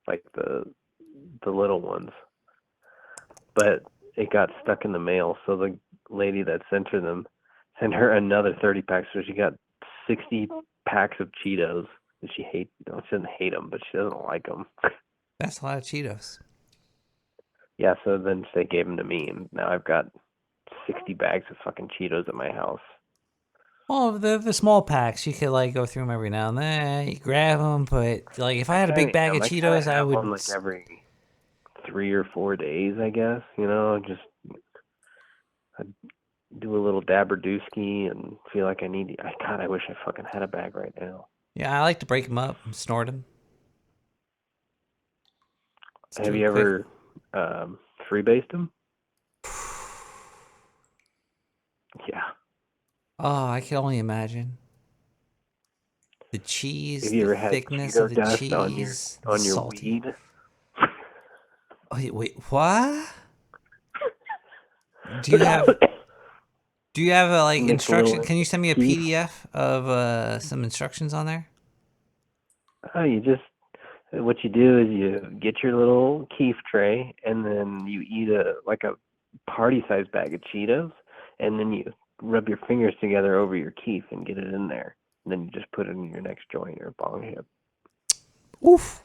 like the little ones. But it got stuck in the mail, so the lady that sent her them sent her another 30-pack, so she got 60 packs of Cheetos She doesn't hate them, but she doesn't like them. That's a lot of Cheetos. Yeah, so then they gave them to me, and now I've got 60 bags of fucking Cheetos at my house. Well, the small packs, you could like go through them every now and then. You grab them, but like if I had a big bag of Cheetos, I would one, like every 3 or 4 days, I guess. You know, just I'd do a little dabber-dooski and feel like I need. God, I wish I fucking had a bag right now. Yeah, I like to break them up and snort them. Have you ever freebased them? Yeah. Oh, I can only imagine. The cheese, Have you ever the had thickness Cheeto of the dust cheese, on your salty. weed? Oh, wait, what? Do you have a like Mix a instruction? little Can you send me a cheese. PDF of some instructions on there? Oh, what you do is you get your little keef tray, and then you eat a party-sized bag of Cheetos, and then you rub your fingers together over your keef and get it in there. And then you just put it in your next joint or bong hip. Oof.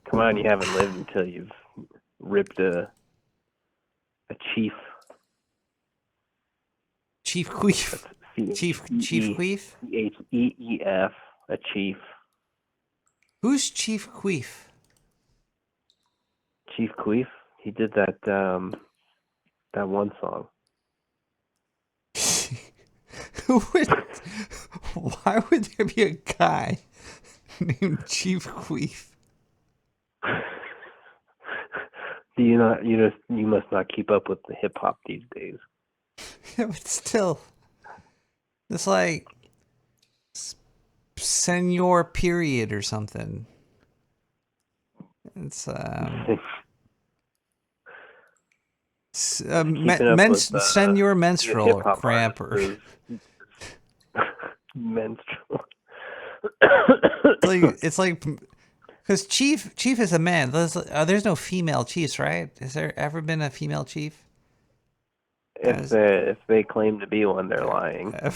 Come on, you haven't lived until you've ripped a chief. Chief queef. Chief queef? Cheef, a chief. Who's Chief Queef? Chief Queef? He did that one song. Why would there be a guy named Chief Queef? You must not keep up with the hip hop these days. Yeah, but still, it's like Senor Period or something. It's Senor Menstrual or Cramp or Menstrual. it's like because Chief is a man. There's no female chiefs, right? Has there ever been a female chief? If they claim to be one, they're lying. That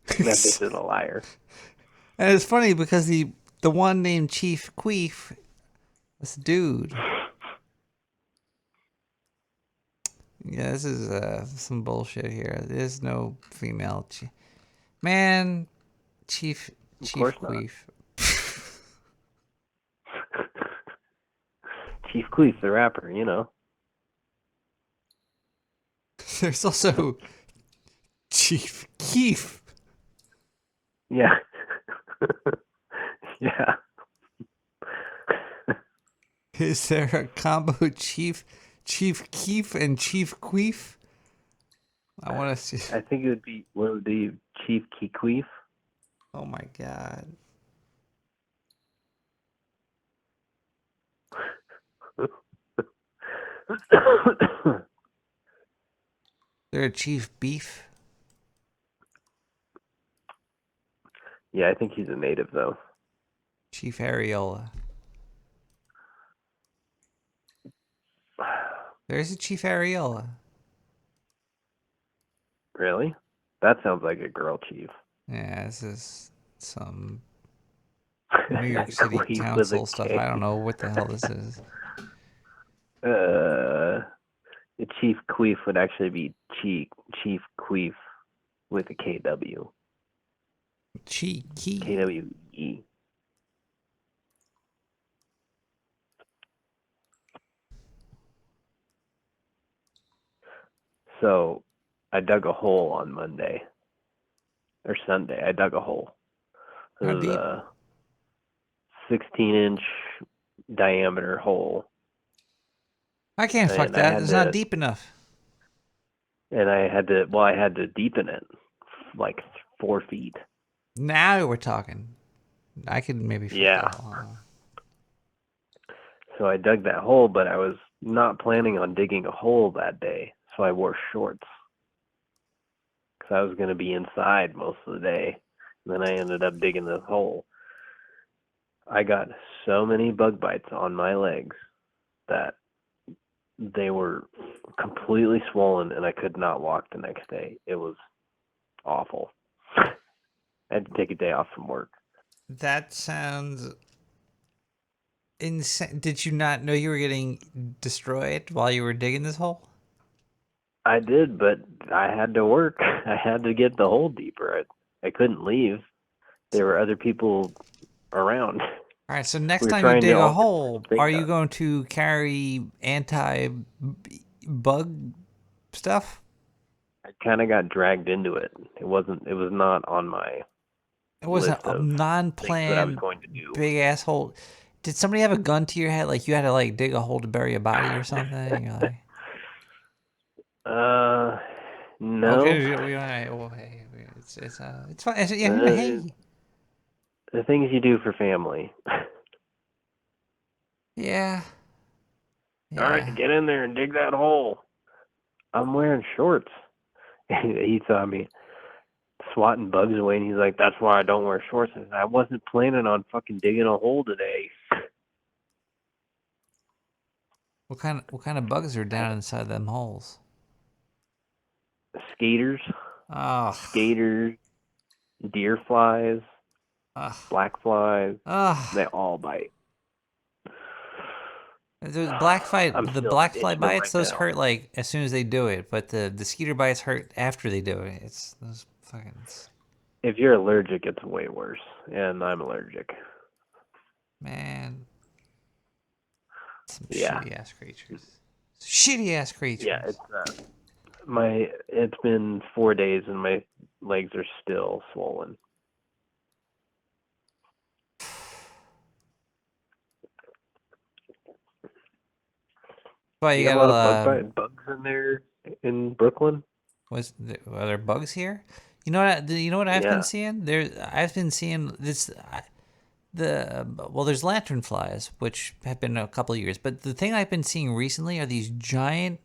bitch is a liar. And it's funny because the one named Chief Queef, this dude. Yeah, this is some bullshit here. There's no female chief. Man, Chief Queef. Chief Queef, the rapper, you know. There's also Chief Keef. Yeah. Yeah. Is there a combo Chief Keef and Chief Queef? I want to see. I think it would be Chief Keef. Oh my god. Is there a Chief Beef? Yeah, I think he's a native though. Chief Areola. There's a Chief Areola. Really? That sounds like a girl chief. Yeah, this is some New York City Council stuff. I don't know what the hell this is. The Chief Queef would actually be Chief Queef with a KW. Cheeky. KWE. So I dug a hole on Monday or Sunday. I dug a hole. It was a 16-inch diameter hole. I can't fuck that. It's not deep enough. And I had to deepen it like 4 feet. Now we're talking. I could maybe. Yeah. So I dug that hole, but I was not planning on digging a hole that day, so I wore shorts. Because I was going to be inside most of the day. And then I ended up digging this hole. I got so many bug bites on my legs that they were completely swollen and I could not walk the next day. It was awful. I had to take a day off from work. That sounds insane. Did you not know you were getting destroyed while you were digging this hole? I did, but I had to work. I had to get the hole deeper. I couldn't leave. There were other people around. All right, so next time you dig a hole, are you going to carry anti-bug stuff? I kind of got dragged into it. It was not on my It wasn't a non-planned big asshole. Did somebody have a gun to your head? Like you had to like dig a hole to bury a body or something? You're like, no. Okay, well, hey, it's fine. Hey. The things you do for family. Yeah. All right, get in there and dig that hole. I'm wearing shorts. He saw me swatting bugs away, and he's like, "That's why I don't wear shorts." And I wasn't planning on fucking digging a hole today. What kind of bugs are down inside them holes? Skaters. Oh. Skaters. Deer flies. Black flies. They all bite. The black fly bites, those hurt like as soon as they do it, but the skeeter bites hurt after they do it. It's those fucking. If you're allergic, it's way worse, and I'm allergic. Man, some shitty ass creatures. Shitty ass creatures. Yeah, it's been 4 days and my legs are still swollen. Well, you got got a lot of bugs in there in Brooklyn. Are there bugs here? You know what I've been seeing? I've been seeing this. There's lantern flies, which have been a couple of years, but the thing I've been seeing recently are these giant.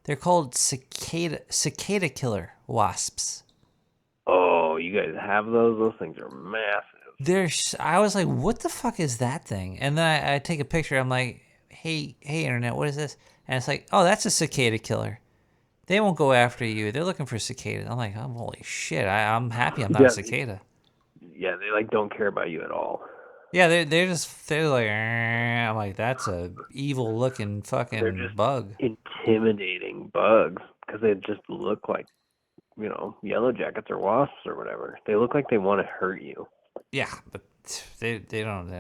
They're called cicada killer wasps. Oh, you guys have those? Those things are massive. I was like, what the fuck is that thing? And then I take a picture. I'm like, hey, internet, what is this? And it's like, oh, that's a cicada killer. They won't go after you. They're looking for cicadas. I'm like, oh, holy shit. I'm happy I'm not a cicada. Yeah, they like don't care about you at all. Yeah, they're like, I'm like, that's a evil looking fucking bug. Intimidating bugs because they just look like, yellow jackets or wasps or whatever. They look like they want to hurt you. Yeah, but they don't.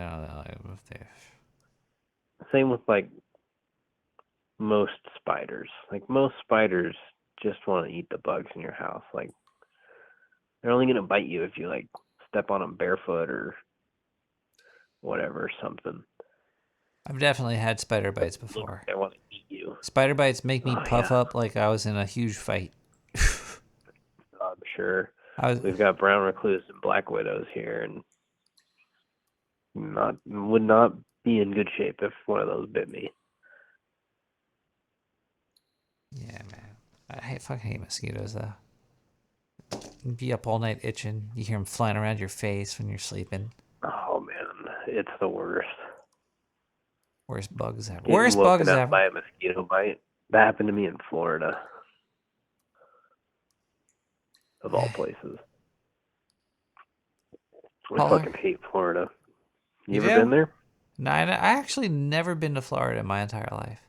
Same with like most spiders. Like most spiders just want to eat the bugs in your house. Like they're only gonna bite you if you like step on them barefoot or whatever, something. I've definitely had spider bites before. They want to eat you. Spider bites make me puff up like I was in a huge fight. I'm sure. We've got brown recluse and black widows here, and would not be in good shape if one of those bit me. Yeah, man. I fucking hate mosquitoes though. You'd be up all night itching. You hear them flying around your face when you're sleeping. Oh man, it's the worst. Worst bugs ever. Worst bugs ever. By a mosquito bite. That happened to me in Florida. Of all places. I fucking hate Florida. You ever been there? No, I actually never been to Florida in my entire life.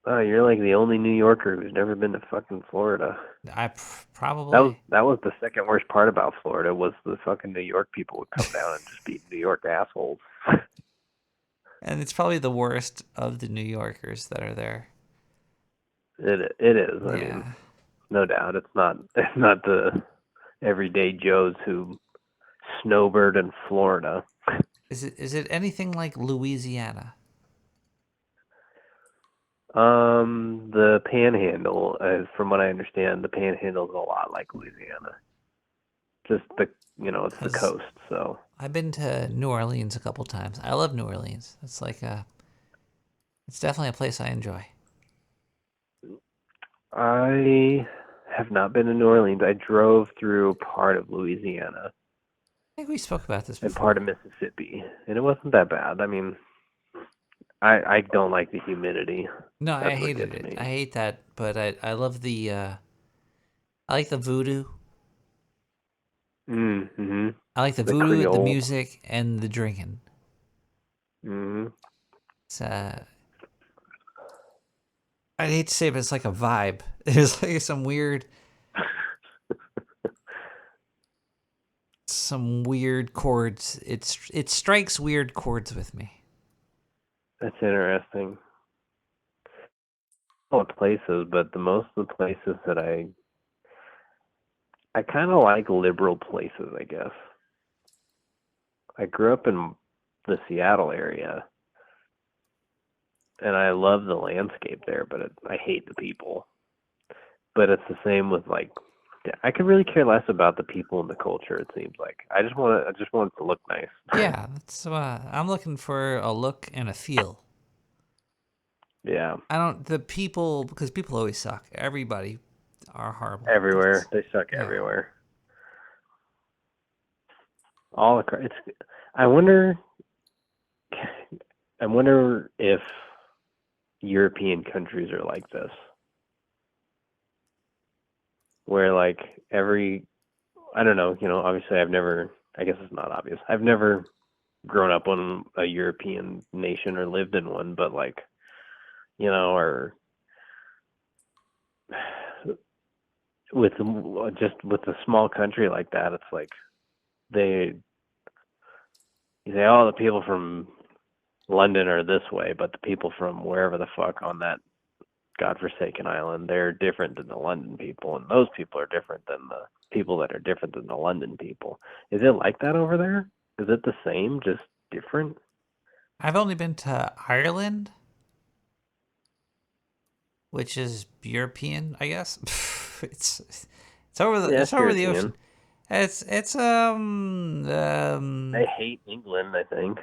Oh, you're like the only New Yorker who's never been to fucking Florida. I probably... That was the second worst part about Florida was the fucking New York people would come down and just be New York assholes. And it's probably the worst of the New Yorkers that are there. It is. I mean, no doubt. It's not the everyday Joes who snowbird in Florida. Is it anything like Louisiana? The Panhandle, from what I understand, the Panhandle is a lot like Louisiana. Just it's the coast. So I've been to New Orleans a couple times. I love New Orleans. It's it's definitely a place I enjoy. I have not been to New Orleans. I drove through part of Louisiana. think we spoke about this and before. part of Mississippi, and it wasn't that bad. I mean, I don't like the humidity. No, That's I what hated gets it. me. I hate that, but I love the I like the voodoo. Mm-hmm. I like the voodoo, the Creole. music, and the drinking. Mm-hmm. It's I'd hate to say, but it's like a vibe. It's like some weird chords. It strikes weird chords with me. That's interesting. All the places, but most of the places that I kind of like liberal places, I guess. I grew up in the Seattle area, and I love the landscape there, but I hate the people. But it's the same with like, I could really care less about the people and the culture. It seems like I just want it to look nice. Yeah, that's I'm looking for a look and a feel. Yeah. The people, because people always suck. Everybody are horrible. Everywhere. They suck everywhere. All across. I wonder if European countries are like this. Where like I don't know, obviously I guess it's not obvious. I've never grown up in a European nation or lived in one, but like, or with a small country like that, it's like you say, oh, the people from London are this way, but the people from wherever the fuck on that godforsaken island, they're different than the London people, and those people are different than the people that are different than the London people. Is it like that over there? Is it the same, just different? I've only been to Ireland, which is European, I guess. it's over the ocean. It's They hate England, I think.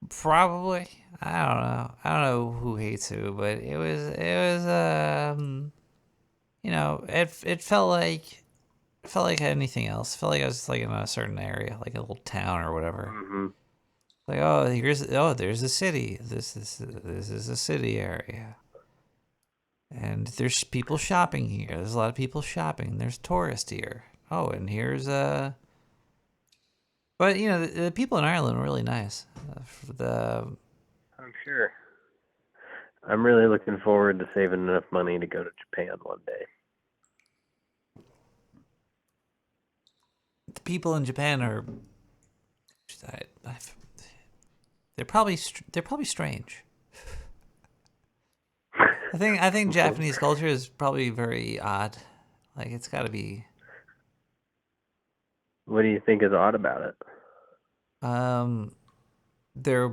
Probably. I don't know who hates who, but it was it felt like anything else. It felt like I was like in a certain area, like a little town or whatever. Mm-hmm. Like, there's a city. This is a city area. And there's people shopping here. There's a lot of people shopping. There's tourists here. Oh, and here's But the people in Ireland were really nice. I'm sure. I'm really looking forward to saving enough money to go to Japan one day. The people in Japan are they're probably strange. I think Japanese culture is probably very odd. Like it's got to be. What do you think is odd about it? Their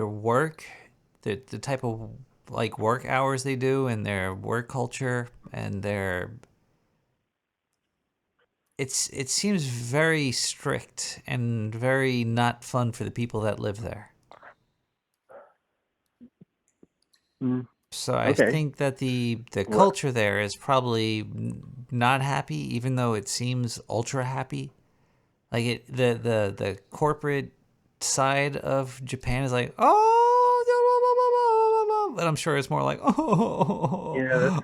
work, the type of like work hours they do, and their work culture, and it seems very strict and very not fun for the people that live there. So I think that the culture there is probably not happy, even though it seems ultra happy. Like the corporate side of Japan is like, oh, but I'm sure it's more like, oh, yeah,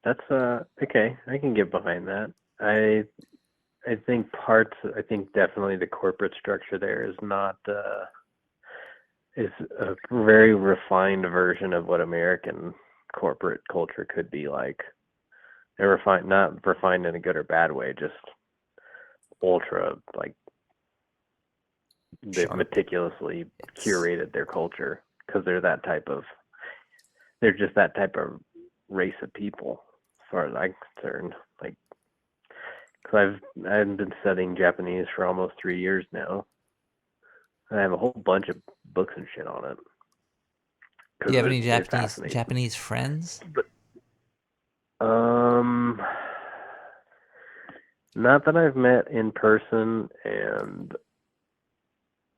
that's fair. Okay. I can get behind that. I think definitely the corporate structure there is not is a very refined version of what American corporate culture could be like. They're not refined in a good or bad way, just ultra, like they've meticulously curated their culture because they're just that type of race of people, as far as I'm concerned. Like, because I've been studying Japanese for almost 3 years now. I have a whole bunch of books and shit on it. Do you have any Japanese friends? Not that I've met in person, and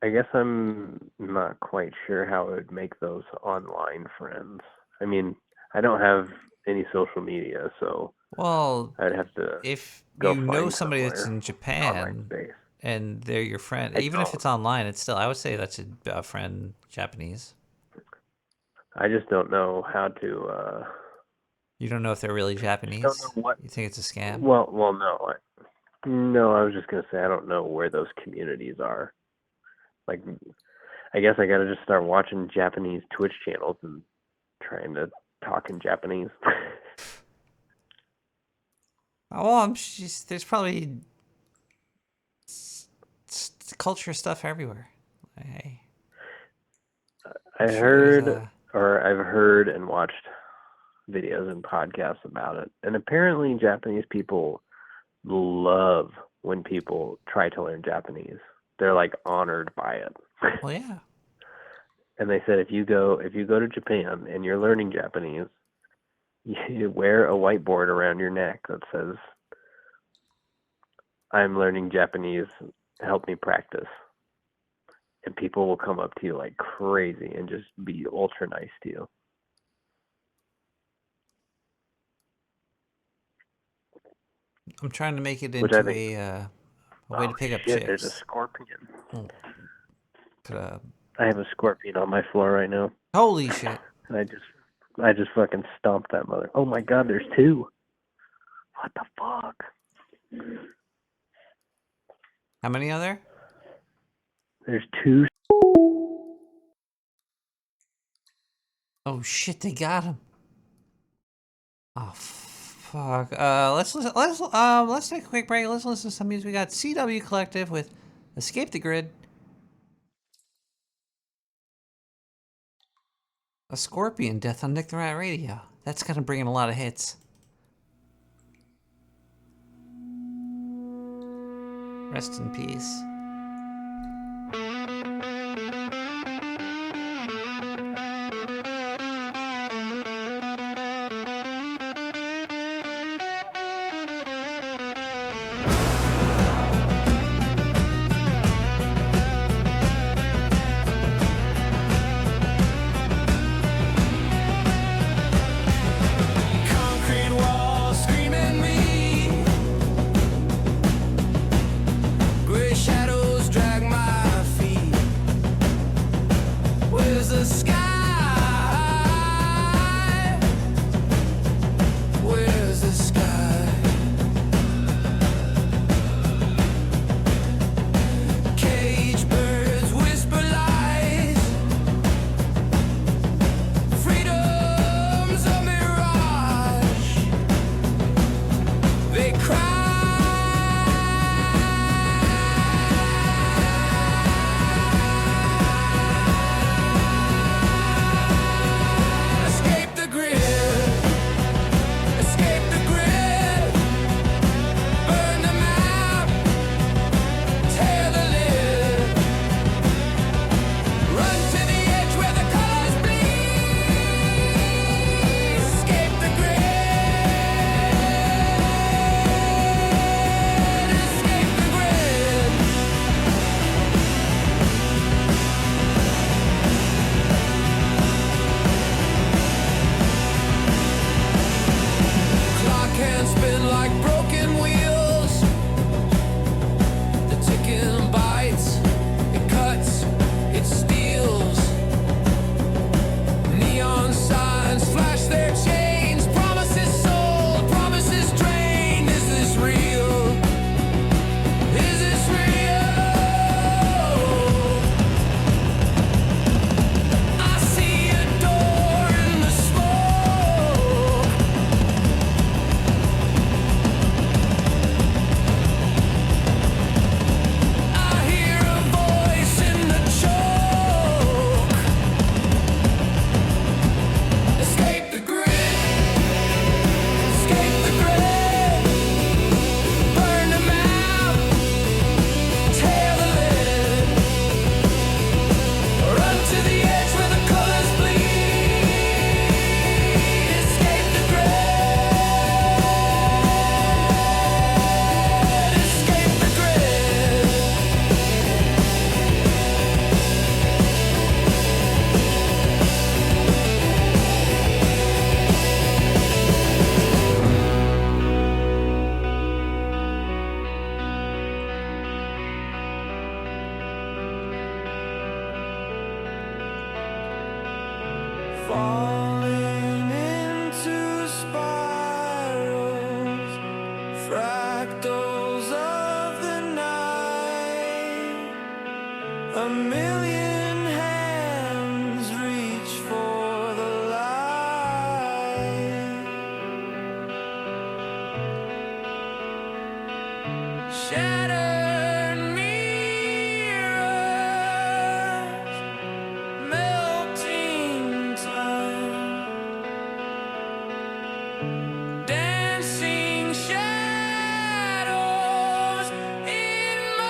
I guess I'm not quite sure how I would make those online friends. I mean, I don't have any social media, so Well, I'd have to if go you know find somebody that's somewhere in Japan space. and they're your friend, I even if don't. it's online, it's still, I would say that's a friend Japanese. I just don't know how to. You don't know if they're really Japanese? Don't know what. You think it's a scam? Well, no. No, I was just gonna say I don't know where those communities are. Like, I guess I gotta just start watching Japanese Twitch channels and trying to talk in Japanese. Oh, there's probably culture stuff everywhere. Hey. I've heard and watched videos and podcasts about it. And apparently Japanese people love when people try to learn Japanese. They're like honored by it. Well, yeah. And they said if you go to Japan and you're learning Japanese, you wear a whiteboard around your neck that says, "I'm learning Japanese, help me practice." And people will come up to you like crazy and just be ultra nice to you. I'm trying to make it into a way to pick up chicks. There's a scorpion. Oh. I have a scorpion on my floor right now. Holy shit. And I just fucking stomped that mother. Oh my god, there's two. What the fuck? How many are there? There's two. Oh shit, they got him. Oh fuck. Let's take a quick break. Let's listen to some music. We got CW Collective with Escape the Grid. A Scorpion Death on Nick the Rat Radio. That's gonna bring in a lot of hits. Rest in peace. Concrete walls scream at me. Gray shadows. Dancing shadows in my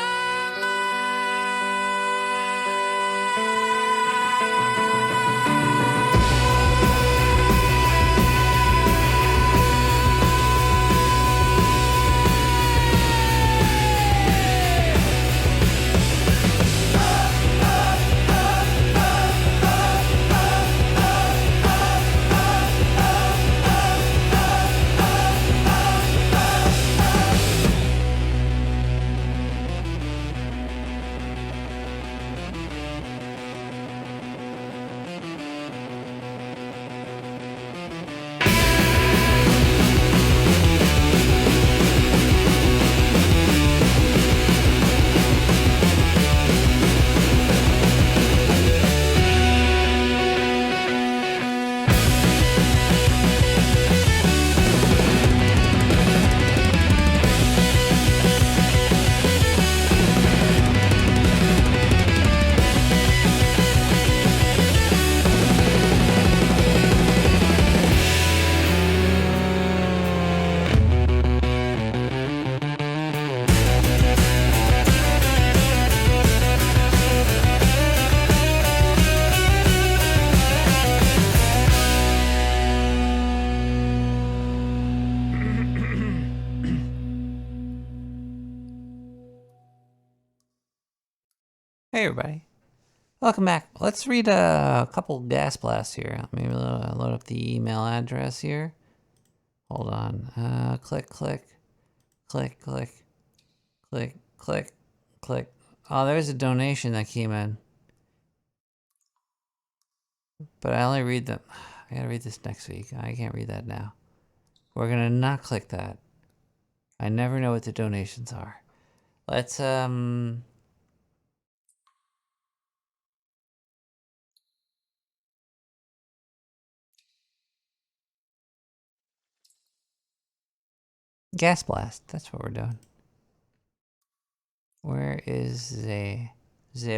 Hey everybody, welcome back. Let's read a couple gas blasts here. Let me load up the email address here. Hold on. Click, click, click, click, click, click, click. Oh, there's a donation that came in. But I only read them. I gotta read this next week. I can't read that now. We're gonna not click that. I never know what the donations are. Let's, gas blast. That's what we're doing. Where is the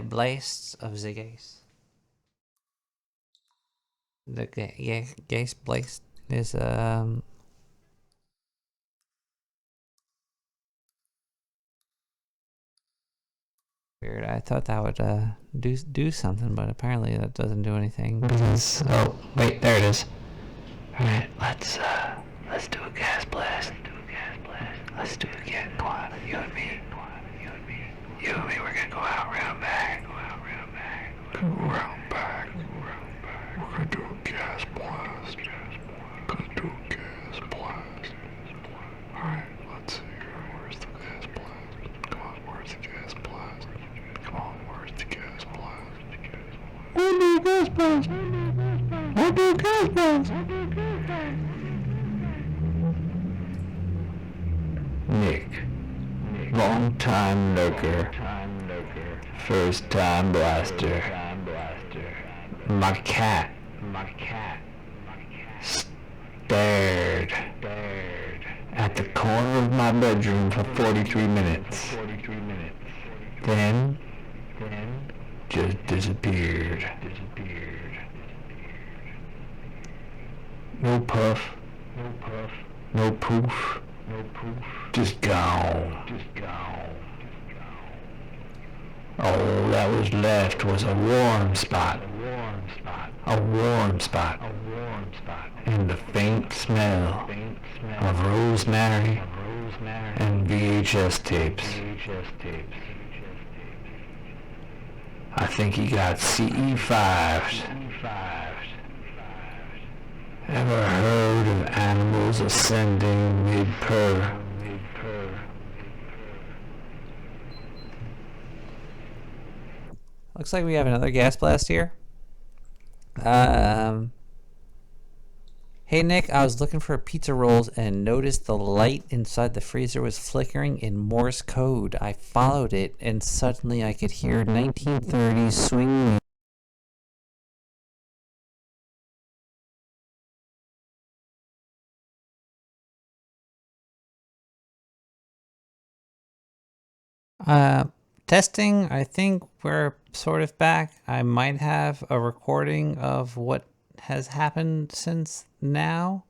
blast of the gas? The gas blast is weird. I thought that would do something, but apparently that doesn't do anything. Because, oh wait, there it is. All right, let's do a gas blast. Let's do it again. Come on, you and me. You and me, we're gonna go out round back. Go round back. We're gonna do a gas blast. Alright, let's see here. Where's the gas blast? Come on, where's the gas blast? Where's the gas blast? We'll do a gas blast. We'll do a gas blast. Nick. Long time lurker. First time blaster. My cat stared at the corner of my bedroom for 43 minutes. Then just disappeared. No puff. No poof. Just gone. All that was left was a warm spot. And the faint smell of rosemary and VHS tapes. I think he got CE5'd. Ever heard of animals ascending mid-purr? Looks like we have another gas blast here. Hey Nick, I was looking for pizza rolls and noticed the light inside the freezer was flickering in Morse code. I followed it and suddenly I could hear 1930s swing music. Testing, I think we're sort of back. I might have a recording of what has happened since now.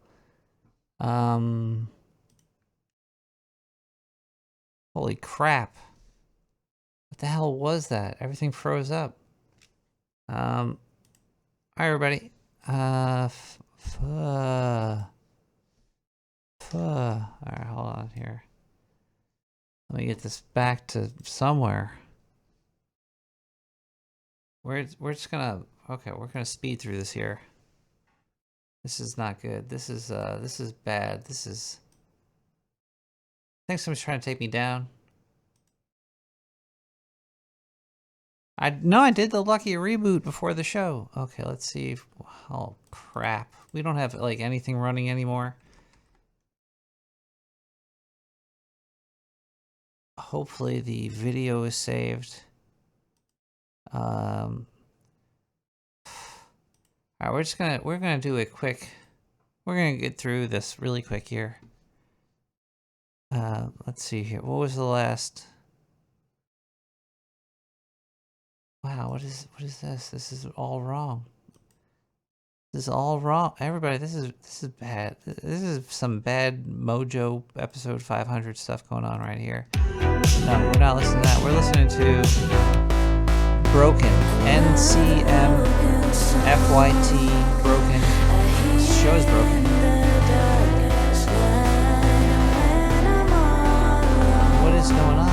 Holy crap. What the hell was that? Everything froze up. Alright, everybody. Alright, hold on here. Let me get this back to somewhere. We're just gonna, okay, we're gonna speed through this here. This is not good. This is bad. This is, I think someone's trying to take me down. No, I did the lucky reboot before the show. Okay, let's see. Oh, crap. We don't have, like, anything running anymore. Hopefully the video is saved. Alright, we're gonna do a quick, we're gonna get through this really quick here. Let's see here. What was the last? Wow, what is this? This is all wrong. This is all wrong. Everybody, this is bad. This is some bad Mojo episode 500 stuff going on right here. No, we're not listening to that. We're listening to Broken. NCMFYT Broken. This show is broken. What is going on?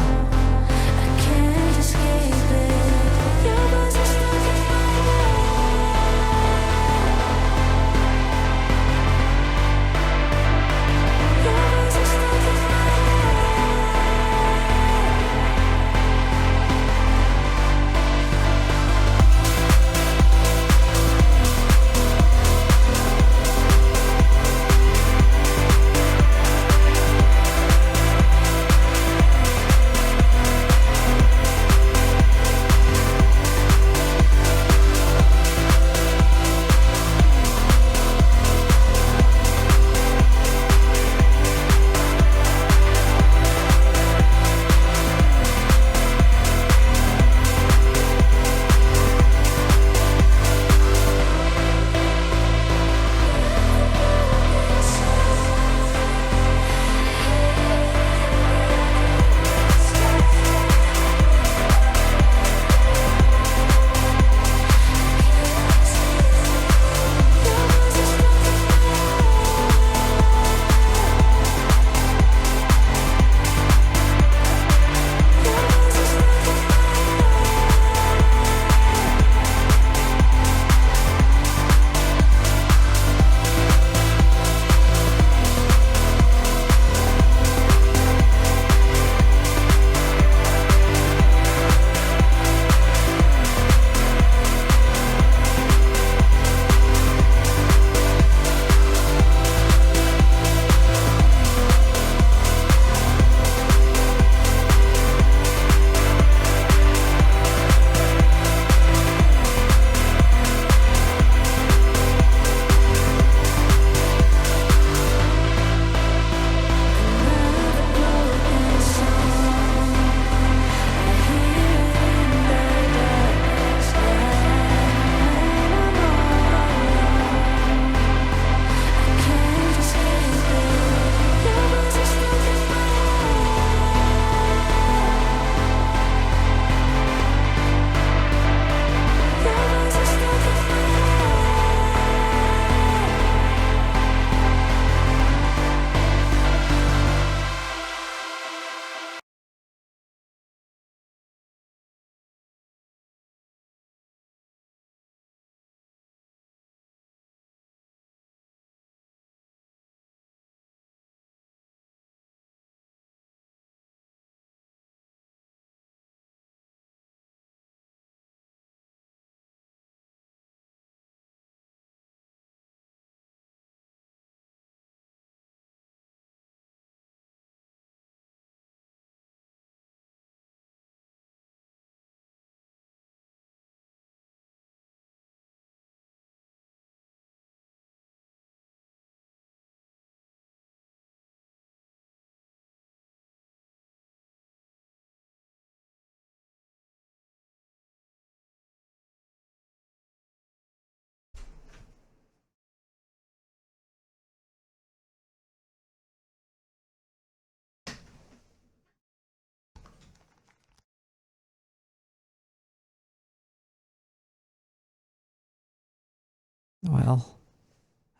Well,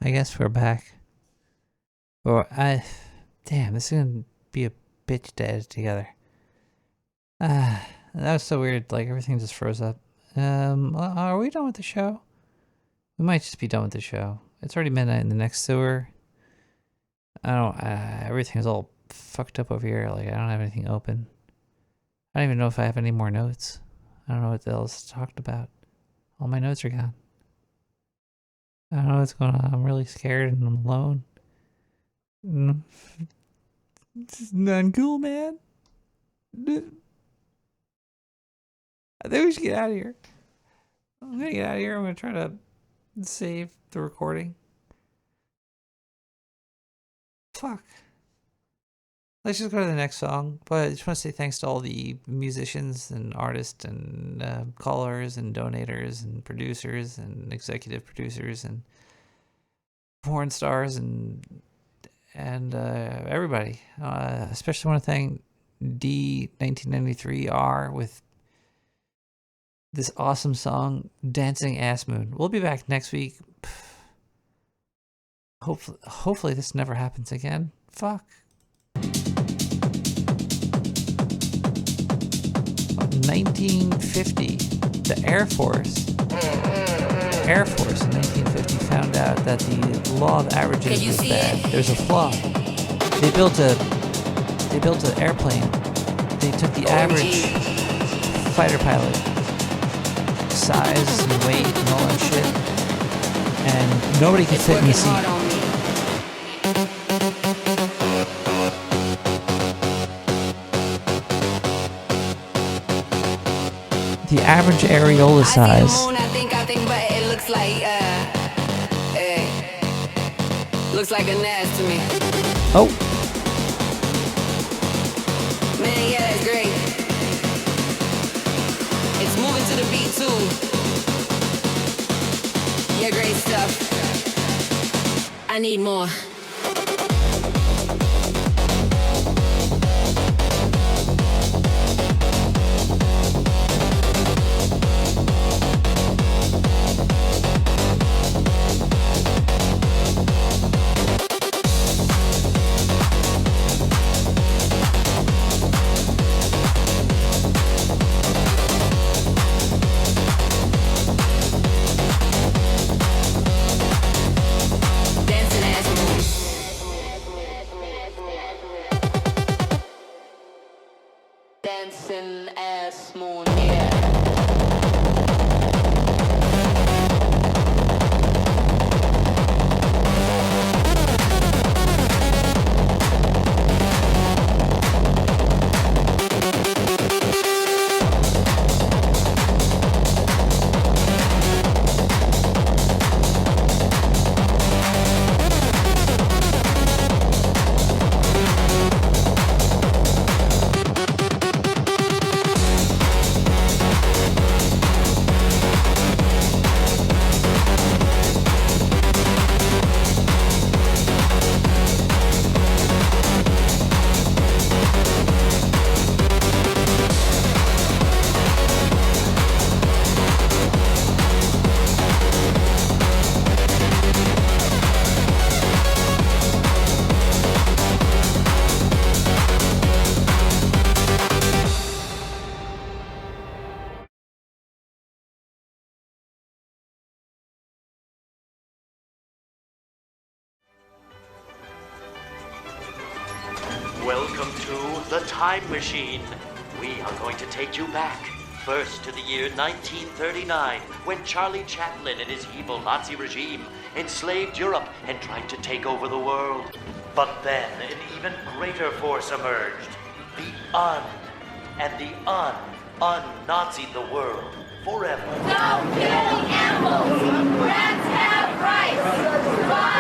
I guess we're back. Damn, this is gonna be a bitch to edit together. That was so weird. Like everything just froze up. Are we done with the show? We might just be done with the show. It's already midnight in the next sewer. I don't. Everything's all fucked up over here. Like I don't have anything open. I don't even know if I have any more notes. I don't know what the hell is talked about. All my notes are gone. I don't know what's going on. I'm really scared and I'm alone. This is not cool, man. I think we should get out of here. I'm gonna get out of here. I'm gonna try to save the recording. Fuck. Let's just go to the next song. But I just want to say thanks to all the musicians and artists and callers and donators and producers and executive producers and porn stars and everybody. Especially want to thank D1993R with this awesome song, Dancing Ass Moon. We'll be back next week. Hopefully this never happens again. Fuck. 1950, the Air Force in 1950 found out that the law of averages was bad. There's a flaw. They built an airplane. They took the average fighter pilot size and weight and all that shit, and nobody could fit in the seat. The average areola size. Looks like a nest to me. Oh. Man, yeah, that's great. It's moving to the beat too. Yeah, great stuff. I need more. Dancing ass moon, yeah. Welcome to The Time Machine. We are going to take you back, first to the year 1939, when Charlie Chaplin and his evil Nazi regime enslaved Europe and tried to take over the world. But then an even greater force emerged. The and the un-Nazied the world forever. Stop killing animals! Rats have rights!